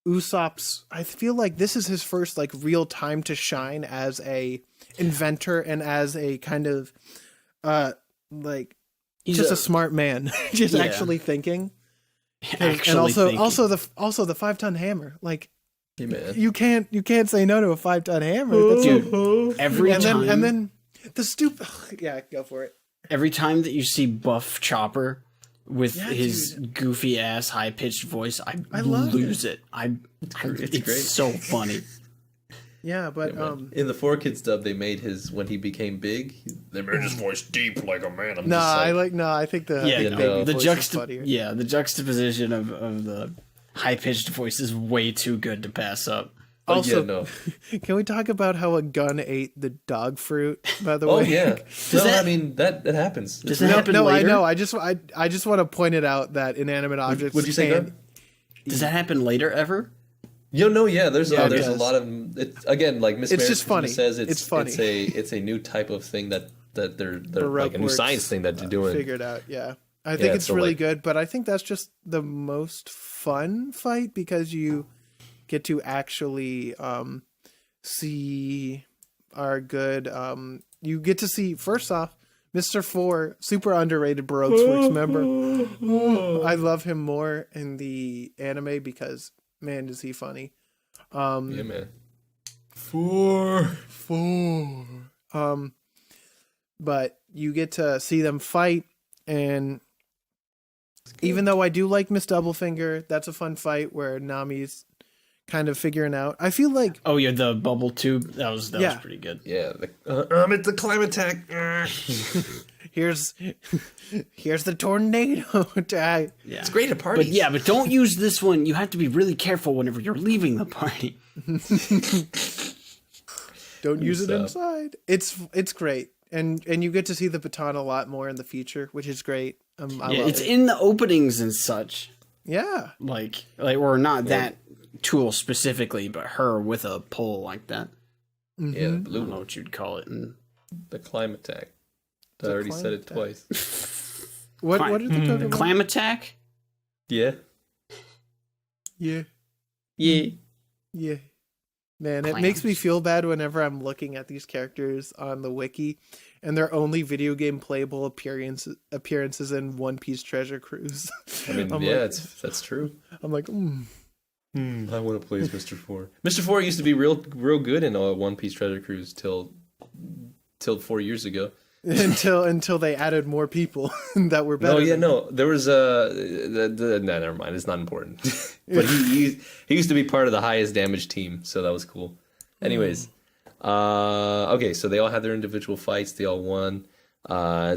Usopp's. I feel like this is his first like real time to shine as a inventor and as a kind of like he's just a smart man, just actually thinking. Actually and also thinking. also the 5-ton hammer. Like Hey, man. you can't say no to a 5-ton hammer. That's Dude, every time. and then the stupid. Yeah, go for it. Every time that you see buff Chopper with his goofy ass high pitched voice, I love lose it. It's great. so funny. Yeah, but In the 4Kids dub, they made when he became big, they made his voice deep like a man. I think the baby voice is funnier. The juxtaposition of the high pitched voice is way too good to pass up. Also, can we talk about how a gun ate the dog fruit? By the way, oh yeah, I mean that happens. Does that happen no, later? I know. I just want to point it out that inanimate objects. Would you say that? Does that happen later ever? There's a does. lot of again, like Miss It's Mary just funny. says, It's funny. It's a new type of thing that they're like a new science thing that they're doing. Figured out, yeah. I think it's so really like- good, but I think that's just the most fun fight because you get to actually see our good. You get to see first off, Mr. 4, super underrated Baroque's Works member. I love him more in the anime because man, is he funny. Yeah, man. 4. But you get to see them fight, and even though I do like Miss Doublefinger, that's a fun fight where Nami's kind of figuring out. I feel like The bubble tube that was pretty good. Yeah, it's the climate tech. here's the tornado. Yeah. It's great at parties. But don't use this one. You have to be really careful whenever you're leaving the party. Don't use it inside. It's great, and you get to see the baton a lot more in the future, which is great. I love It's it. in the openings and such. Yeah. Like or not that tool specifically, but her with a pole like that. Yeah, the I blue don't know one. what you'd call it. And The climate tech. I already said it climate twice. What are they talking about? clam attack? Yeah. Yeah. Yeah. Yeah. Man, it Clams. makes me feel bad whenever I'm looking at these characters on the wiki and their only video game playable appearances in One Piece Treasure Cruise. I mean, I'm yeah, like- that's true. I'm like, I want to play as Mr. Four. Mr. Four used to be real good in One Piece Treasure Cruise till 4 years ago. until they added more people that were better. Oh yeah, no, there was no, never mind. It's not important. But he used to be part of the highest damage team, so that was cool. Anyways, okay, so they all had their individual fights. They all won.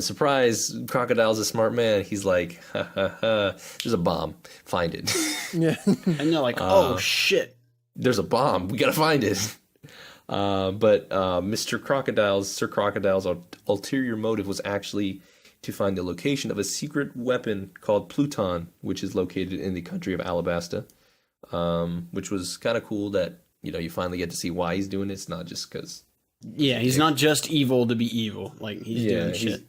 Surprise! Crocodile's a smart man. He's like, ha, ha, ha, there's a bomb. Find it. Yeah. And they're like, oh shit. There's a bomb. We gotta find it. But Sir Crocodile's ulterior motive was actually to find the location of a secret weapon called Pluton, which is located in the country of Alabasta, which was kind of cool that, you finally get to see why he's doing it. It's not just because... Yeah, he's not just evil to be evil. Like, he's doing shit.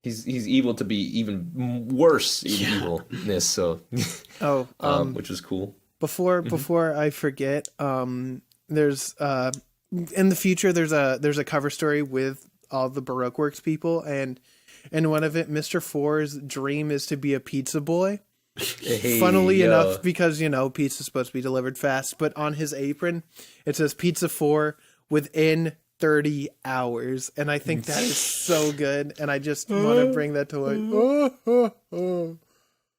He's evil to be even worse evilness, so... which was cool. Before I forget, there's... in the future, there's a cover story with all the Baroque Works people, and in one of it, Mr. Four's dream is to be a pizza boy. Hey, Funnily enough, because pizza's supposed to be delivered fast, but on his apron it says Pizza 4 within 30 hours, and I think that is so good, and I just want to bring that to life.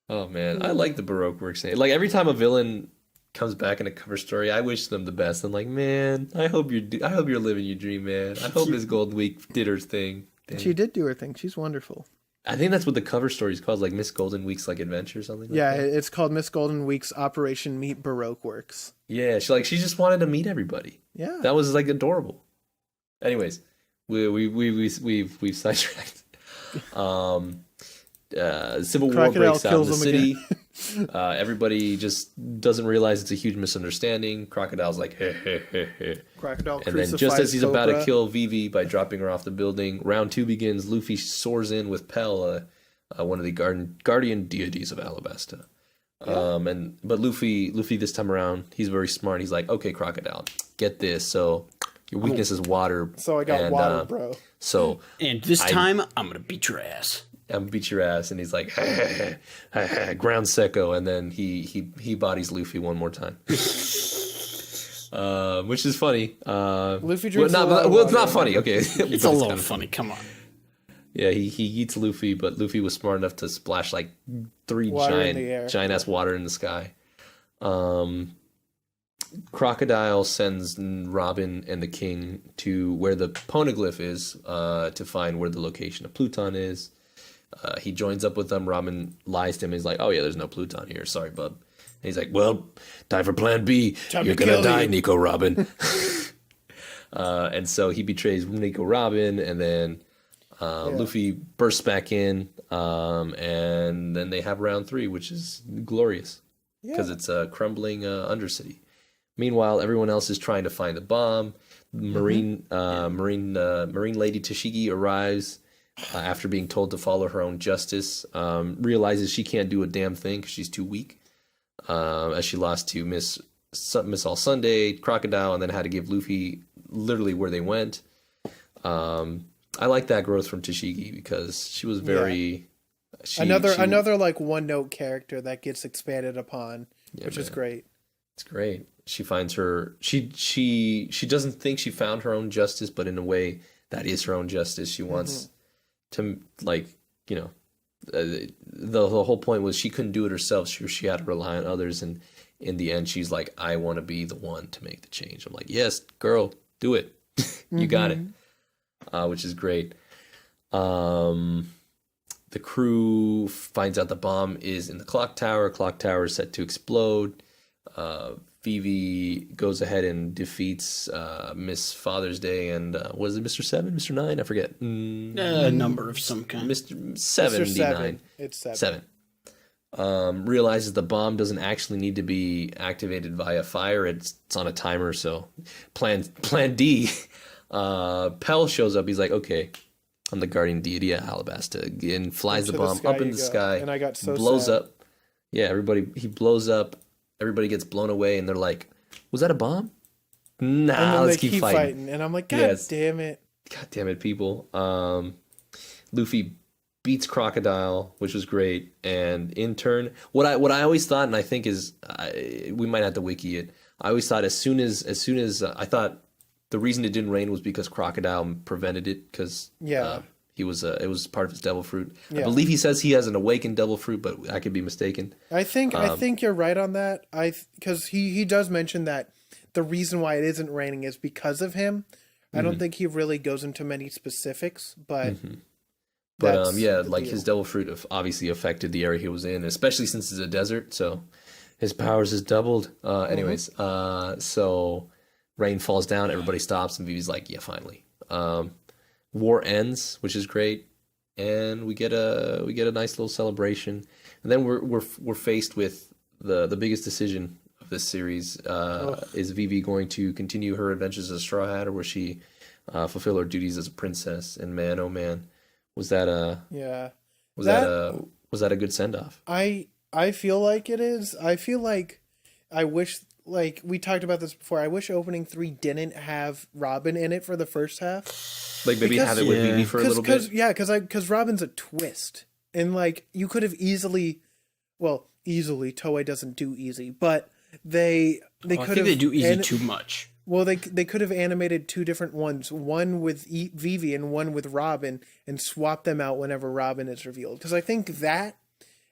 Oh man, I like the Baroque Works name. Like every time a villain comes back in a cover story, I wish them the best. I'm like, man, I hope you're living your dream, man. I hope Miss Golden Week did her thing. Dang. She did do her thing. She's wonderful. I think that's what the cover story is called, like Miss Golden Week's like adventure or something. Yeah, like that. it's called Miss Golden Week's Operation Meet Baroque Works. Yeah, she just wanted to meet everybody. Yeah, that was like adorable. Anyways, we've sidetracked. Civil War breaks out in the city. Everybody just doesn't realize it's a huge misunderstanding. Crocodile's like, hey, hey, hey, hey. Crocodile And then just as he's about to kill Vivi by dropping her off the building, round 2 begins. Luffy soars in with Pell, one of the guardian deities of Alabasta. Yeah. But Luffy this time around, he's very smart. He's like, okay, Crocodile, get this. So your weakness is water. So I got water, bro. So and this time I'm gonna beat your ass. I'm gonna beat your ass, and he's like, ground secco, and then he bodies Luffy one more time, which is funny. Luffy drinks it's not funny. Okay, it's a little funny. Come on. Yeah, he eats Luffy, but Luffy was smart enough to splash like 3 giant ass water in the sky. Crocodile sends Robin and the King to where the poneglyph is to find where the location of Pluton is. He joins up with them. Robin lies to him. He's like, oh yeah, there's no Pluton here. Sorry, bub. And he's like, well, time for plan B. You're going to die, Nico Robin. And so he betrays Nico Robin, and then Luffy bursts back in, and then they have round 3, which is glorious because it's a crumbling Undercity. Meanwhile, everyone else is trying to find the bomb. Marine Lady Tashigi arrives after being told to follow her own justice. Realizes she can't do a damn thing because she's too weak. As she lost to Miss All Sunday, Crocodile, and then had to give Luffy literally where they went. I like that growth from Tashigi because she was very another like one note character that gets expanded upon, which is great. It's great. She finds her. She doesn't think she found her own justice, but in a way that is her own justice. She wants to the whole point was she couldn't do it herself. She had to rely on others, and in the end, she's like, I want to be the one to make the change. I'm like, yes, girl, do it. You got it. Which is great. The crew finds out the bomb is in the clock tower. Clock tower is set to explode. Vivi goes ahead and defeats Miss Father's Day and was it Mr. 7, Mr. 9? I forget. A number of some kind. Mr. 79. It's 7. Realizes the bomb doesn't actually need to be activated via fire. It's on a timer, so plan D. Pell shows up. He's like, okay, I'm the guardian deity of Alabasta, and flies the bomb up in the sky. And I got so blows sad. up. Yeah, he blows up. Everybody gets blown away, and they're like, was that a bomb? Nah, let's keep fighting. And I'm like, God damn it. God damn it, people. Luffy beats Crocodile, which was great, and in turn, what I always thought, and I think is we might have to wiki it. I always thought as soon as I thought the reason it didn't rain was because Crocodile prevented it because it was part of his devil fruit. I believe he says he has an awakened devil fruit, but I could be mistaken. I think you're right on that. Because he does mention that the reason why it isn't raining is because of him. I don't think he really goes into many specifics, but. But his devil fruit obviously affected the area he was in, especially since it's a desert. So his powers is doubled. So rain falls down, everybody stops, and Vivi's like, "Yeah, finally." War ends, which is great, and we get a nice little celebration. And then we're faced with the biggest decision of this series. Is Vivi going to continue her adventures as a Straw Hat, or will she fulfill her duties as a princess? And man, oh man. Was that a good send off? I feel like it is. I feel like I wish, like we talked about this before. I wish opening 3 didn't have Robin in it for the first half. Like maybe have it with Vivi for a little bit. Because Robin's a twist, and like you could have easily. Toei doesn't do easy, but they could have. I think they do easy too much. Well, they could have animated 2 different ones, one with Vivi and one with Robin, and swap them out whenever Robin is revealed. Because I think that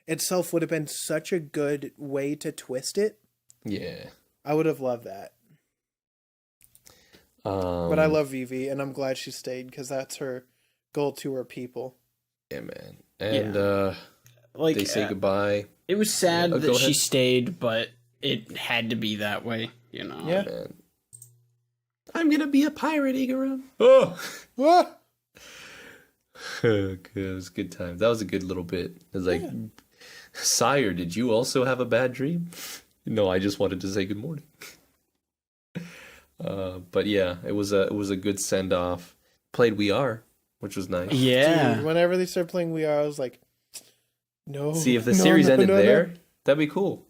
itself would have been such a good way to twist it. Yeah. I would have loved that. But I love Vivi, and I'm glad she stayed, because that's her goal to her people. Yeah, man. And they say goodbye. It was sad that she stayed, but it had to be that way, you know? Yeah. Man. I'm gonna be a pirate, Igaru. It was good times. That was a good little bit. It was like, Sire, did you also have a bad dream? No, I just wanted to say good morning. But yeah, it was a good send off. Played We Are, which was nice. Yeah. Dude, whenever they started playing We Are, I was like, no. See, if the series ended there, that'd be cool.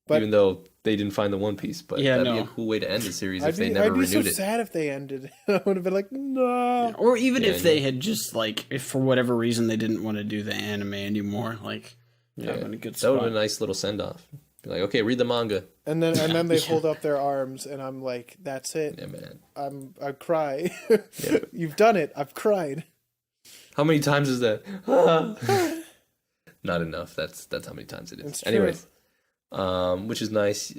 But, even though they didn't find the One Piece, but that'd be a cool way to end the series if they never renewed it. I'd be so sad if they ended. I would have been like, no. Yeah, or even if they had just like, if for whatever reason they didn't want to do the anime anymore, like that would have been a good spot. That would have been a nice little send off. Be like, okay, read the manga. And then they hold up their arms, and I'm like, that's it. Yeah, man. I cry. You've done it. I've cried. How many times is that? Not enough. That's how many times it is. Anyways. Which is nice.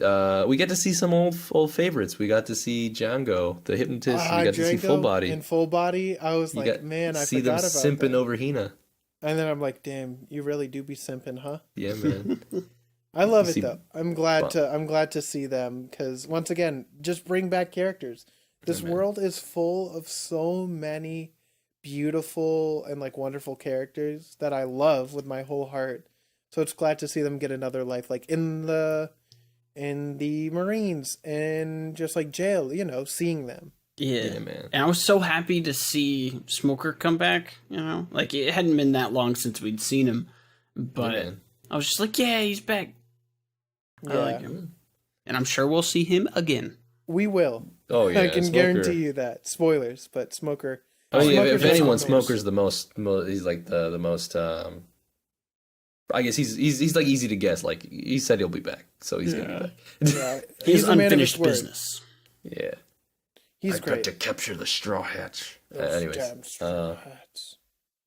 We get to see some old favorites. We got to see Django, the hypnotist. We got to see Full Body. In Full Body, I was like, man, I forgot about that. See them simping over Hina. And then I'm like, damn, you really do be simping, huh? Yeah, man. I love it though. I'm glad to see them, because once again, just bring back characters. This world is full of so many beautiful and like wonderful characters that I love with my whole heart. So it's glad to see them get another life, like in the Marines and just like jail, you know, seeing them. Yeah, man. And I was so happy to see Smoker come back, you know? Like, it hadn't been that long since we'd seen him, but I was just like, yeah, he's back. I like him. And I'm sure we'll see him again. We will. Oh, yeah. I can guarantee you that. Spoilers, but Smoker. Oh, yeah, if anyone, Smoker's the most, he's like the most, I guess he's like easy to guess. Like, he said he'll be back, so he's gonna be back. Yeah. He's unfinished business. Yeah. He's great. Got to capture the Straw Hats. Anyways,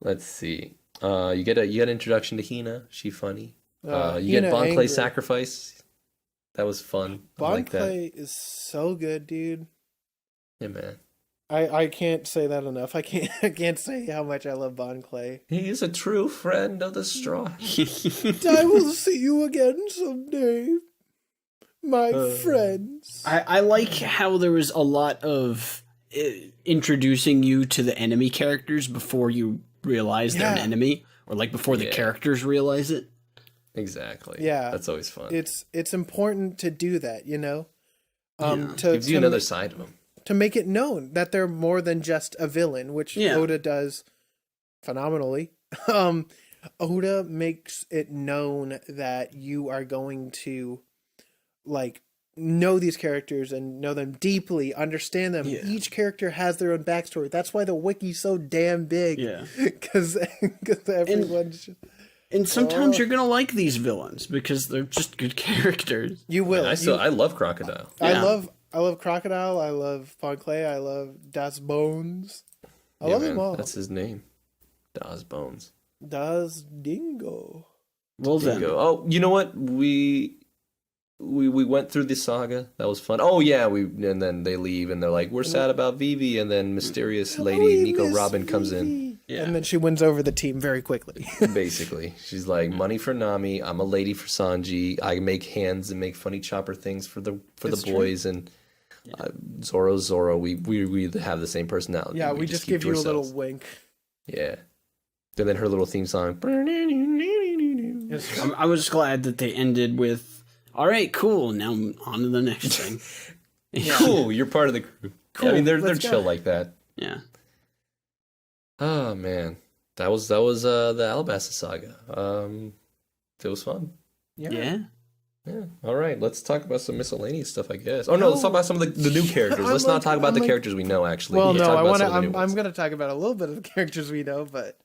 let's see. You get an introduction to Hina. She funny. You get Bon Clay's sacrifice. That was fun. Bon Clay is so good, dude. Yeah, man. I can't say that enough. I can't say how much I love Bon Clay. He is a true friend of the Straw. I will see you again someday, my friends. I like how there was a lot of introducing you to the enemy characters before you realize they're an enemy, or like before the characters realize it. Exactly. Yeah, that's always fun. It's important to do that, you know. Gives you another side of them. To make it known that they're more than just a villain, which Oda does phenomenally. Oda makes it known that you are going to, like, know these characters and know them deeply, understand them. Yeah. Each character has their own backstory. That's why the wiki's so damn big. Yeah. Because everyone's... And sometimes you're gonna like these villains because they're just good characters. You will. I love Crocodile. I love Crocodile. I love Von Clay. I love Das Bones. I love them all. That's his name. Das Bones. Das Dingo. Well then, Dingo. Oh, you know what? We went through the saga. That was fun. Oh yeah, and then they leave and they're like, we're sad about Vivi, and then mysterious lady Nico Robin comes in. Yeah. And then she wins over the team very quickly. Basically, she's like, money for Nami. I'm a lady for Sanji. I make hands and make funny chopper things for the boys, and Zoro. We have the same personality. Yeah, we just give you a little wink. Yeah. And then her little theme song. I was glad that they ended with, all right, cool. Now on to the next thing. Cool, you're part of the crew. Cool, I mean, they're let's chill go. like that. Yeah. Oh man, that was the Alabasta Saga. It was fun. Yeah. Yeah. All right, let's talk about some miscellaneous stuff, I guess. Oh no, let's talk about some of the new characters. Let's not talk about the characters we know. Actually, Well, Let's no, talk I about want to. some of the new I'm ones. going to talk about a little bit of the characters we know, but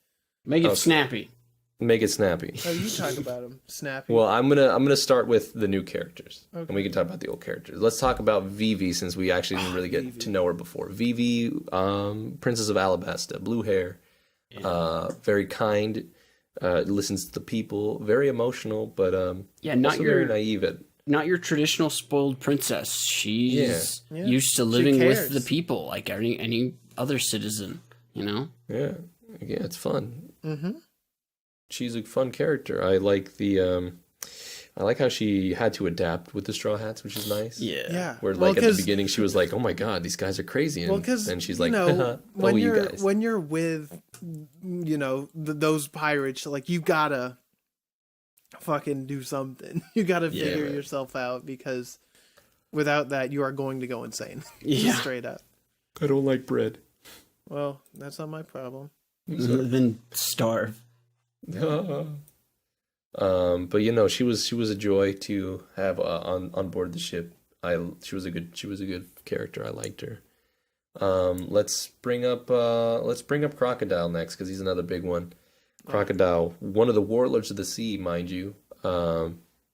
Make it Okay. snappy. Make it snappy. oh, you talk about them. Snappy. Well, I'm gonna start with the new characters, and we can talk about the old characters. Let's talk about Vivi, since we actually didn't really get to know her before. Vivi, Princess of Alabasta, blue hair, very kind, listens to the people, very emotional, but not also your very naive. not your traditional spoiled princess. She's Yeah. used to living with cares. the people like any other citizen. You know. Yeah, it's fun. Mm-hmm. She's a fun character. I like I like how she had to adapt with the Straw Hats, which is nice. yeah. Where Well, like at the 'cause- beginning she was like, "Oh my god, these guys are crazy," and Well, then she's like, when you you're guys." when you're with, those pirates, like you gotta fucking do something. You gotta figure man. yourself out, because without that, you are going to go insane. Yeah. Straight up. I don't like bread. Well, that's not my problem. Then starve. But she was a joy to have on board the ship. She was a good character. I liked her. Let's bring up Crocodile next, because he's another big one. Crocodile, one of the warlords of the sea, mind you.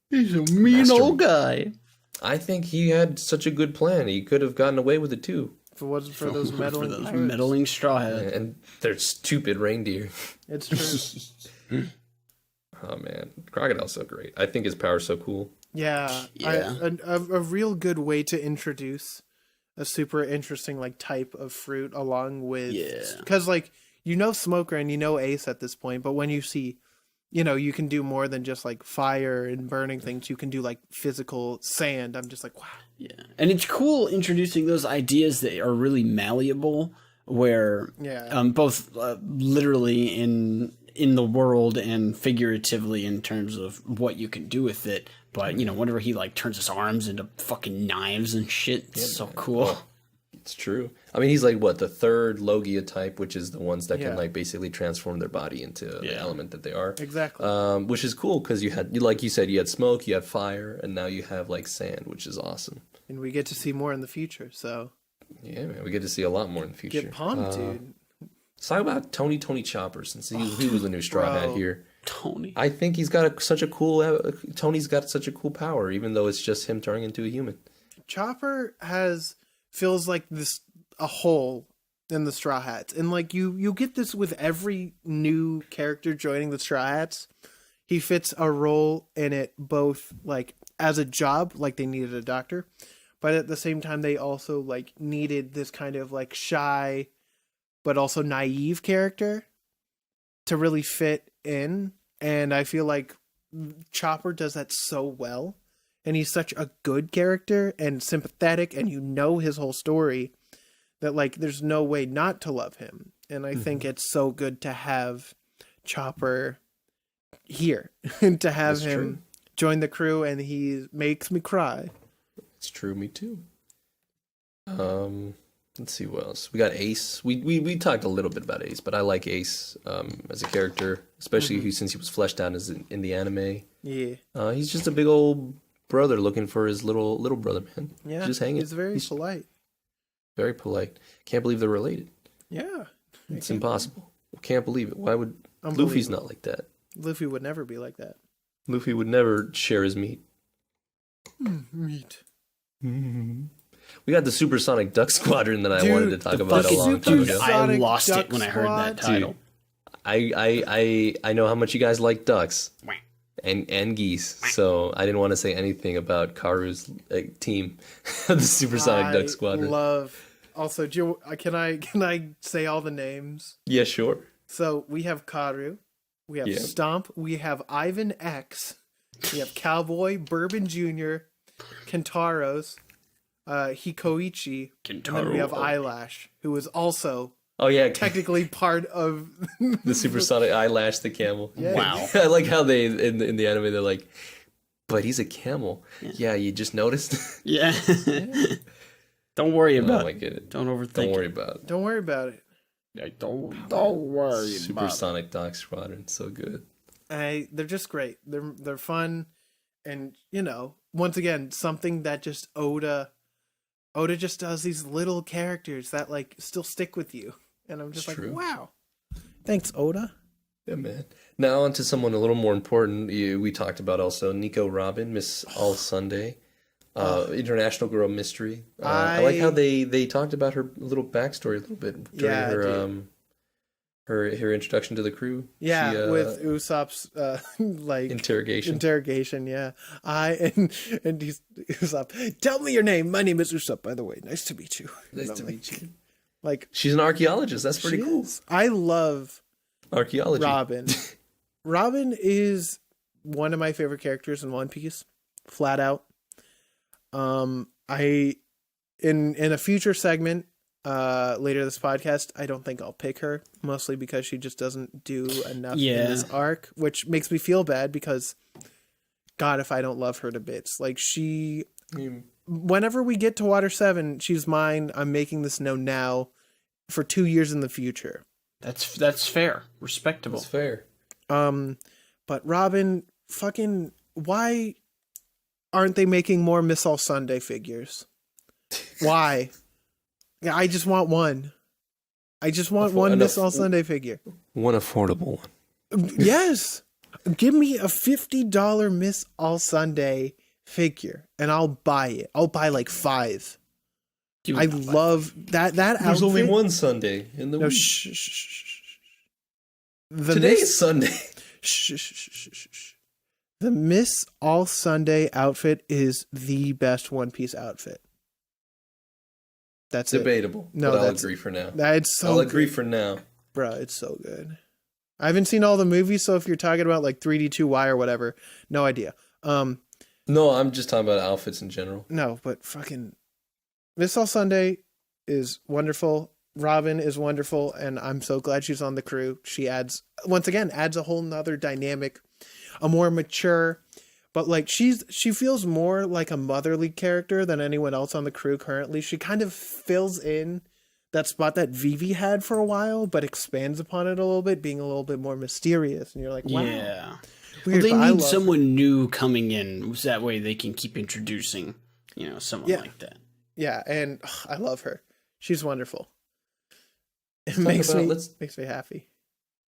He's a mean old guy. I think he had such a good plan. He could have gotten away with it too. If it wasn't for those meddling, For those crews. meddling straw hats. And they're stupid reindeer. It's true. Oh man, Crocodile's so great. I think his power's so cool. Yeah, Yeah. a real good way to introduce a super interesting type of fruit, along with because Smoker and Ace at this point, but when you see, you can do more than just fire and burning things. You can do physical sand. I'm just like, wow. Yeah, and it's cool introducing those ideas that are really malleable, where both literally in the world and figuratively in terms of what you can do with it. But whenever he turns his arms into fucking knives and shit, it's so cool. It's true. I mean, he's the third Logia type, which is the ones that can basically transform their body into the element that they are. Exactly. Which is cool, because you had, like you said, you had smoke, you had fire, and now you have sand, which is awesome. And we get to see more in the future, so Yeah, man, we get to see a lot more in the future. get pumped, dude. Let's talk about Tony Chopper, since he was the new Straw Hat here. Tony. I think he's got Tony's got such a cool power, even though it's just him turning into a human. Chopper feels like a hole in the Straw Hats, and you get this with every new character joining the Straw Hats. He fits a role in it, both as a job, they needed a doctor, but at the same time they also needed this kind of shy but also naive character to really fit in. And I feel like Chopper does that so well. And he's such a good character and sympathetic, and his whole story, that there's no way not to love him. And I think it's so good to have Chopper here and to have him join the crew, and he makes me cry. It's true, me too. Let's see what else. We got Ace. We talked a little bit about Ace, but I like Ace as a character, especially since he was fleshed out in the anime. Yeah. He's just a big old brother looking for his little brother, man. Yeah, just hanging. He's very polite. Very polite. Can't believe they're related. Yeah, It's impossible. Can't believe it. Why would Luffy's not like that? Luffy would never be like that. Luffy would never share his meat. Meat. We got the Supersonic Duck Squadron that I wanted to talk about a long time ago. I lost it when I heard that title. I know how much you guys like ducks and geese, so I didn't want to say anything about Karu's team, the Supersonic Duck Squadron. Also, can I say all the names? Yeah, sure. So we have Karu, we have Stomp, we have Ivan X, we have Cowboy, Bourbon Jr., Kentaros, Hikoichi, and then we have Eyelash, who is also technically part of the Supersonic Eyelash, the camel. Yeah. Wow. I like how they in the anime they're like, but he's a camel. Yeah, you just noticed. Yeah. Don't worry about it. Don't overthink. Don't worry about it. Don't worry about it. Yeah, don't worry. Supersonic Duck Squadron, so good. They're just great. They're fun, and once again, something that just Oda just does these little characters that like still stick with you, and I'm just True. Wow, thanks Oda. Yeah, man. Now on to someone a little more important. We talked about also Nico Robin, Miss All Sunday, International Girl Mystery. I like how they talked about her little backstory a little bit during her introduction to the crew. Yeah, with Usopp's like interrogation. Yeah, and he's Usopp. Tell me your name. My name is Usopp. By the way, nice to meet you. Nice to meet you. Like she's an archaeologist. That's pretty cool. I love archaeology. Robin. Robin is one of my favorite characters in One Piece, flat out. I in a future segment later this podcast, I don't think I'll pick her, mostly because she just doesn't do enough in this arc, which makes me feel bad because God, if I don't love her to bits. Like whenever we get to Water 7, she's mine. I'm making this known now for 2 years in the future. That's fair. Respectable. That's fair. But Robin, fucking, why aren't they making more Miss All Sunday figures? Why? Yeah, I just want one. I just want one Miss All Sunday figure. One affordable one. Yes. Give me a $50 Miss All Sunday figure and I'll buy it. I'll buy like 5. I love that outfit. There's only one Sunday in the week. Today is Sunday. The Miss All Sunday outfit is the best One Piece outfit. That's debatable. No, but I'll agree for now. I'll agree for now. Bruh, it's so good. I haven't seen all the movies, so if you're talking about like 3D2Y or whatever, no idea. No, I'm just talking about outfits in general. No, but fucking Miss All Sunday is wonderful. Robin is wonderful, and I'm so glad she's on the crew. She adds a whole nother dynamic, a more mature, but like she feels more like a motherly character than anyone else on the crew currently. She kind of fills in that spot that Vivi had for a while, but expands upon it a little bit, being a little bit more mysterious. And you're like, wow. Yeah. Weird, well, they need someone new coming in, so that way they can keep introducing, someone like that. Yeah, and I love her. She's wonderful. It makes me happy.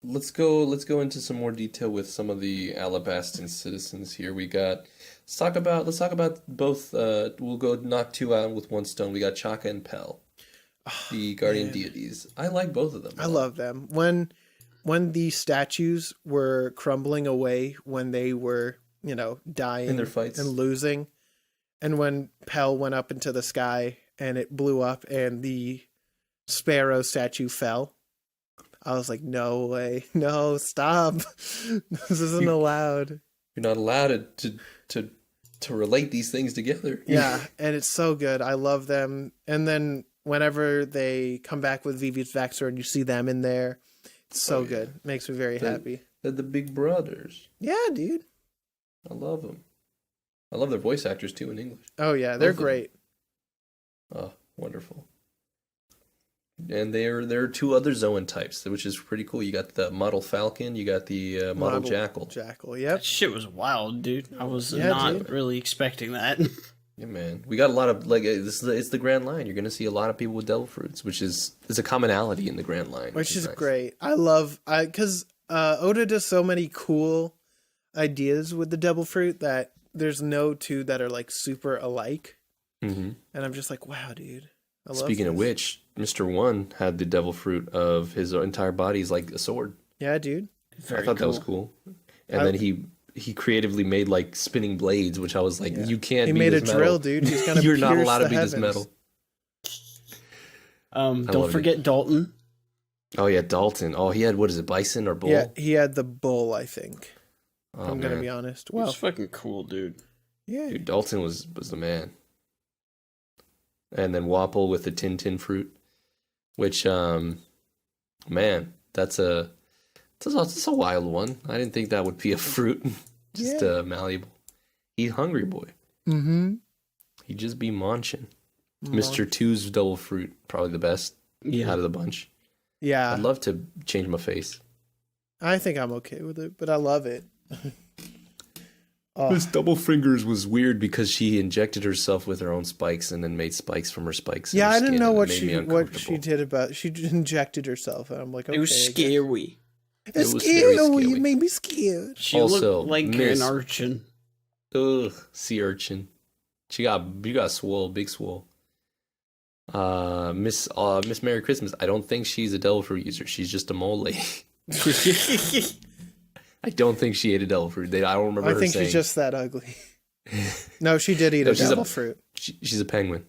Let's go into some more detail with some of the Alabastan citizens here. Let's talk about both. We'll go knock 2 out with one stone. We got Chaka and Pell, the guardian deities. I like both of them. I love them. When the statues were crumbling away, when they were dying in their fights and losing, and when Pell went up into the sky and it blew up and the Sparrow statue fell, I was like, no way, no, stop. This isn't allowed. You're not allowed to relate these things together. Yeah, and it's so good. I love them. And then whenever they come back with Vivi's Vaxor and you see them in there, it's so good. Makes me very happy. They're the big brothers. Yeah, dude. I love them. I love their voice actors too in English. Oh yeah, they're great. Oh, wonderful. And there are two other Zoan types, which is pretty cool. You got the model falcon, you got the model jackal. Jackal, yep. That shit was wild, dude. I was dude. really expecting that. Yeah, man. We got a lot of it's the Grand Line. You're gonna see a lot of people with devil fruits, which is a commonality in the Grand Line, Which is nice. great. I love because Oda does so many cool ideas with the devil fruit that there's no two that are like super alike. Mm-hmm. And I'm just like, wow, dude. I love Speaking of this. which, Mr. One had the devil fruit of his entire body is like a sword. Yeah, dude. Very I thought that was cool. And then he creatively made like spinning blades, which I was like, you can't. He be made a this metal. drill, dude. He's gonna. You're not pierce allowed to the be this heavens. metal. Don't forget Dalton. Oh yeah, Dalton. Oh, he had what is it, bison or bull? Yeah, he had the bull, I think. Oh, I'm gonna man. be honest. Well, Well, it's fucking cool, dude. yeah. Dude, Dalton was the man. And then Wapple with the Tin fruit, which man, that's a wild one. I didn't think that would be a fruit, just malleable. He's hungry boy. Mm-hmm. He'd just be munching. Mr. Two's double fruit, probably the best out of the bunch. Yeah. I'd love to change my face. I think I'm okay with it, but I love it. This double fingers was weird because she injected herself with her own spikes and then made spikes from her spikes. in Yeah, her I didn't skin, know and it what made me she uncomfortable. did about. She injected herself, and I'm like, okay, It was I guess. scary. It's was scary. very Oh, you scary. made me scared. She Also, looked like Miss- an urchin. Ugh, sea urchin. You got swole, big swole. Miss Merry Christmas. I don't think she's a devil fruit user. She's just a mole lady. I don't think she ate a devil fruit. I don't remember I her think saying. she's just that ugly. No, she did eat No, a she's devil fruit. She's a penguin.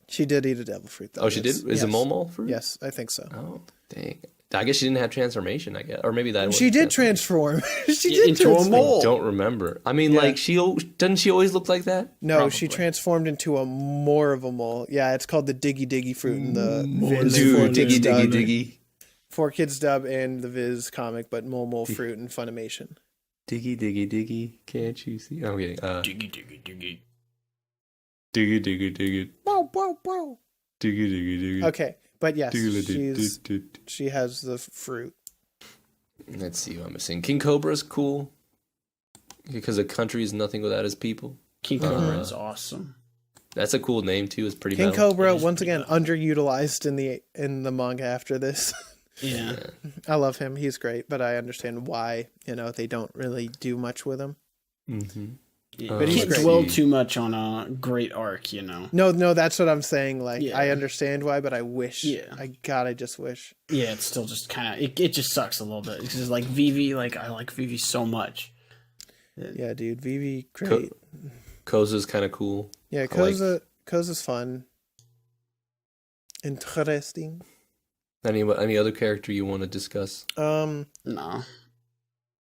She did eat a devil fruit, though. Oh, she did? Yes. Is a mole fruit? Yes, I think so. Oh, dang. I guess she didn't have transformation, I guess. Or maybe that She wasn't did transformation. transform. She did into a transform. mole. Don't remember. I mean, Yeah. like, doesn't she always look like that? No, she Probably. transformed into a more of a mole. Yeah, it's called the Diggy fruit in the Viz Dude, 4 diggy, Kids dub. diggy. 4 Kids dub and the Viz comic, but mole fruit and Funimation. Diggy, can't you see? I'm kidding. Diggy. Diggy. Wow, wow, wow. Diggy. Okay, but yes, Diggy. she has the fruit. Let's see what I'm missing. King Cobra's cool. Because a country is nothing without its people. King Cobra is awesome. That's a cool name, too. It's pretty King metal. Cobra, It is once pretty again, underutilized in the manga after this. Yeah. I love him. He's great, but I understand why, they don't really do much with him. Mm-hmm. Yeah. But he's Can't great. dwell too much on a great arc, No, that's what I'm saying. Like, Yeah. I understand why, but I wish. Yeah. I just wish. Yeah, it's still just kind of it just sucks a little bit because like Vivi, like I like Vivi so much. Yeah, dude. Vivi, great. Koza's kind of cool. Yeah, I like- Koza's fun. Interesting. Any other character you want to discuss? No.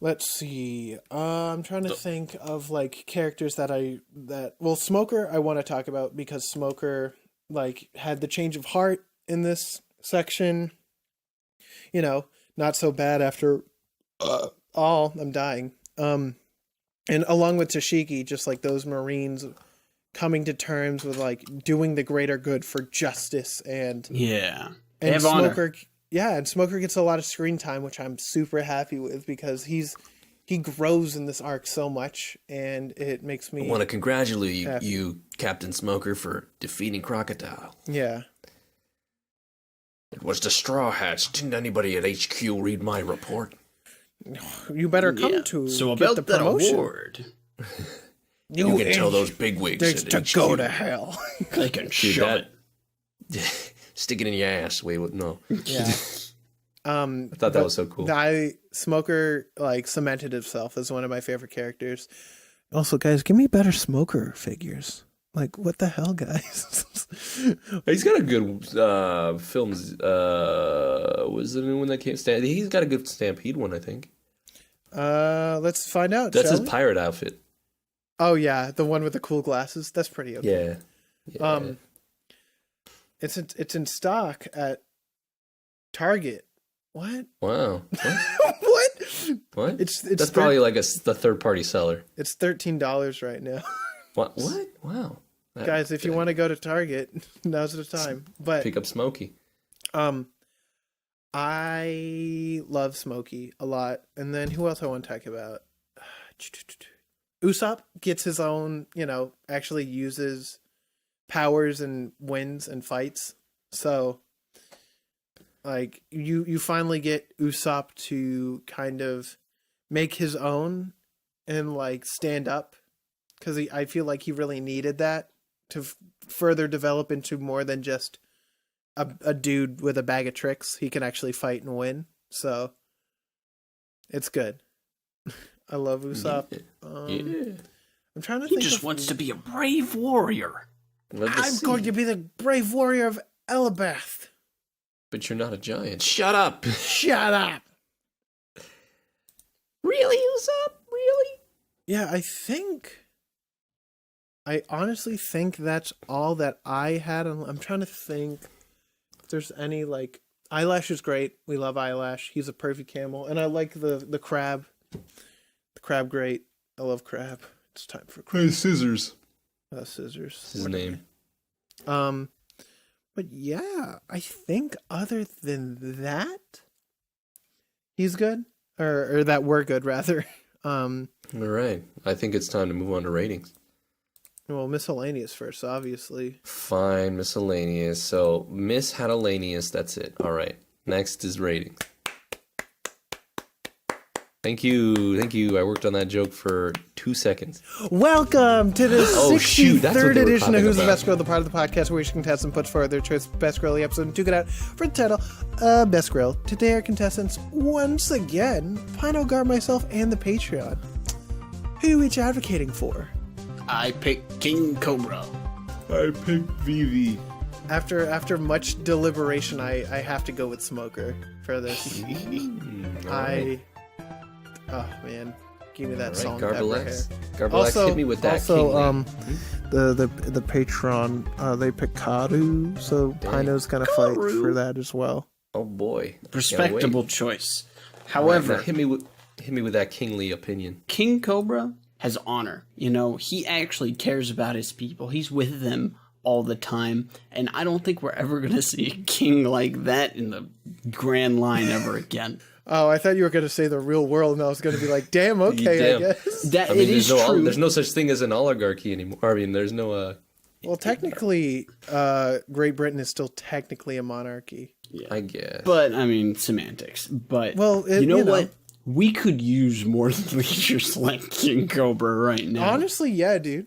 Let's see. I'm trying to think of like characters well, Smoker I want to talk about because Smoker like had the change of heart in this section. Not so bad after all. I'm dying. And along with Tashiki, just like those Marines coming to terms with like doing the greater good for justice and Yeah. They and have honor. Smoker, yeah, and Smoker gets a lot of screen time, which I'm super happy with because he grows in this arc so much, and it makes me I want to congratulate Happy. you, Captain Smoker, for defeating Crocodile. yeah. It was the Straw Hats. Didn't anybody at HQ read my report? You better come Yeah. to So get about the that promotion. award, You can tell those bigwigs There's at to HQ. go to hell. they can Dude, shove that- Stick it in your ass. Wait, what? No. Yeah. I thought that was so cool. Smoker like cemented himself as one of my favorite characters. Also, guys, give me better Smoker figures. Like, what the hell, guys? He's got a good films. Was the new one that came? He's got a good Stampede one, I think. Let's find out. That's shall his we? pirate outfit. Oh yeah, the one with the cool glasses. That's pretty okay. Yeah. It's in stock at Target. What? Wow. What? What? What? It's That's probably like the third party seller. It's $13 right now. What? Wow. Guys, if you want to go to Target, now's the time. But pick up Smokey. I love Smokey a lot. And then who else I want to talk about? Usopp gets his own, actually uses powers and wins and fights. So, like, you finally get Usopp to kind of make his own and, like, stand up. Because I feel like he really needed that to further develop into more than just a dude with a bag of tricks. He can actually fight and win. So, it's good. I love Usopp. Yeah. I'm trying to He think. just wants to be a brave warrior. I'm going to be the brave warrior of Alabasta. But you're not a giant. Shut up. Shut up. Really, Usopp? Really? Yeah, I honestly think that's all that I had. I'm trying to think if there's any, like, Eyelash is great. We love Eyelash. He's a perfect camel. And I like the crab. The crab great. I love crab. It's time for crab. Hey, Scissors. Scissors. That's his name. But yeah, I think other than that, he's good. Or that we're good, rather. All right. I think it's time to move on to ratings. Well, miscellaneous first, obviously. Fine, miscellaneous. So, Miss Hadalanius, that's it. All right. Next is ratings. Thank you. I worked on that joke for 2 seconds. Welcome to the shoot, that's what 63rd they were edition of talking Who's the about. Best Girl, the part of the podcast where each contestant puts forward their choice of Best Girl of the episode and duke it out for the title, Best Girl. Today our contestants, once again, Pino, Garb, myself, and the Patreon. Who are you each advocating for? I pick King Cobra. I picked Vivi. After much deliberation, I have to go with Smoker for this. Oh man, give me that song. Garbalex. Garbalex, hit me with that. Also, King the Patreon, they pick Karu, so Pino's gonna fight for that as well. Oh boy, Respectable choice. However, Now hit me with that kingly opinion. King Cobra has honor. He actually cares about his people. He's with them all the time. And I don't think we're ever going to see a king like that in the grand line ever again. Oh, I thought you were going to say the real world, and I was going to be like, damn, okay, Damn. I guess. It is true. There's no such thing as an oligarchy anymore. I mean, there's no. Well, technically, Great Britain is still technically a monarchy. Yeah. I guess. But, I mean, semantics. But, Well, you know what? We could use more leaders like King Cobra right now. Honestly, yeah, dude.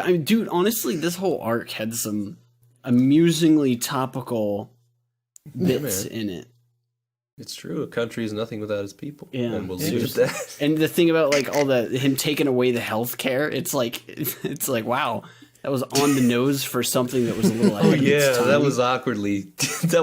I mean, dude, honestly, this whole arc had some amusingly topical bits in it. It's true. A country is nothing without its people. Yeah. And we'll leave it at that. And the thing about like all him taking away the health care, it's like wow, that was on the nose for something that was a little. That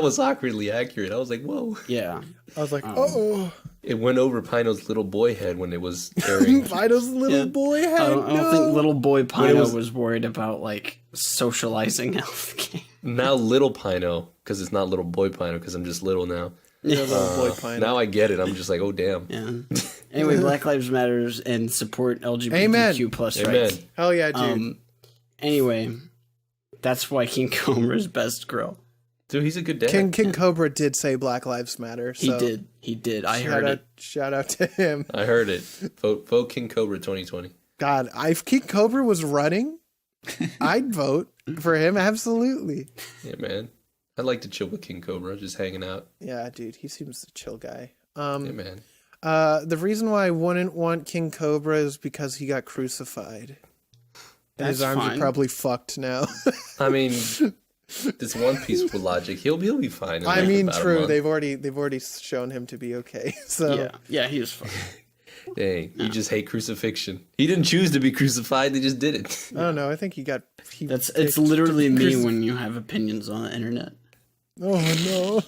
was awkwardly accurate. I was like, whoa. Yeah. I was like, oh, It went over Pino's little boy head when it was carrying. Pino's little boy head. I don't think little boy Pino was- was worried about like socializing health care. Now little Pino, because it's not little boy Pino, because I'm just little now. Yeah, little boy Pino. Now I get it. I'm just like, oh damn. Yeah. Anyway, Black Lives Matters and support LGBTQ Amen. plus Amen. rights. Hell yeah, dude. Anyway, that's why King Cobra's best girl. Dude, he's a good dad. King Cobra did say Black Lives Matter. So He did. I heard it. Shout out to him. I heard it. Vote King Cobra 2020. God, if King Cobra was running, I'd vote for him. Absolutely. Yeah, man. I'd like to chill with King Cobra, just hanging out. Yeah, dude, he seems a chill guy. Yeah, man. The reason why I wouldn't want King Cobra is because he got crucified. And his arms are probably fucked now. I mean, this One Piece with logic, he'll be fine. In I like mean, about a true. month. They've already shown him to be okay. So Yeah, he was fine. Dang, you just hate crucifixion. He didn't choose to be crucified; they just did it. I don't know. I think he got. It's picked literally to me when you have opinions on the internet. Oh no.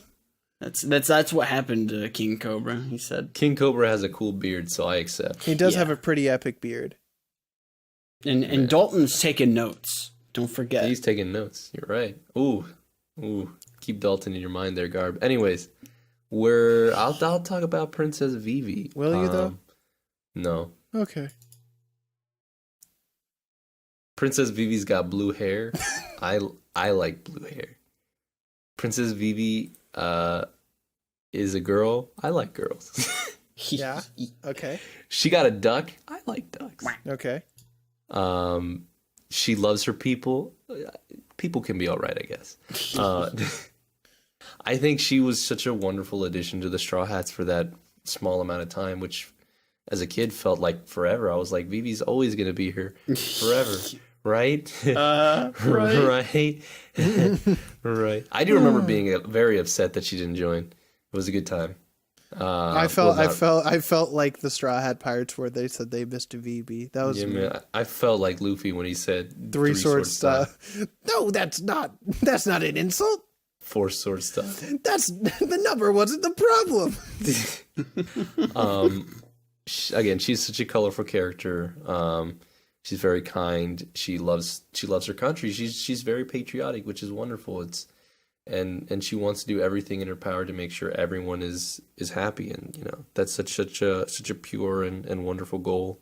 That's what happened to King Cobra. He said, King Cobra has a cool beard, so I accept. He does Yeah. have a pretty epic beard. and Dalton's taking notes. Don't forget. He's taking notes. You're right. Ooh. Keep Dalton in your mind there, Garb. Anyways, I'll talk about Princess Vivi. Will you though? No. Okay. Princess Vivi's got blue hair. I like blue hair. Princess Vivi is a girl. I like girls. Yeah. Okay. She got a duck. I like ducks. Okay. She loves her people. People can be all right, I guess. I think she was such a wonderful addition to the Straw Hats for that small amount of time, which as a kid felt like forever. I was like, Vivi's always going to be here forever. Right? Right. Right. I do remember being very upset that she didn't join. It was a good time. I felt like the Straw Hat Pirates where they said they missed a VB. That was Yeah, man. I felt like Luffy when he said three sword stuff. No, that's not an insult. 4 sword stuff. That's the number wasn't the problem. Again, she's such a colorful character. She's very kind. She loves her country. She's very patriotic, which is wonderful. And she wants to do everything in her power to make sure everyone is happy, and that's such a pure and wonderful goal.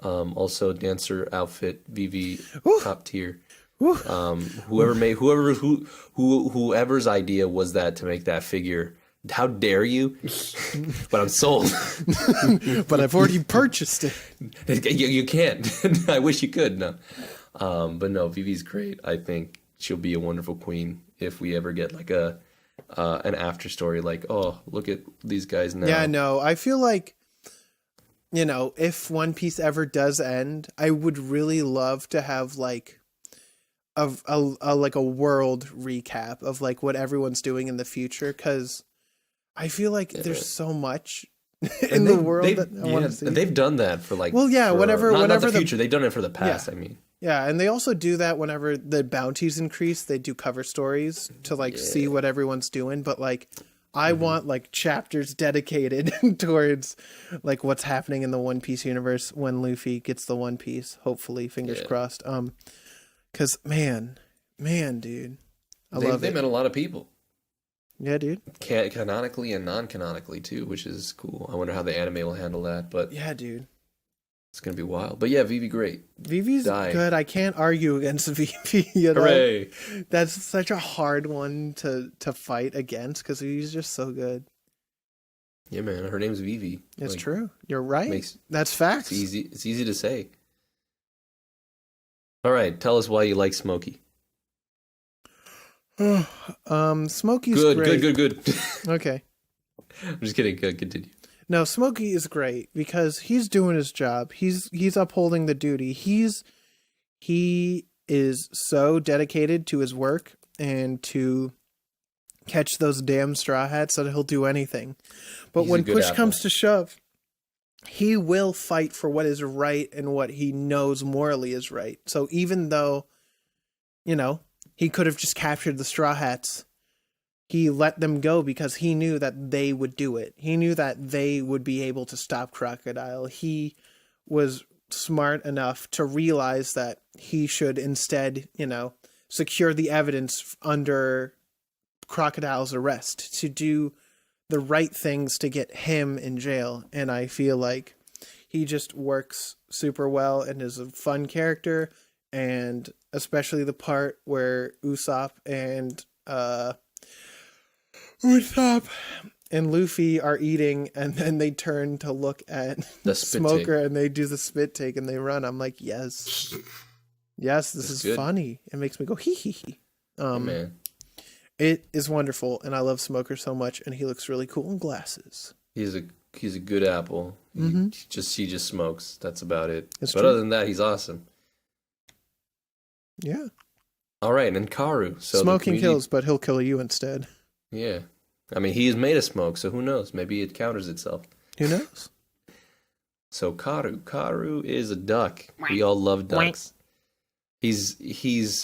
Also, dancer outfit, Vivi, top tier. Whoever's idea was that to make that figure. How dare you? But I'm sold. But I've already purchased it. You can't. I wish you could. No, but no, Vivi's great. I think she'll be a wonderful queen if we ever get like an after story. Like, oh, look at these guys now. Yeah, no, I feel like if One Piece ever does end, I would really love to have like a world recap of like what everyone's doing in the future, because I feel like there's so much in the world that I want to see. And they've done that for like whenever the future, they've done it for the past. I mean, yeah, and they also do that whenever the bounties increase. They do cover stories to like see what everyone's doing. But like, I want like chapters dedicated towards like what's happening in the One Piece universe when Luffy gets the One Piece. Hopefully, fingers crossed. Because man, dude, I love it. They met a lot of people. Yeah, dude. Canonically and non-canonically too, which is cool. I wonder how the anime will handle that. But yeah, dude. It's going to be wild. But yeah, Vivi, great. Vivi's good. I can't argue against Vivi. Hooray. That's such a hard one to fight against because he's just so good. Yeah, man. Her name's Vivi. It's true. You're right. That's facts. It's easy to say. All right. Tell us why you like Smokey. Smokey's great. Good. Okay. I'm just kidding. Continue. No, Smokey is great because he's doing his job. He's upholding the duty. He is so dedicated to his work and to catch those damn Straw Hats that he'll do anything. But when push comes to shove, he will fight for what is right and what he knows morally is right. So even though, he could have just captured the Straw Hats, he let them go because he knew that they would do it. He knew that they would be able to stop Crocodile. He was smart enough to realize that he should instead, secure the evidence under Crocodile's arrest to do the right things to get him in jail. And I feel like he just works super well and is a fun character. And especially the part where Usopp and Luffy are eating, and then they turn to look at the Smoker and they do the spit take and they run. I'm like, yes, this is good. Funny. It makes me go hee hee hee. Man, it is wonderful, and I love Smoker so much, and he looks really cool in glasses. He's a good apple. Mm-hmm. He just smokes. That's about it. It's but true. Other than that, he's awesome. Yeah. All right, and Karu. So smoking kills, but he'll kill you instead. Yeah. I mean, he is made of smoke, so who knows? Maybe it counters itself. Who knows? So Karu is a duck. We all love ducks. He's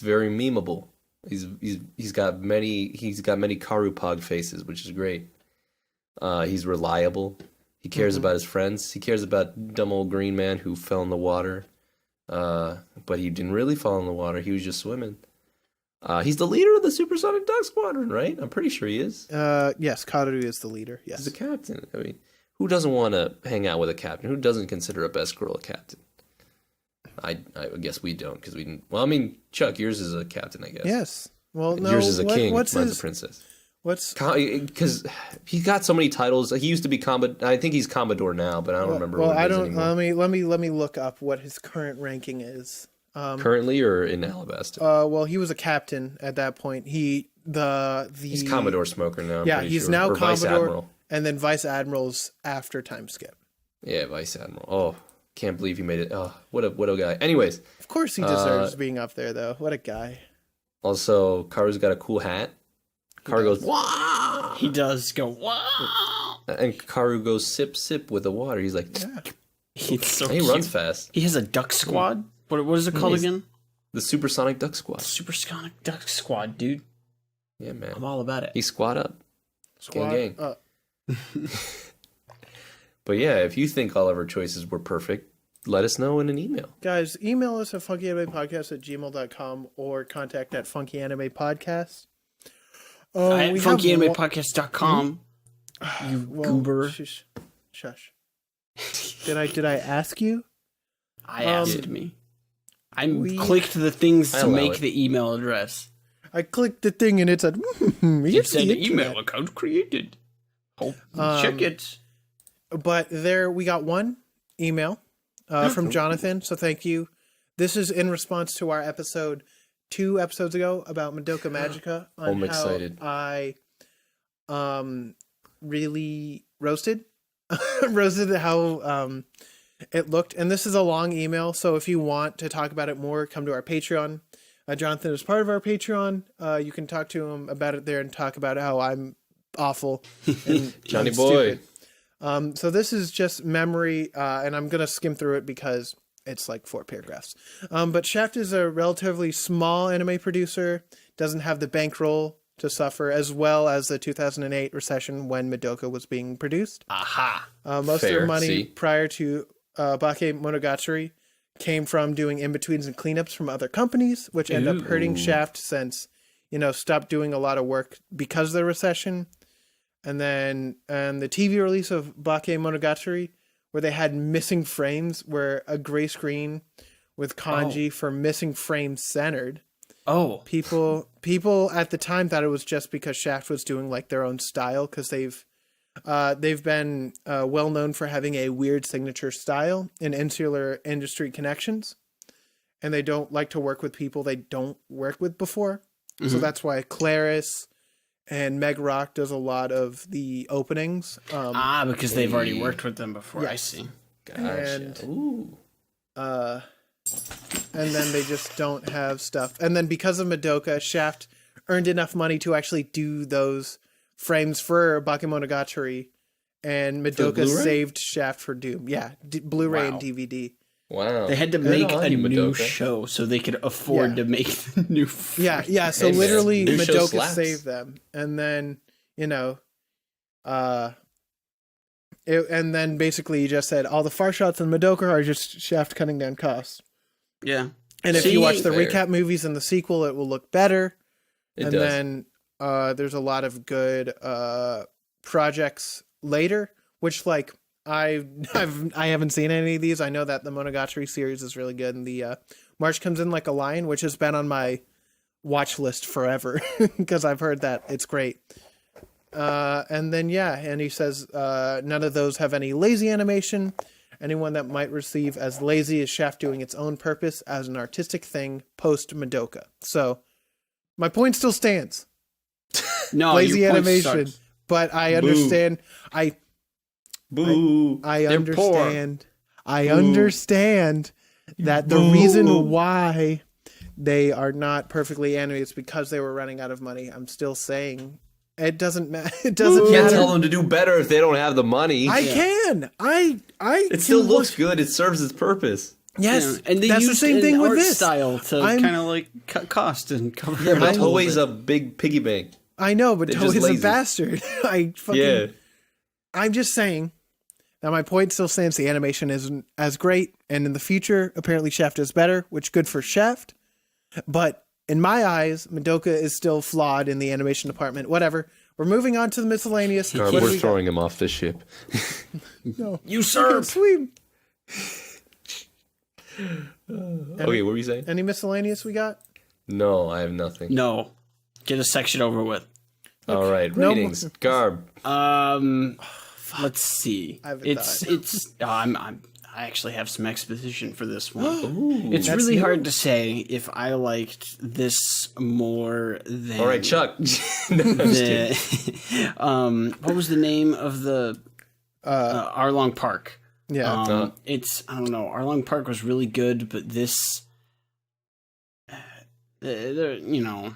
very memeable. He's got many Karu Pog faces, which is great. He's reliable. He cares about his friends. He cares about dumb old green man who fell in the water. But he didn't really fall in the water. He was just swimming. He's the leader of the Supersonic Duck Squadron, right? I'm pretty sure he is. Yes, Karu is the leader. Yes. He's the captain. I mean, who doesn't want to hang out with a captain? Who doesn't consider a best girl a captain? I guess we don't, because we didn't. Well, I mean, Chuck, yours is a captain, I guess. Yes. Well, no. Yours is a king. Mine's a princess. What's because he got so many titles. He used to be Commodore. I think he's Commodore now, but I don't remember. Well, what I it is don't. anymore. Let me look up what his current ranking is. Currently or in Alabasta. Well, he was a captain at that point. He's Commodore smoker now. Yeah, he's sure. now or Commodore, Vice Admiral. and then Vice Admiral's after time skip. Yeah, Vice Admiral. Oh, can't believe he made it. Oh, what a guy. Anyways, Of course, he deserves being up there, though. What a guy! also Karu's got a cool hat. Karu goes wow, He does go wow. and Karu goes sip sip with the water. He's like, He's so and he cute. runs fast. He has a duck squad. What is it called again? The Supersonic Duck Squad. Supersonic Duck Squad, dude. Yeah, man. I'm all about it. He squad up. Squad Gang. up. But yeah, if you think all of our choices were perfect, let us know in an email. Guys, email us at funkyAnimePodcast@gmail.com or contact at funkyAnimePodcast. At we have funkyanimePodcast.com. You goober. Shush. Did I ask you? I asked me. I we- clicked the things I to allow make it. the email address. I clicked the thing and it said, You it's said the the email internet. account created. Oh, check it. But we got one email from Jonathan, so thank you. This is in response to our episode 2 episodes ago about Madoka Magica on I'm how excited. I really roasted how it looked. And this is a long email, so if you want to talk about it more, come to our Patreon. Jonathan is part of our Patreon. You can talk to him about it there and talk about how I'm awful and Johnny I'm boy. stupid. So this is just memory, and I'm going to skim through it because it's like 4 paragraphs. But Shaft is a relatively small anime producer, doesn't have the bankroll to suffer, as well as the 2008 recession when Madoka was being produced. Aha. Most of Fair, their money see. prior to Bake Monogatari came from doing in-betweens and cleanups from other companies, which end up hurting Shaft since, stopped doing a lot of work because of the recession. And the TV release of Bake Monogatari, where they had missing frames, where a gray screen with kanji for missing frames centered. Oh. People at the time thought it was just because Shaft was doing like their own style, because they've been well known for having a weird signature style in insular industry connections, and they don't like to work with people they don't work with before. So that's why Claris and Meg Rock does a lot of the openings. Because they've already worked with them before. I see. And Ooh. and then they just don't have stuff. And then because of Madoka, Shaft earned enough money to actually do those frames for Bakemonogatari, and Madoka Blu-ray? saved Shaft for Doom. Yeah, Blu-ray and Wow. DVD. Wow. They had to Good make on a you, new Madoka. show so they could afford to make the new Yeah. So Hey, man, literally, new show Madoka slaps. saved them, and then and then basically he just said all the far shots in Madoka are just Shaft cutting down costs. Yeah. And if See, you watch the fair. recap movies and the sequel, it will look better. It And does. then there's a lot of good projects later, which like I haven't seen any of these. I know that the Monogatari series is really good, and the March Comes In Like a Lion, which has been on my watch list forever because I've heard that it's great. And then and he says none of those have any lazy animation. Anyone that might receive as lazy is Shaft doing its own purpose as an artistic thing post Madoka. So my point still stands. No, Lazy your point animation, sucks. but I understand. Boo. I They're understand. I understand that the reason why they are not perfectly animated is because they were running out of money. I'm still saying it doesn't matter. It doesn't You can't matter. tell them to do better if they don't have the money. I can. It still looks good. It serves its purpose. Yes, Yeah, and they that's the used same thing an with art this style to I'm- kind of like cut cost and cover. Yeah, it but up a little Toei's bit. a big piggy bank. I know, but They're just Toei's a lazy. bastard. I fucking. Yeah. I'm just saying that my point still stands. The animation isn't as great, and in the future, apparently Shaft is better, which good for Shaft. But in my eyes, Madoka is still flawed in the animation department. Whatever. We're moving on to the miscellaneous. Garb, What do we're we got? throwing him off this ship. Usurp. Sweet. Okay, what were you saying? Any miscellaneous we got? No, I have nothing. No, get a section over with. All right, No ratings. Garb. Let's see. I haven't It's. I actually have some exposition for this one. Ooh. It's really hard to say if I liked this more than. All right, Chuck. No, I'm just kidding. What was the name of the Arlong Park? Yeah. It's, I don't know. Arlong Park was really good, but this, you know,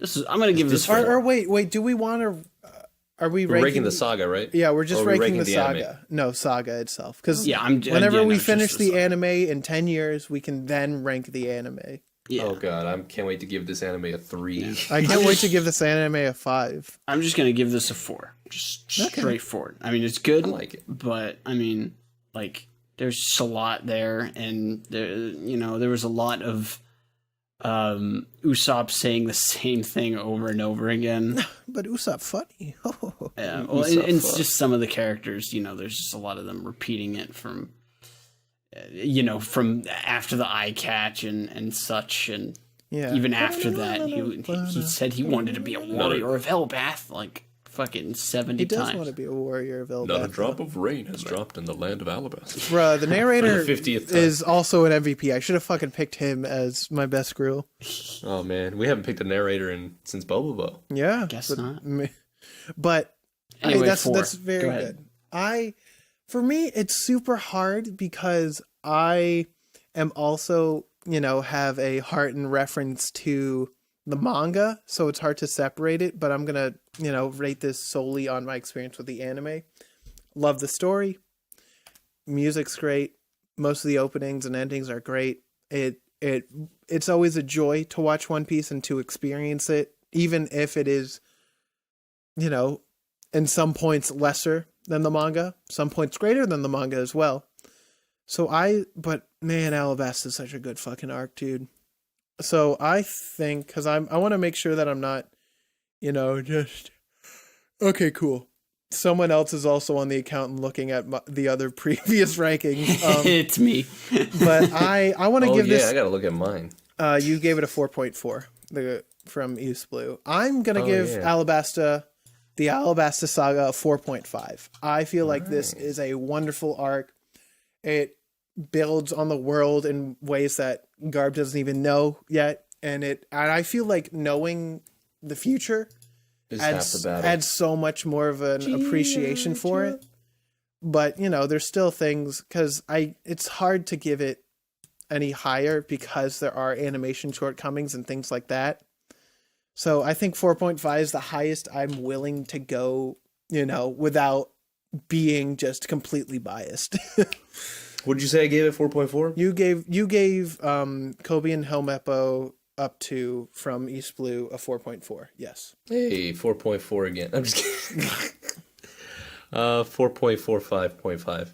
this is. I'm gonna give this. Or wait. Do we want to? Are we We're ranking the saga, right? Yeah, we're just Or are we ranking the ranking the saga. No, saga itself. Because Yeah, whenever we just finish the the saga. anime in 10 years, we can then rank the anime. Yeah. Oh god, I can't wait to give this anime a 3. I can't wait to give this anime a 5. I'm just gonna give this a 4. Just straightforward. I mean, it's good. I like it. But I mean, like, there's just a lot there, and there was a lot of Usopp saying the same thing over and over again. But Usopp funny. Yeah, well, Usopp and it's fuck. just some of the characters. There's just a lot of them repeating it from after the eye catch and such, and Yeah. even after that, he said he wanted to be a warrior of Elbath, like fucking 70 He does times. want to be a warrior of Elbath. Not a drop of rain has dropped in the land of Alabasta. Bruh, the narrator For the 50th time. is also an MVP. I should have fucking picked him as my best girl. Oh man, we haven't picked a narrator since Bobobo. Yeah. Guess but, not. But Anyway, that's 4. very Go ahead. good. For me, it's super hard because I am also, have a heart and reference to the manga, so it's hard to separate it, but I'm gonna, rate this solely on my experience with the anime. Love the story. Music's great. Most of the openings and endings are great. It's always a joy to watch One Piece and to experience it, even if it is, in some points lesser than the manga, some points greater than the manga as well. But man, Alabasta is such a good fucking arc, dude. So I think, because I want to make sure that I'm not, just, okay, cool. Someone else is also on the account and looking at the other previous rankings. It's me. But I want to give I this, gotta look at mine. you gave it a 4.4 from East Blue. I'm going to give yeah. the Alabasta Saga a 4.5. I feel like this is a wonderful arc. It builds on the world in ways that Garb doesn't even know yet, and I feel like knowing the future Is half the battle. adds so much more of an appreciation for it. But there's still things, because it's hard to give it any higher because there are animation shortcomings and things like that. So I think 4.5 is the highest I'm willing to go, without being just completely biased. What did you say I gave it 4.4? You gave Kobe and Helmeppo up to from East Blue a 4.4. Yes. Hey, 4.4 again. I'm just kidding. 4.45.5.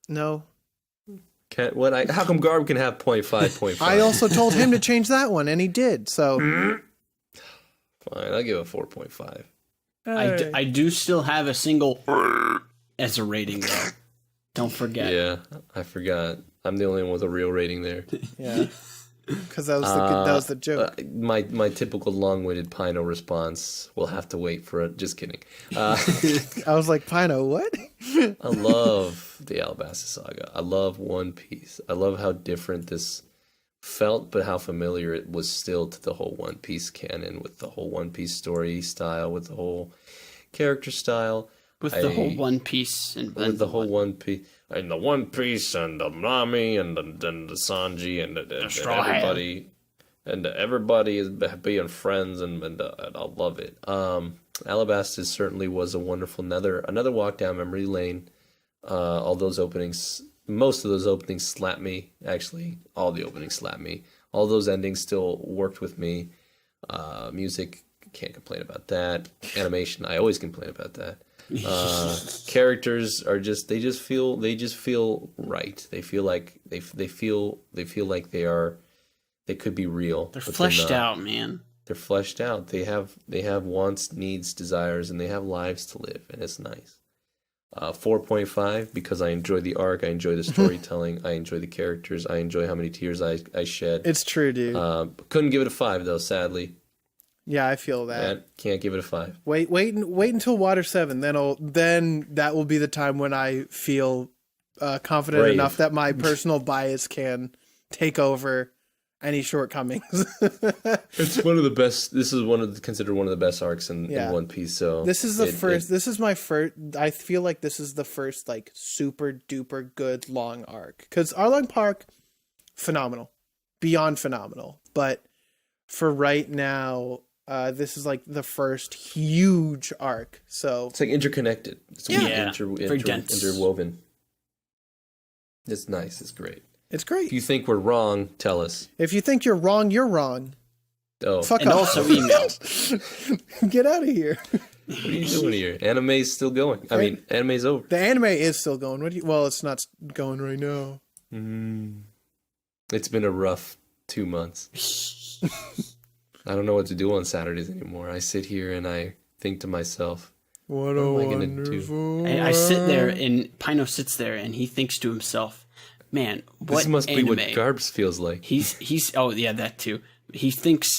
No. How come Garb can have 0.5.5? I also told him to change that one, and he did. So Fine, I'll give it 4.5. I do still have a single as a rating, though. Don't forget. Yeah, I forgot. I'm the only one with a real rating there. yeah, because that was the joke. My typical long-winded Pino response. We'll have to wait for it. Just kidding. I was like, Pino, what? I love the Alabasta Saga. I love One Piece. I love how different this felt, but how familiar it was still to the whole One Piece canon, with the whole One Piece story style, with the whole character style. With the whole One Piece and With the whole One Piece. And the One Piece and the Nami and the Sanji and Straw Hat. everybody. And everybody is being friends, and I love it. Alabasta certainly was a wonderful another walk down memory lane. All those openings, most of those openings slapped me. Actually, all the openings slapped me. All those endings still worked with me. Music, can't complain about that. Animation, I always complain about that. Characters are they just feel right. They feel like they feel like they could be real. They're but fleshed not. out, man. They're fleshed out. They have wants, needs, desires, and they have lives to live, and it's nice. 4.5 because I enjoy the arc, I enjoy the storytelling, I enjoy the characters, I enjoy how many tears I shed. It's true, dude. Couldn't give it a 5 though, sadly. Yeah, I feel that. I can't give it a 5. Wait until Water 7. Then that will be the time when I feel confident Brave. enough that my personal bias can take over any shortcomings. It's one of the best. This is considered one of the best arcs in One Piece. So this is this is my first. I feel like this is the first like super duper good long arc, because Arlong Park, phenomenal, beyond phenomenal. But for right now, this is like the first huge arc. So it's like interconnected. It's very dense. Interwoven. It's nice. It's great. It's great. If you think we're wrong, tell us. If you think you're wrong, you're wrong. Oh, Fuck And off. also email. Get out of here. what are you doing here? Anime's still going. I mean, anime's over. The anime is still going. Well, it's not going right now. It's been a rough 2 months. I don't know what to do on Saturdays anymore. I sit here and I think to myself, What am a I gonna do? wonderful I sit there, and Pino sits there, and he thinks to himself, "Man, what this must anime?" be what Garbs feels like. He's oh yeah, that too. He thinks,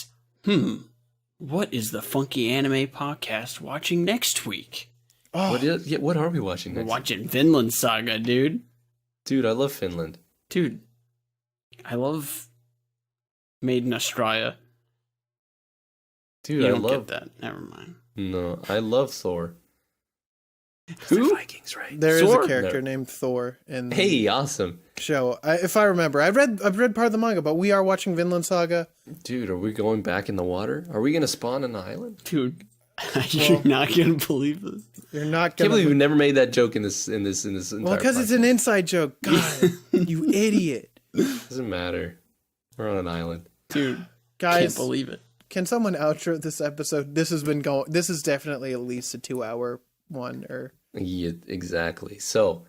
what is the Funky Anime Podcast watching next week? Oh, What are we watching We're next? watching Vinland Saga, dude. Dude, I love Finland. Dude, I love Made in Australia. Dude, You I don't love get that. Never mind. No, I love Thor. Who? They're Vikings, right? there is Thor? a character No. named Thor in the Hey, awesome. show. If I remember, I've read part of the manga, but we are watching Vinland Saga. Dude, are we going back in the water? Are we going to spawn an island? Dude, you're not gonna believe this. You're not I can't believe we gonna. never made that joke in this entire Well, because it's an inside joke. God, you idiot, Doesn't matter. We're on an island. Dude, guys. can't believe it. Can someone outro this episode? This has been going. This is definitely at least a 2-hour one. Or Yeah, exactly. So,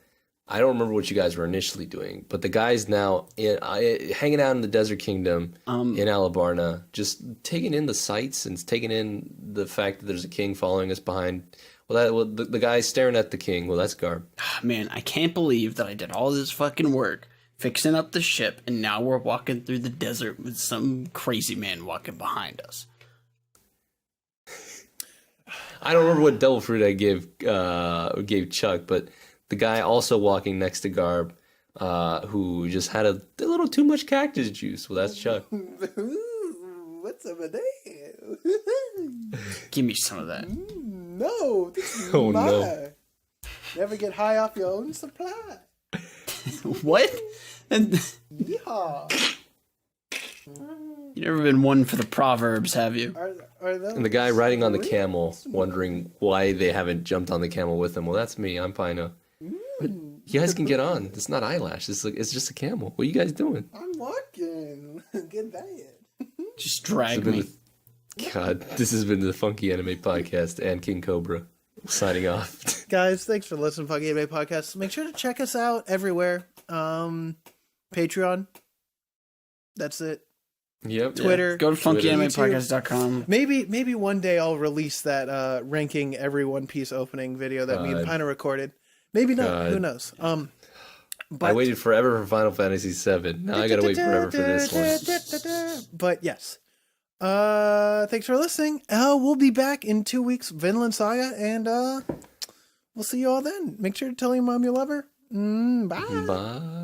I don't remember what you guys were initially doing, but the guys now hanging out in the Desert Kingdom in Alabarna, just taking in the sights and taking in the fact that there's a king following us behind. The guy's staring at the king. Well, that's Garb. Man, I can't believe that I did all this fucking work fixing up the ship, and now we're walking through the desert with some crazy man walking behind us. I don't remember what devil fruit I gave Chuck, but the guy also walking next to Garb, who just had a little too much cactus juice. Well, that's Chuck. what's over there? Give me some of that. No, this is Oh, mine. no. Never get high off your own supply. What? And Yeehaw. you never been one for the proverbs, have you? Are those And the guy riding on the camel, wondering why they haven't jumped on the camel with him. Well, that's me. I'm Pino. But you guys can get on. It's not eyelash. It's just a camel. What are you guys doing? I'm walking. Get bad. Just drag me. God, this has been the Funky Anime Podcast and King Cobra signing off. Guys, thanks for listening to Funky Anime Podcast. Make sure to check us out everywhere. Patreon. That's it. Yep. Twitter. Go to Twitter. funkyanimePodcast.com. Maybe one day I'll release that ranking every One Piece opening video that me and Pino recorded. Maybe not. God. Who knows? But I waited forever for Final Fantasy VII. Now I gotta wait forever for this one. But yes. Thanks for listening. We'll be back in 2 weeks, Vinland Saga, and we'll see you all then. Make sure to tell your mom you love her. Bye. Bye.